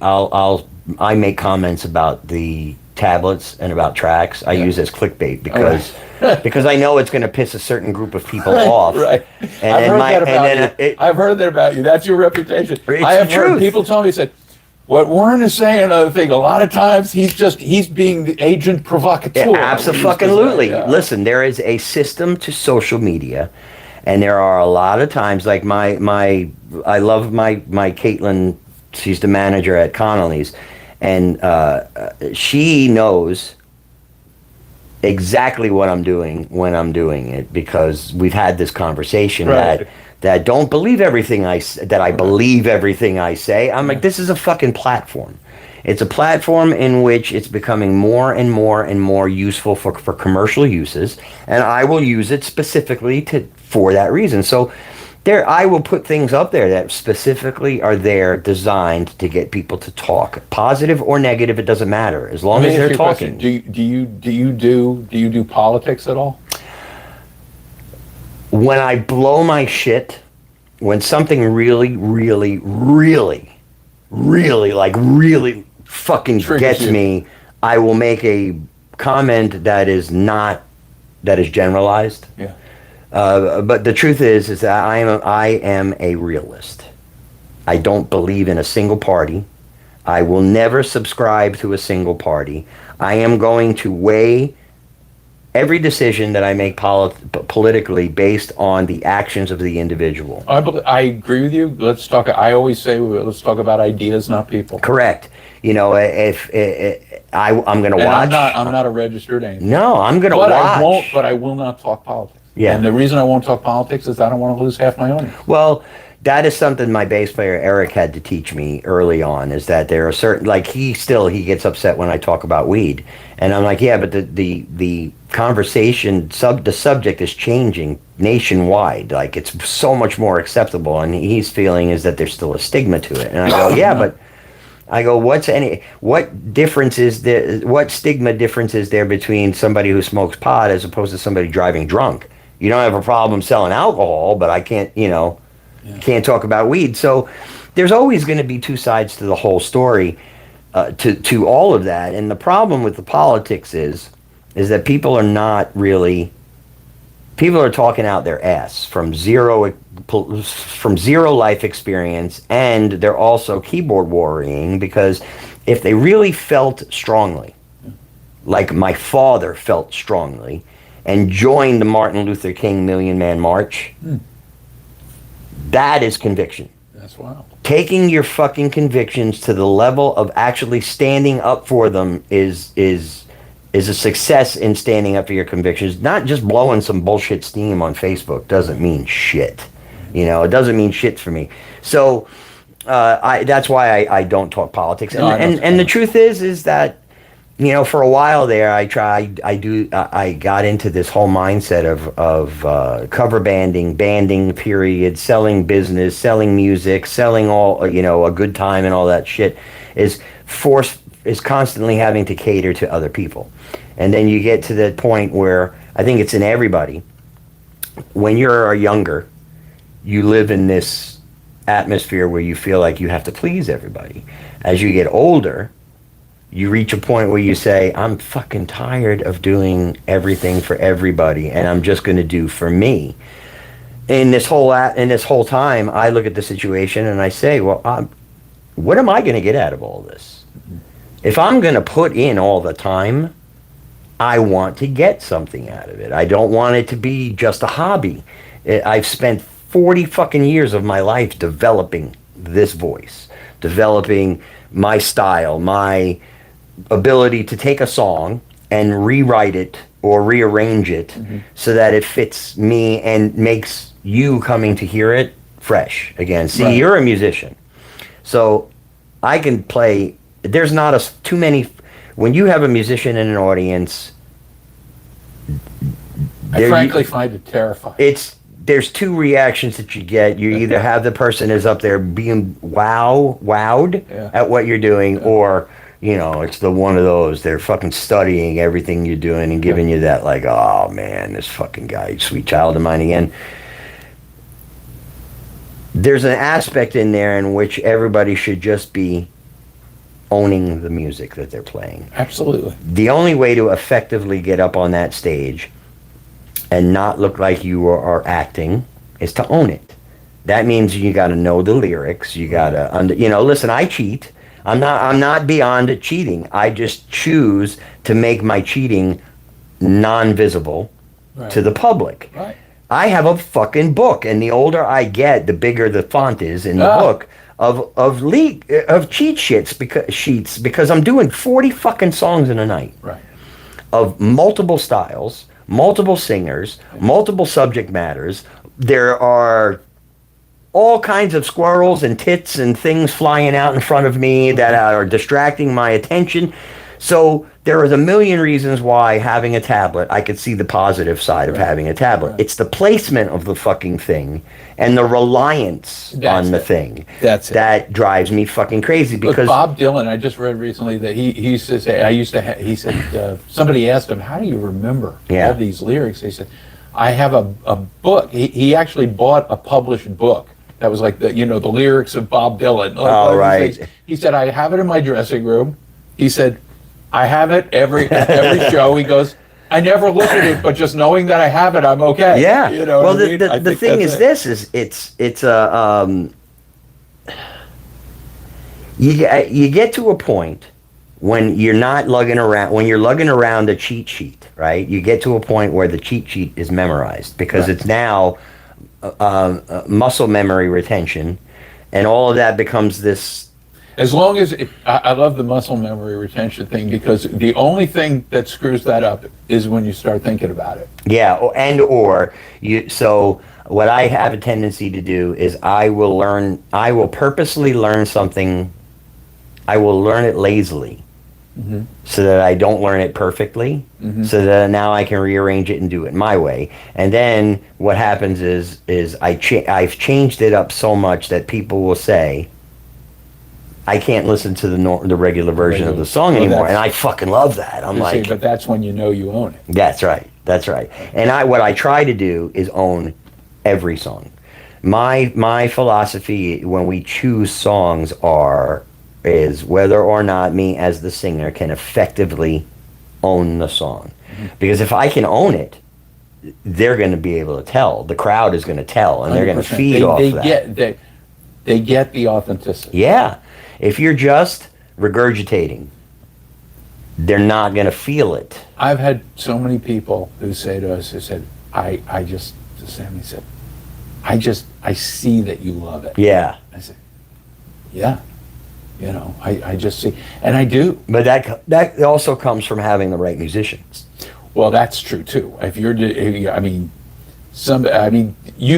I make comments about the tablets and about tracks. I use as clickbait because I know it's going to piss a certain group of people off. Right. I've heard that about you. That's your reputation. I have heard people tell me, said, what Warren is saying, another thing, a lot of times he's being the agent provocateur. Yeah, absolutely. Yeah. Listen, there is a system to social media. And there are a lot of times, like I love my Caitlin, she's the manager at Connolly's, and she knows exactly what I'm doing when I'm doing it, because we've had this conversation that don't believe everything I believe everything I say. I'm like, this is a fucking platform. It's a platform in which it's becoming more and more and more useful for commercial uses, and I will use it specifically for that reason. So I will put things up there that specifically are there designed to get people to talk, positive or negative. It doesn't matter as long as they're talking. Do you do politics at all? When I blow my shit, when something really, really, really, really, like really fucking gets me, I will make a comment that is generalized. Yeah. But the truth is that I am a realist. I don't believe in a single party. I will never subscribe to a single party. I am going to weigh every decision that I make politically based on the actions of the individual. I agree with you. I always say, let's talk about ideas, not people. Correct. If I'm going to watch. I'm not a registered anything. No, I'm going to watch. I will not talk politics. Yeah. And the reason I won't talk politics is I don't want to lose half my audience. Well, that is something my bass player Eric had to teach me early on, is that there are certain, like, he gets upset when I talk about weed, and I'm like, yeah, but the conversation, the subject is changing nationwide, like it's so much more acceptable, and he's feeling is that there's still a stigma to it, and I go, yeah, but I go, what stigma difference is there between somebody who smokes pot as opposed to somebody driving drunk? You don't have a problem selling alcohol, but I can't, can't talk about weed. So there's always going to be two sides to the whole story, to all of that. And the problem with the politics is that people are talking out their ass from zero life experience, and they're also keyboard warring, because if they really felt strongly, like my father felt strongly, and joined the Martin Luther King Million Man March, that is conviction. That's wild. Taking your fucking convictions to the level of actually standing up for them is a success in standing up for your convictions. Not just blowing some bullshit steam on Facebook doesn't mean shit. It doesn't mean shit for me. So that's why I don't talk politics. And the truth is that, for a while there, I got into this whole mindset of cover banding, period, selling business, selling music, selling all, a good time and all that shit is constantly having to cater to other people. And then you get to the point where I think it's in everybody. When you're younger, you live in this atmosphere where you feel like you have to please everybody. As you get older, you reach a point where you say, I'm fucking tired of doing everything for everybody, and I'm just going to do for me. In this whole time, I look at the situation and I say, well, what am I going to get out of all this? If I'm going to put in all the time, I want to get something out of it. I don't want it to be just a hobby. I've spent 40 fucking years of my life developing this voice, developing my style, my ability to take a song and rewrite it or rearrange it so that it fits me and makes you coming to hear it fresh again. See, right. You're a musician, so I can play. There's not too many. When you have a musician in an audience, I frankly find it terrifying. There's two reactions that you get. You either have the person is up there being wowed at what you're doing, or it's the one of those, they're fucking studying everything you're doing and giving you that, like, oh man, this fucking guy, sweet child of mine again. There's an aspect in there in which everybody should just be owning the music that they're playing. Absolutely. The only way to effectively get up on that stage and not look like you are acting is to own it. That means you got to know the lyrics. You got to, listen, I cheat. I'm not beyond cheating. I just choose to make my cheating non-visible to the public. Right. I have a fucking book, and the older I get, the bigger the font is in the book of cheat sheets because I'm doing 40 fucking songs in a night. Right. Of multiple styles, multiple singers, multiple subject matters. There are all kinds of squirrels and tits and things flying out in front of me that are distracting my attention. So there is a million reasons why having a tablet, I could see the positive side of having a tablet. Right. It's the placement of the fucking thing and the reliance on the thing. That drives me fucking crazy. Because look, Bob Dylan, I just read recently that he used to say, he said, somebody asked him, how do you remember all these lyrics? He said, I have a book. He actually bought a published book. That was like the lyrics of Bob Dylan. Oh, right. He said, I have it in my dressing room. He said, I have it every show. He goes, I never look at it, but just knowing that I have it, I'm okay. Yeah. Well, the thing is, you get to a point when you're not lugging around, when you're lugging around a cheat sheet, right? You get to a point where the cheat sheet is memorized because it's now muscle memory retention, and all of that becomes this. As long as I love the muscle memory retention thing, because the only thing that screws that up is when you start thinking about it. Yeah, so what I have a tendency to do is I will purposely learn something. I will learn it lazily, so that I don't learn it perfectly, so that now I can rearrange it and do it my way. And then what happens is I've changed it up so much that people will say, I can't listen to the regular version of the song anymore, and I fucking love that. I'm like, but that's when you know you own it. That's right. That's right. And what I try to do is own every song. My philosophy when we choose songs is whether or not me as the singer can effectively own the song. Because if I can own it, they're going to be able to tell. The crowd is going to tell, and they're going to feed off that. They get the authenticity. Yeah. If you're just regurgitating, they're not going to feel it. I've had so many people who say to us, who said, Sammy said, I see that you love it. Yeah. I said, yeah. You know, I just see, and I do. But that also comes from having the right musicians. Well, that's true too. If you're, you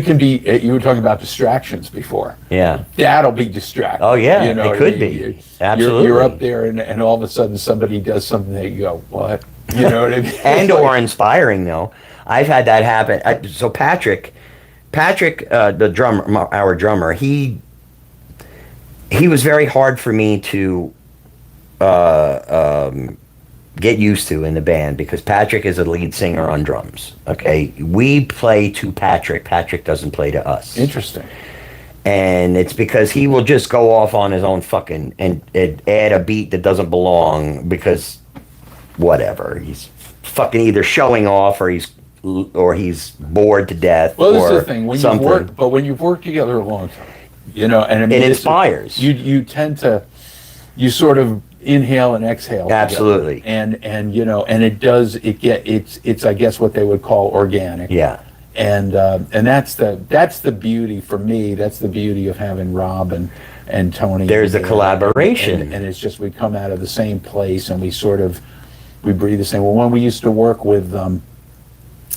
can be. You were talking about distractions before. Yeah. That'll be distracting. Oh yeah, you know, it could be. Absolutely. You're up there, and all of a sudden somebody does something that you go, what? You know what I mean? And or inspiring though. I've had that happen. So Patrick, the drummer, our drummer, he was very hard for me to get used to in the band because Patrick is a lead singer on drums. Okay, we play to Patrick. Patrick doesn't play to us. Interesting. And it's because he will just go off on his own fucking and add a beat that doesn't belong because whatever. He's fucking either showing off or he's bored to death. Well, or this is the thing. When you've worked together a long time, you know, and I mean, it inspires. You tend to, you sort of inhale and exhale. Absolutely. Together. And you know, and it's I guess what they would call organic. Yeah. And that's the beauty for me. That's the beauty of having Rob and Tony. There's a collaboration, and it's just we come out of the same place and we breathe the same. Well, when we used to work with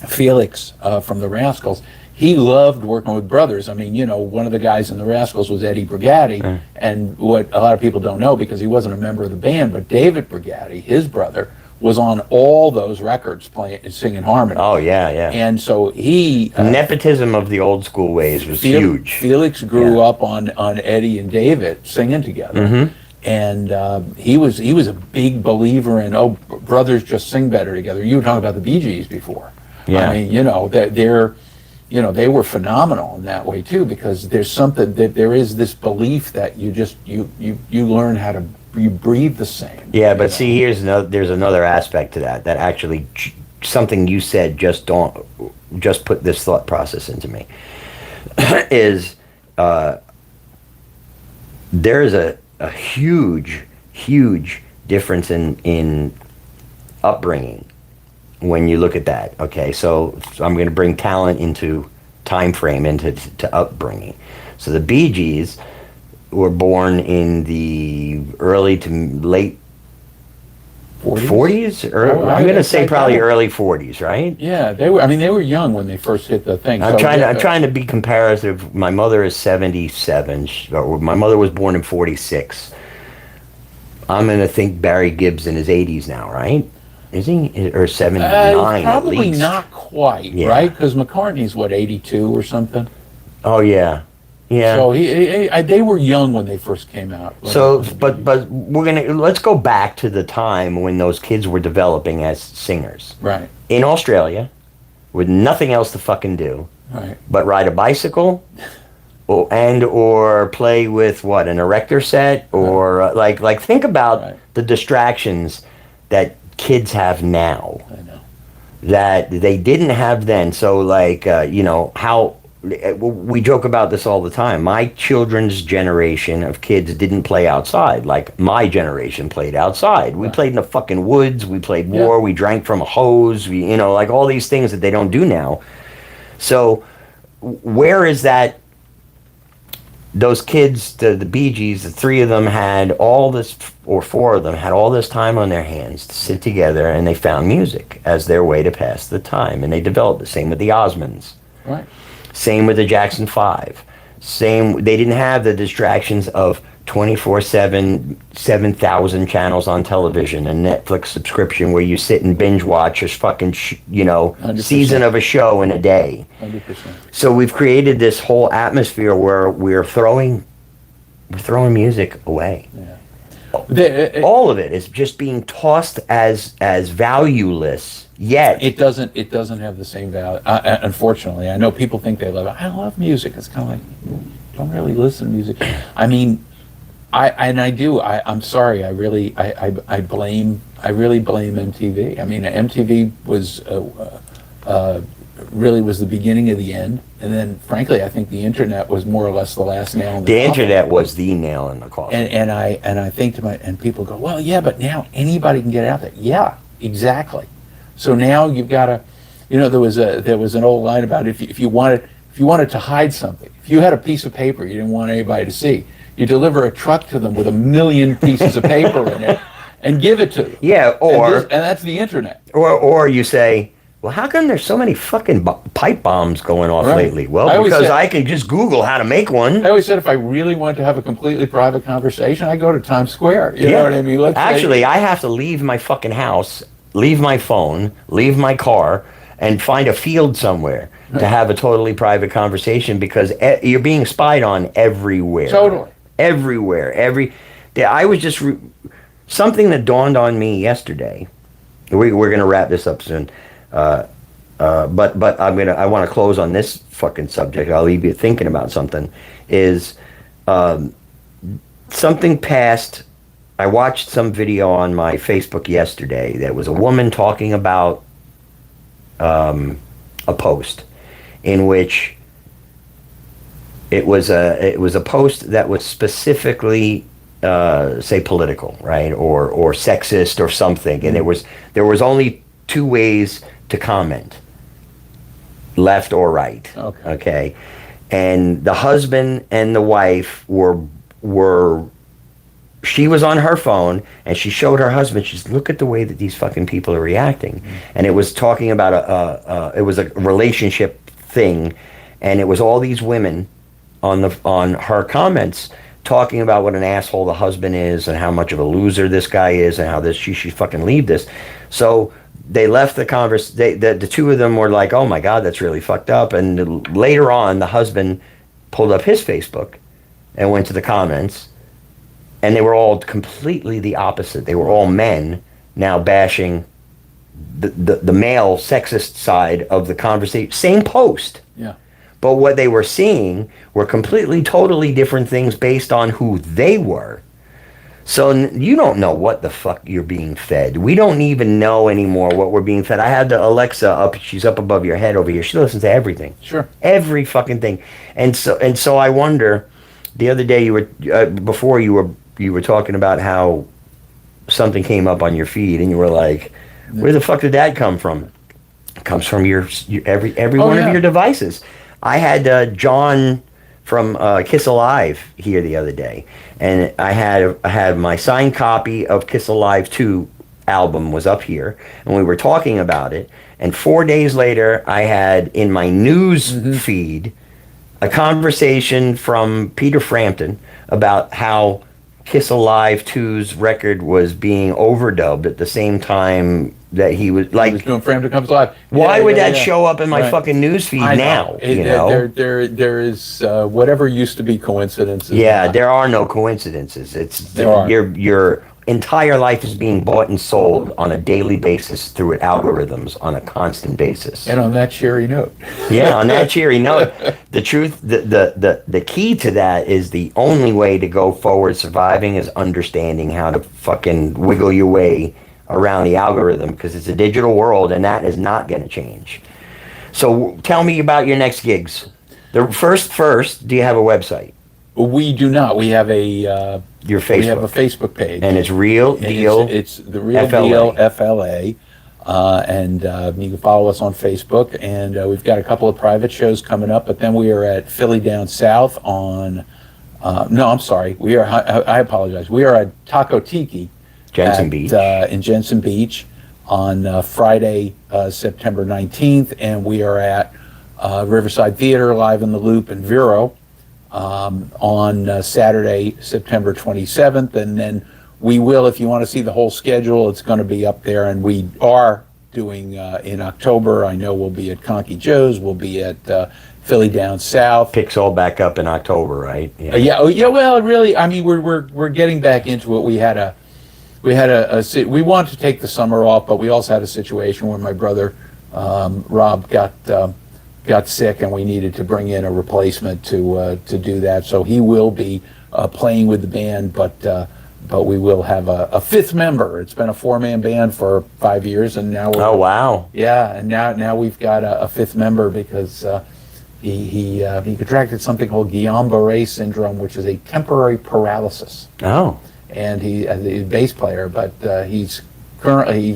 Felix from the Rascals, he loved working with brothers. I mean, you know, one of the guys in the Rascals was Eddie Brigatti, and what a lot of people don't know because he wasn't a member of the band, but David Brigatti, his brother, was on all those records singing harmony. Oh yeah, yeah. And so he nepotism of the old school ways was huge. Felix grew up on Eddie and David singing together, and he was a big believer in brothers just sing better together. You were talking about the Bee Gees before. Yeah. I mean, you know that they were phenomenal in that way too because there's something that there is this belief that you learn how to. You breathe the same. Yeah, but see, there's another aspect to that actually something you said just put this thought process into me is there's a huge difference in upbringing when you look at that. Okay, so I'm going to bring talent into time frame into upbringing. So the Bee Gees were born in the early to late 40s? Or I'm going to say probably early 40s, right? Yeah, they were young when they first hit the thing. I'm trying to be comparative. My mother is 77. My mother was born in 46. I'm going to think Barry Gibb's in his 80s now, right? Is he? Or 79 at least. Probably not quite, right? Because McCartney's, 82 or something? Oh, yeah. Yeah. So they were young when they first came out. So, but let's go back to the time when those kids were developing as singers. Right. In Australia, with nothing else to fucking do. Right. But ride a bicycle, or play with an erector set, or like think about the distractions that kids have now. I know. That they didn't have then. So how. We joke about this all the time. My children's generation of kids didn't play outside like my generation played outside. We played in the fucking woods. We played war. We drank from a hose. Like all these things that they don't do now. So where is that? Those kids, the Bee Gees, the three of them had all this, or four of them had all this time on their hands to sit together, and they found music as their way to pass the time, and they developed the same with the Osmonds. Right. Same with the Jackson 5. Same, they didn't have the distractions of 24/7, 7,000 channels on television, and Netflix subscription where you sit and binge watch a fucking, 100%. season of a show in a day. 100%. So we've created this whole atmosphere where we're throwing music away. Yeah. All of it is just being tossed as valueless. Yet It doesn't have the same value. Unfortunately, I know people think they love it. I love music. It's kind of like, don't really listen to music. I mean, I do. I'm sorry. I really blame MTV. I mean, MTV was really was the beginning of the end, and then frankly, I think the internet was more or less the last nail in the coffin. internet was the nail in the coffin. And I think and people go, well, yeah, but now anybody can get out there. Yeah, exactly. So now you've got to, there was an old line about if you wanted to hide something, if you had a piece of paper you didn't want anybody to see, you deliver a truck to them with 1 million pieces of paper in it and give it to them. Yeah, and that's the internet. Or you say, well, how come there's so many fucking pipe bombs going off lately? Well, because I can just Google how to make one. I always said if I really wanted to have a completely private conversation, I go to Times Square. You know what I mean? Actually, I have to leave my fucking house, leave my phone, leave my car, and find a field somewhere to have a totally private conversation because you're being spied on everywhere. Totally. Everywhere. I was just... something that dawned on me yesterday. We're going to wrap this up soon. But I want to close on this fucking subject. I'll leave you thinking about something. Is something past... I watched some video on my Facebook yesterday that was a woman talking about a post in which it was a post that was specifically say political, right, or sexist or something, and there was only two ways to comment, left or right. Okay, and the husband and the wife were she was on her phone and she showed her husband, she's, look at the way that these fucking people are reacting. And it was talking about it was a relationship thing, and it was all these women on her comments talking about what an asshole the husband is and how much of a loser this guy is and how she should fucking leave this. So they left the the two of them were like, oh my God, that's really fucked up. And later on, the husband pulled up his Facebook and went to the comments, and they were all completely the opposite. They were all men now bashing the male sexist side of the conversation. Same post. Yeah. But what they were seeing were completely, totally different things based on who they were. So you don't know what the fuck you're being fed. We don't even know anymore what we're being fed. I had the Alexa up. She's up above your head over here. She listens to everything. Sure. Every fucking thing. And so I wonder, the other day before you were talking about how something came up on your feed and you were like, where the fuck did that come from? It comes from every one of your devices. I had John from Kiss Alive here the other day, and I had my signed copy of Kiss Alive 2 album was up here, and we were talking about it, and 4 days later I had in my news feed a conversation from Peter Frampton about how Kiss Alive 2's record was being overdubbed at the same time that he was like, he was doing Frampton Comes Live. Why would that show up in my fucking newsfeed now? There is whatever used to be coincidences. Yeah, there are no coincidences. Your entire life is being bought and sold on a daily basis through algorithms on a constant basis. And on that cheery note. Yeah, on that cheery note, the truth, the key to that is the only way to go forward surviving is understanding how to fucking wiggle your way around the algorithm, because it's a digital world and that is not going to change. So tell me about your next gigs. Do you have a website? We do not. We have your Facebook. We have a Facebook page, and it's Real Deal. It's the Real Deal FLA, and you can follow us on Facebook. And we've got a couple of private shows coming up. But then we are at Philly Down South on. No, I'm sorry. We are. I apologize. We are at Taco Tiki, Beach, in Jensen Beach, on Friday, September 19th, and we are at Riverside Theater, Live in the Loop in Vero, on Saturday, September 27th. And then we will, if you want to see the whole schedule, it's going to be up there. And we are doing in October. I know we'll be at Conky Joe's. We'll be at Philly Down South. Picks all back up in October, right? Yeah. Yeah. Well, really, I mean, we're getting back into it. We wanted to take the summer off, but we also had a situation where my brother Rob got sick, and we needed to bring in a replacement to do that. So he will be playing with the band, but we will have a fifth member. It's been a 4-man band for 5 years, and now Oh, wow. yeah, and now we've got a fifth member because he contracted something called Guillain-Barré syndrome, which is a temporary paralysis. Oh. And he's a bass player, but he's currently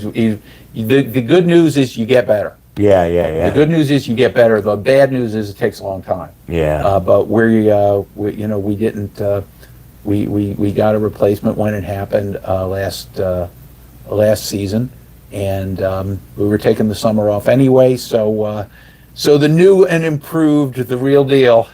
the good news is you get better. Yeah, yeah, yeah. The good news is you get better. The bad news is it takes a long time. Yeah. But we didn't. We got a replacement when it happened last season, and we were taking the summer off anyway. So the new and improved, the real deal,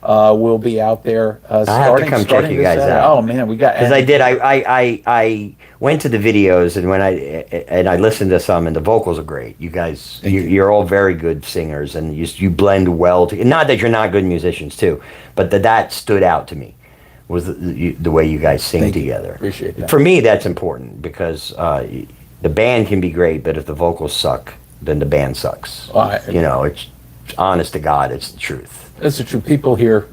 will be out there. I have to come check you guys out. Oh man, we got. Because I went to the videos, and I listened to some, and the vocals are great. You guys, you're all very good singers, and you blend well. Not that you're not good musicians too, but that stood out to me, was the way you guys sing together. Appreciate that. For me, that's important because the band can be great, but if the vocals suck, then the band sucks. It's honest to God, it's the truth. That's the truth. People hear.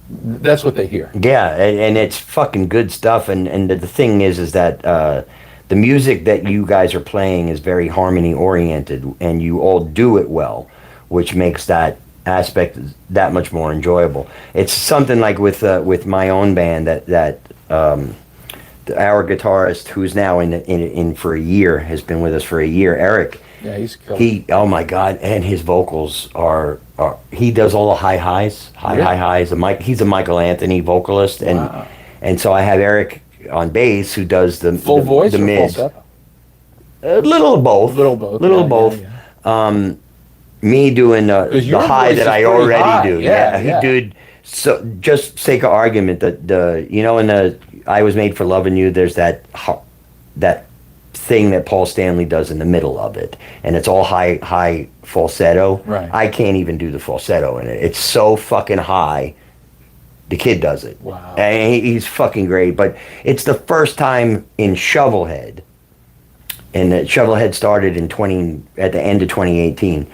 That's what they hear. Yeah, and it's fucking good stuff. And the thing is that the music that you guys are playing is very harmony oriented, and you all do it well, which makes that aspect that much more enjoyable. It's something like with my own band that our guitarist, who's now in for a year, has been with us for a year, Eric. Yeah, he's killed. Oh my God, and his vocals are he does all the high highs. He's a Michael Anthony vocalist, and so I have Eric on bass, who does the full voice, the or mid. falsetto? A little of both. Little of both. Yeah. Me doing the high that I already high. do. Yeah. He did. So just sake of argument, that in the I Was Made for Loving You, there's that thing that Paul Stanley does in the middle of it, and it's all high falsetto. Right. I can't even do the falsetto in it. It's so fucking high. The kid does it. Wow. And he's fucking great. But it's the first time in ShovelHed, and ShovelHed started at the end of 2018,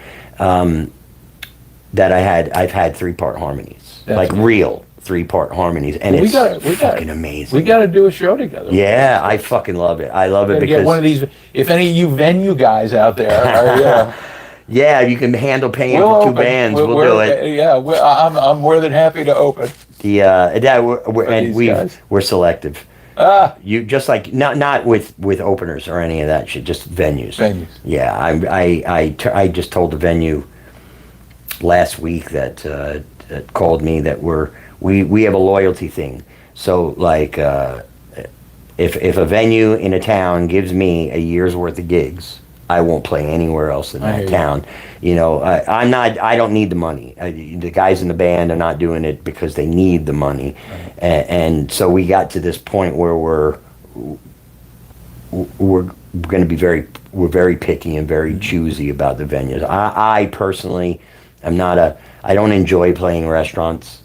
that I've had 3-part harmonies. That's like amazing. Real 3-part harmonies, and we it's fucking amazing. We got to do a show together. Yeah, I fucking love it. I love it because get one of these. If any of you venue guys out there are, yeah, you can handle paying for 2 bands. We'll do it. Yeah, I'm more than happy to open. We're selective. You just like not with openers or any of that shit, just venues. Yeah, I just told the venue last week that called me that we have a loyalty thing. So like if a venue in a town gives me a year's worth of gigs, I won't play anywhere else in that town. I don't need the money. The guys in the band are not doing it because they need the money. Right. And so we got to this point where we're going to be very picky and very choosy about the venues. I personally am I don't enjoy playing restaurants.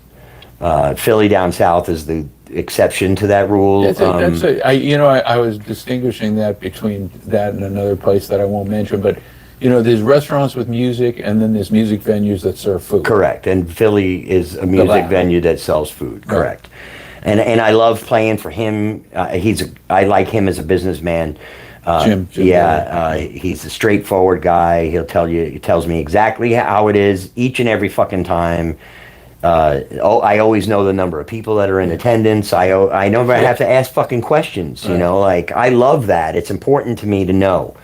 Philly Down South is the exception to that rule. I was distinguishing that between that and another place that I won't mention, but there's restaurants with music, and then there's music venues that serve food. Correct, and Philly is a music venue that sells food. Correct, right. And I love playing for him. I like him as a businessman. Jim. He's a straightforward guy. He tells me exactly how it is each and every fucking time. I always know the number of people that are in attendance. I never have to ask fucking questions. Like I love that. It's important to me to know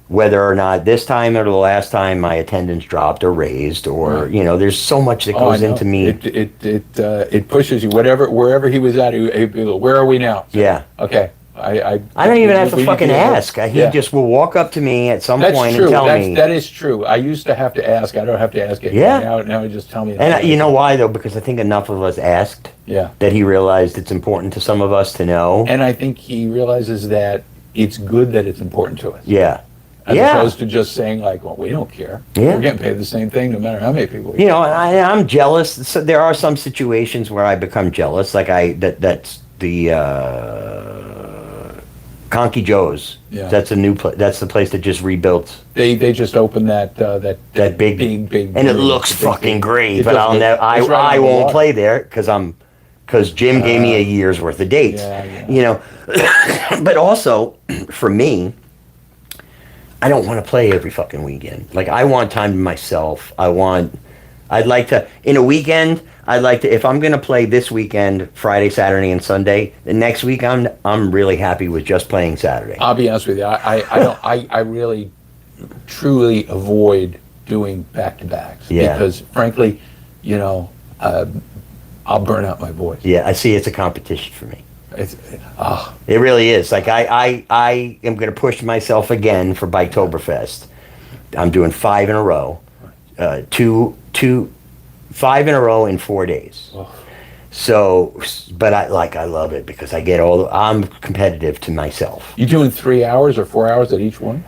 whether or not this time or the last time my attendance dropped or raised, or there's so much that goes into me. It pushes you. Wherever he was at, he'd be like, where are we now? Yeah. Okay. I don't even have to fucking ask. He just will walk up to me at some point and tell me. That is true. I used to have to ask. I don't have to ask it. Yeah. Now he just tell me. And you know why, though? Because I think enough of us asked that he realized it's important to some of us to know. And I think he realizes that it's good that it's important to us. Yeah. As opposed to just saying, like, well, we don't care. Yeah. We're getting paid the same thing no matter how many people You know, I'm jealous. So there are some situations where I become jealous. Like that's the Conky Joe's. Yeah. That's a new place. That's the place that just rebuilt. They just opened that big, and it looks fucking great. But I won't play there because Jim gave me a year's worth of dates. You know, but also for me, I don't want to play every fucking weekend. Like, I want time to myself. I'd like to, in a weekend, if I'm going to play this weekend, Friday, Saturday, and Sunday, the next week I'm really happy with just playing Saturday. I'll be honest with you. I really, truly avoid doing back-to-backs. Yeah. Because, frankly, you know, I'll burn out my voice. Yeah, I see it's a competition for me. It really is. Like, I am going to push myself again for Biketoberfest. I'm doing 5 in a row. 5 in a row in 4 days. Oh. So, but I love it because I get I'm competitive to myself. You doing 3 hours or 4 hours at each one?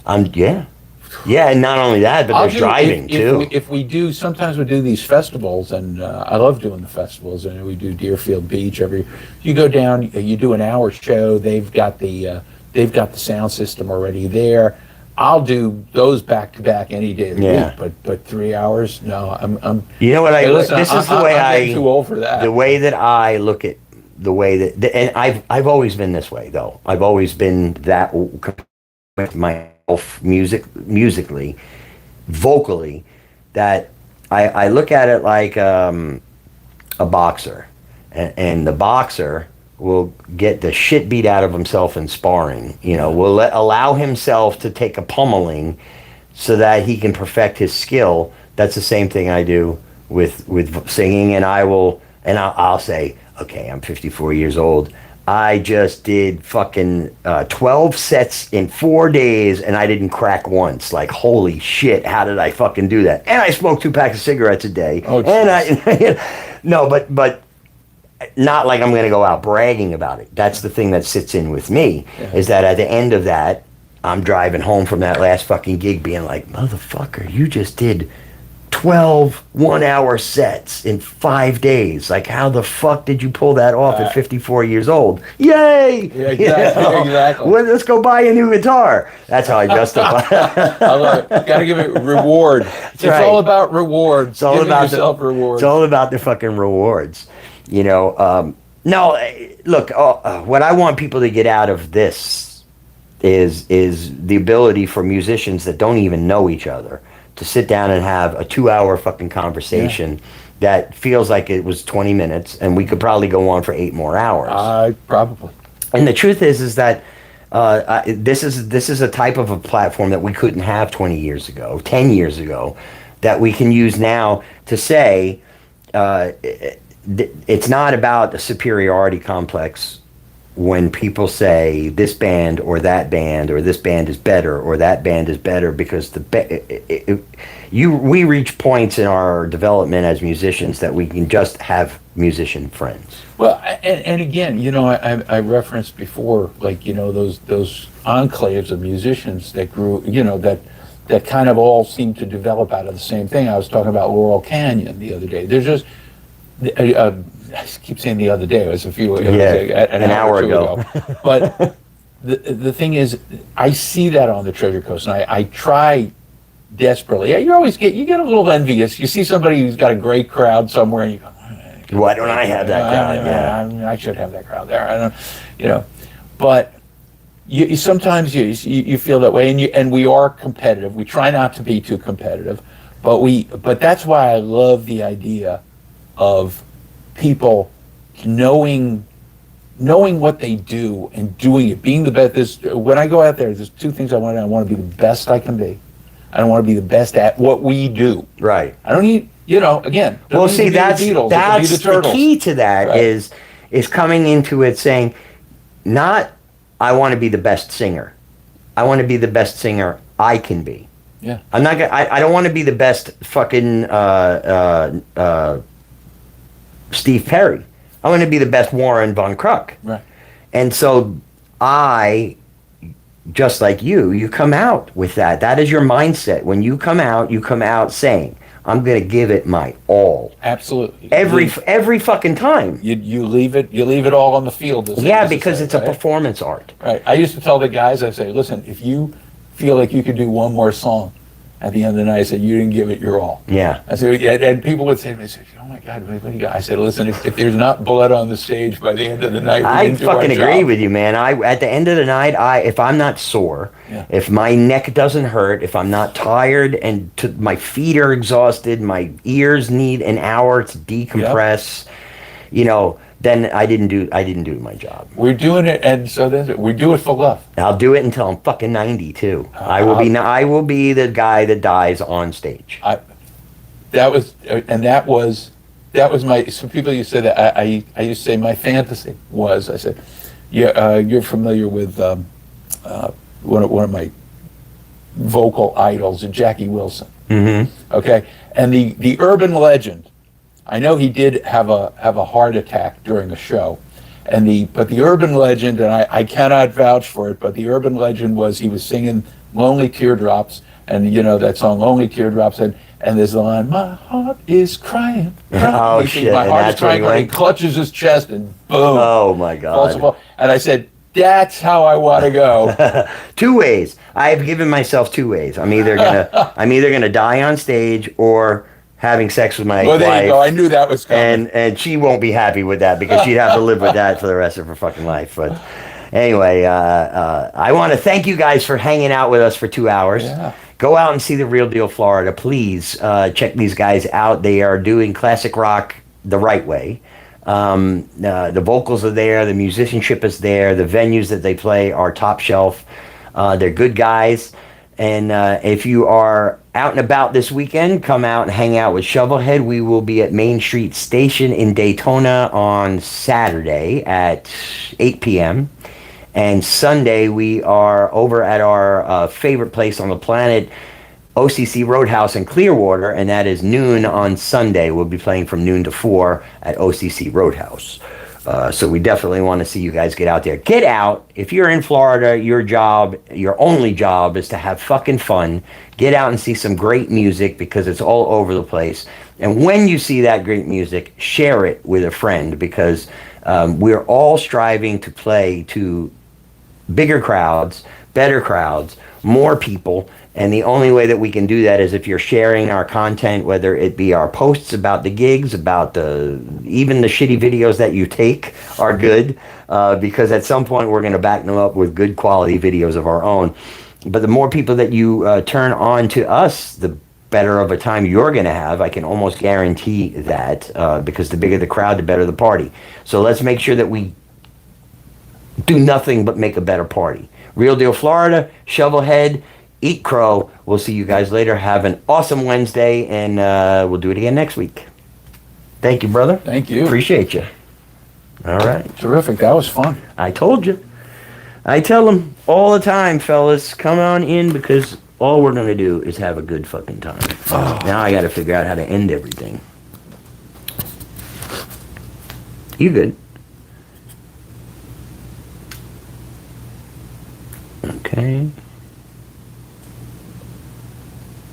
Yeah, and not only that, but they're driving too. If we do, sometimes we do these festivals, and I love doing the festivals. And we do Deerfield Beach you go down, you do an hour show. They've got the sound system already there. I'll do those back to back any day of the week, but 3 hours, no. I'm. You know what listen, this is the way I'm too old for that. The way that I look at the way that, and I've always been this way though. I've always been that with myself musically, vocally, that I look at it like a boxer, and the boxer will get the shit beat out of himself in sparring. You know, will allow himself to take a pummeling so that he can perfect his skill. That's the same thing I do with singing, and I'll say, okay, I'm 54 years old. I just did fucking 12 sets in 4 days, and I didn't crack once. Like, holy shit, how did I fucking do that? And I smoked 2 packs of cigarettes a day. Oh, and no, but not like I'm going to go out bragging about it. That's the thing that sits in with me, is that at the end of that, I'm driving home from that last fucking gig being like, motherfucker, you just did 12 one-hour sets in 5 days. Like, how the fuck did you pull that off at 54 years old? Yay! Yeah, exactly. Exactly. Well, let's go buy a new guitar. That's how I justify it. I love it. Got to give it reward. It's all about rewards. It's all about yourself rewards. It's all about the fucking rewards. You know, look, what I want people to get out of this is the ability for musicians that don't even know each other to sit down and have a 2-hour fucking conversation that feels like it was 20 minutes, and we could probably go on for 8 more hours. Probably. And the truth is that this is a type of a platform that we couldn't have 20 years ago, 10 years ago, that we can use now to say, it's not about the superiority complex when people say this band or that band or this band is better or that band is better, because we reach points in our development as musicians that we can just have musician friends. Well, and again, you know, I referenced before, like, you know, those enclaves of musicians that grew, you know, that kind of all seem to develop out of the same thing. I was talking about Laurel Canyon the other day. There's just I keep saying the other day. It was an hour ago. But the thing is, I see that on the Treasure Coast, and I try desperately. You always get a little envious. You see somebody who's got a great crowd somewhere, and you go, why don't I have that crowd? I should have that crowd there. I don't, you know, but you sometimes you feel that way, and we are competitive. We try not to be too competitive, but that's why I love the idea of people knowing what they do and doing it, being the best. When I go out there, there's 2 things I want. I want to be the best I can be. I don't want to be the best at what we do. Right. I don't need, you know, again. Well, see, that's the key to that, right. is coming into it saying, not I want to be the best singer. I want to be the best singer I can be. Yeah. I'm not gonna. I don't want to be the best fucking Steve Perry. I want to be the best Warren Von Kruk. Right. And so I, just like you come out with that. That is your mindset. When you come out saying, I'm going to give it my all. Absolutely. Every fucking time. You leave it all on the field. Yeah, because it's a performance art. Right. I used to tell the guys, I say, listen, if you feel like you could do one more song at the end of the night, I said, you didn't give it your all. Yeah. I said, and people would say, oh my God, what do you got? I said, listen, if there's not blood on the stage by the end of the night, I fucking agree with you, man. At the end of the night, if I'm not sore, if my neck doesn't hurt, if I'm not tired and my feet are exhausted, my ears need an hour to decompress, then I didn't do my job. We're doing it, and so we do it for love. I'll do it until I'm fucking 90 too. I will be the guy that dies on stage. That was my. Some people used to say that. I used to say my fantasy was. I said, yeah, you're familiar with one of my vocal idols, Jackie Wilson. Mm-hmm. Okay, and the urban legend. I know he did have a heart attack during a show, but the urban legend, and I cannot vouch for it, but the urban legend was he was singing "Lonely Teardrops," and that song "Lonely Teardrops," and there's the line, "My heart is crying." Oh shit! My heart is crying. And he clutches his chest and boom. Oh my God! And I said, "That's how I want to go." 2 ways. I have given myself 2 ways. I'm either gonna die on stage or having sex with my wife. There you go. I knew that was coming. And she won't be happy with that because she'd have to live with that for the rest of her fucking life. But anyway, I want to thank you guys for hanging out with us for 2 hours. Yeah. Go out and see The Real Deal Florida. Please check these guys out. They are doing classic rock the right way. The vocals are there. The musicianship is there. The venues that they play are top shelf. They're good guys. And if you are out and about this weekend, come out and hang out with ShovelHed. We will be at Main Street Station in Daytona on Saturday at 8 p.m. And Sunday, we are over at our favorite place on the planet, OCC Roadhouse in Clearwater, and that is noon on Sunday. We'll be playing from noon to 4 at OCC Roadhouse. So we definitely want to see you guys get out there. Get out. If you're in Florida, your only job is to have fucking fun. Get out and see some great music because it's all over the place. And when you see that great music, share it with a friend because we're all striving to play to bigger crowds, better crowds, more people. And the only way that we can do that is if you're sharing our content, whether it be our posts about the gigs, about even the shitty videos that you take are good, because at some point we're going to back them up with good quality videos of our own. But the more people that you turn on to us, the better of a time you're going to have. I can almost guarantee that, because the bigger the crowd, the better the party. So let's make sure that we do nothing but make a better party. Real Deal Florida, ShovelHed, Eat Crow. We'll see you guys later. Have an awesome Wednesday, and we'll do it again next week. Thank you, brother. Thank you. Appreciate you. All right. Terrific. That was fun. I told you. I tell them all the time, fellas, come on in because all we're going to do is have a good fucking time. Oh. Now I got to figure out how to end everything. You good? Okay.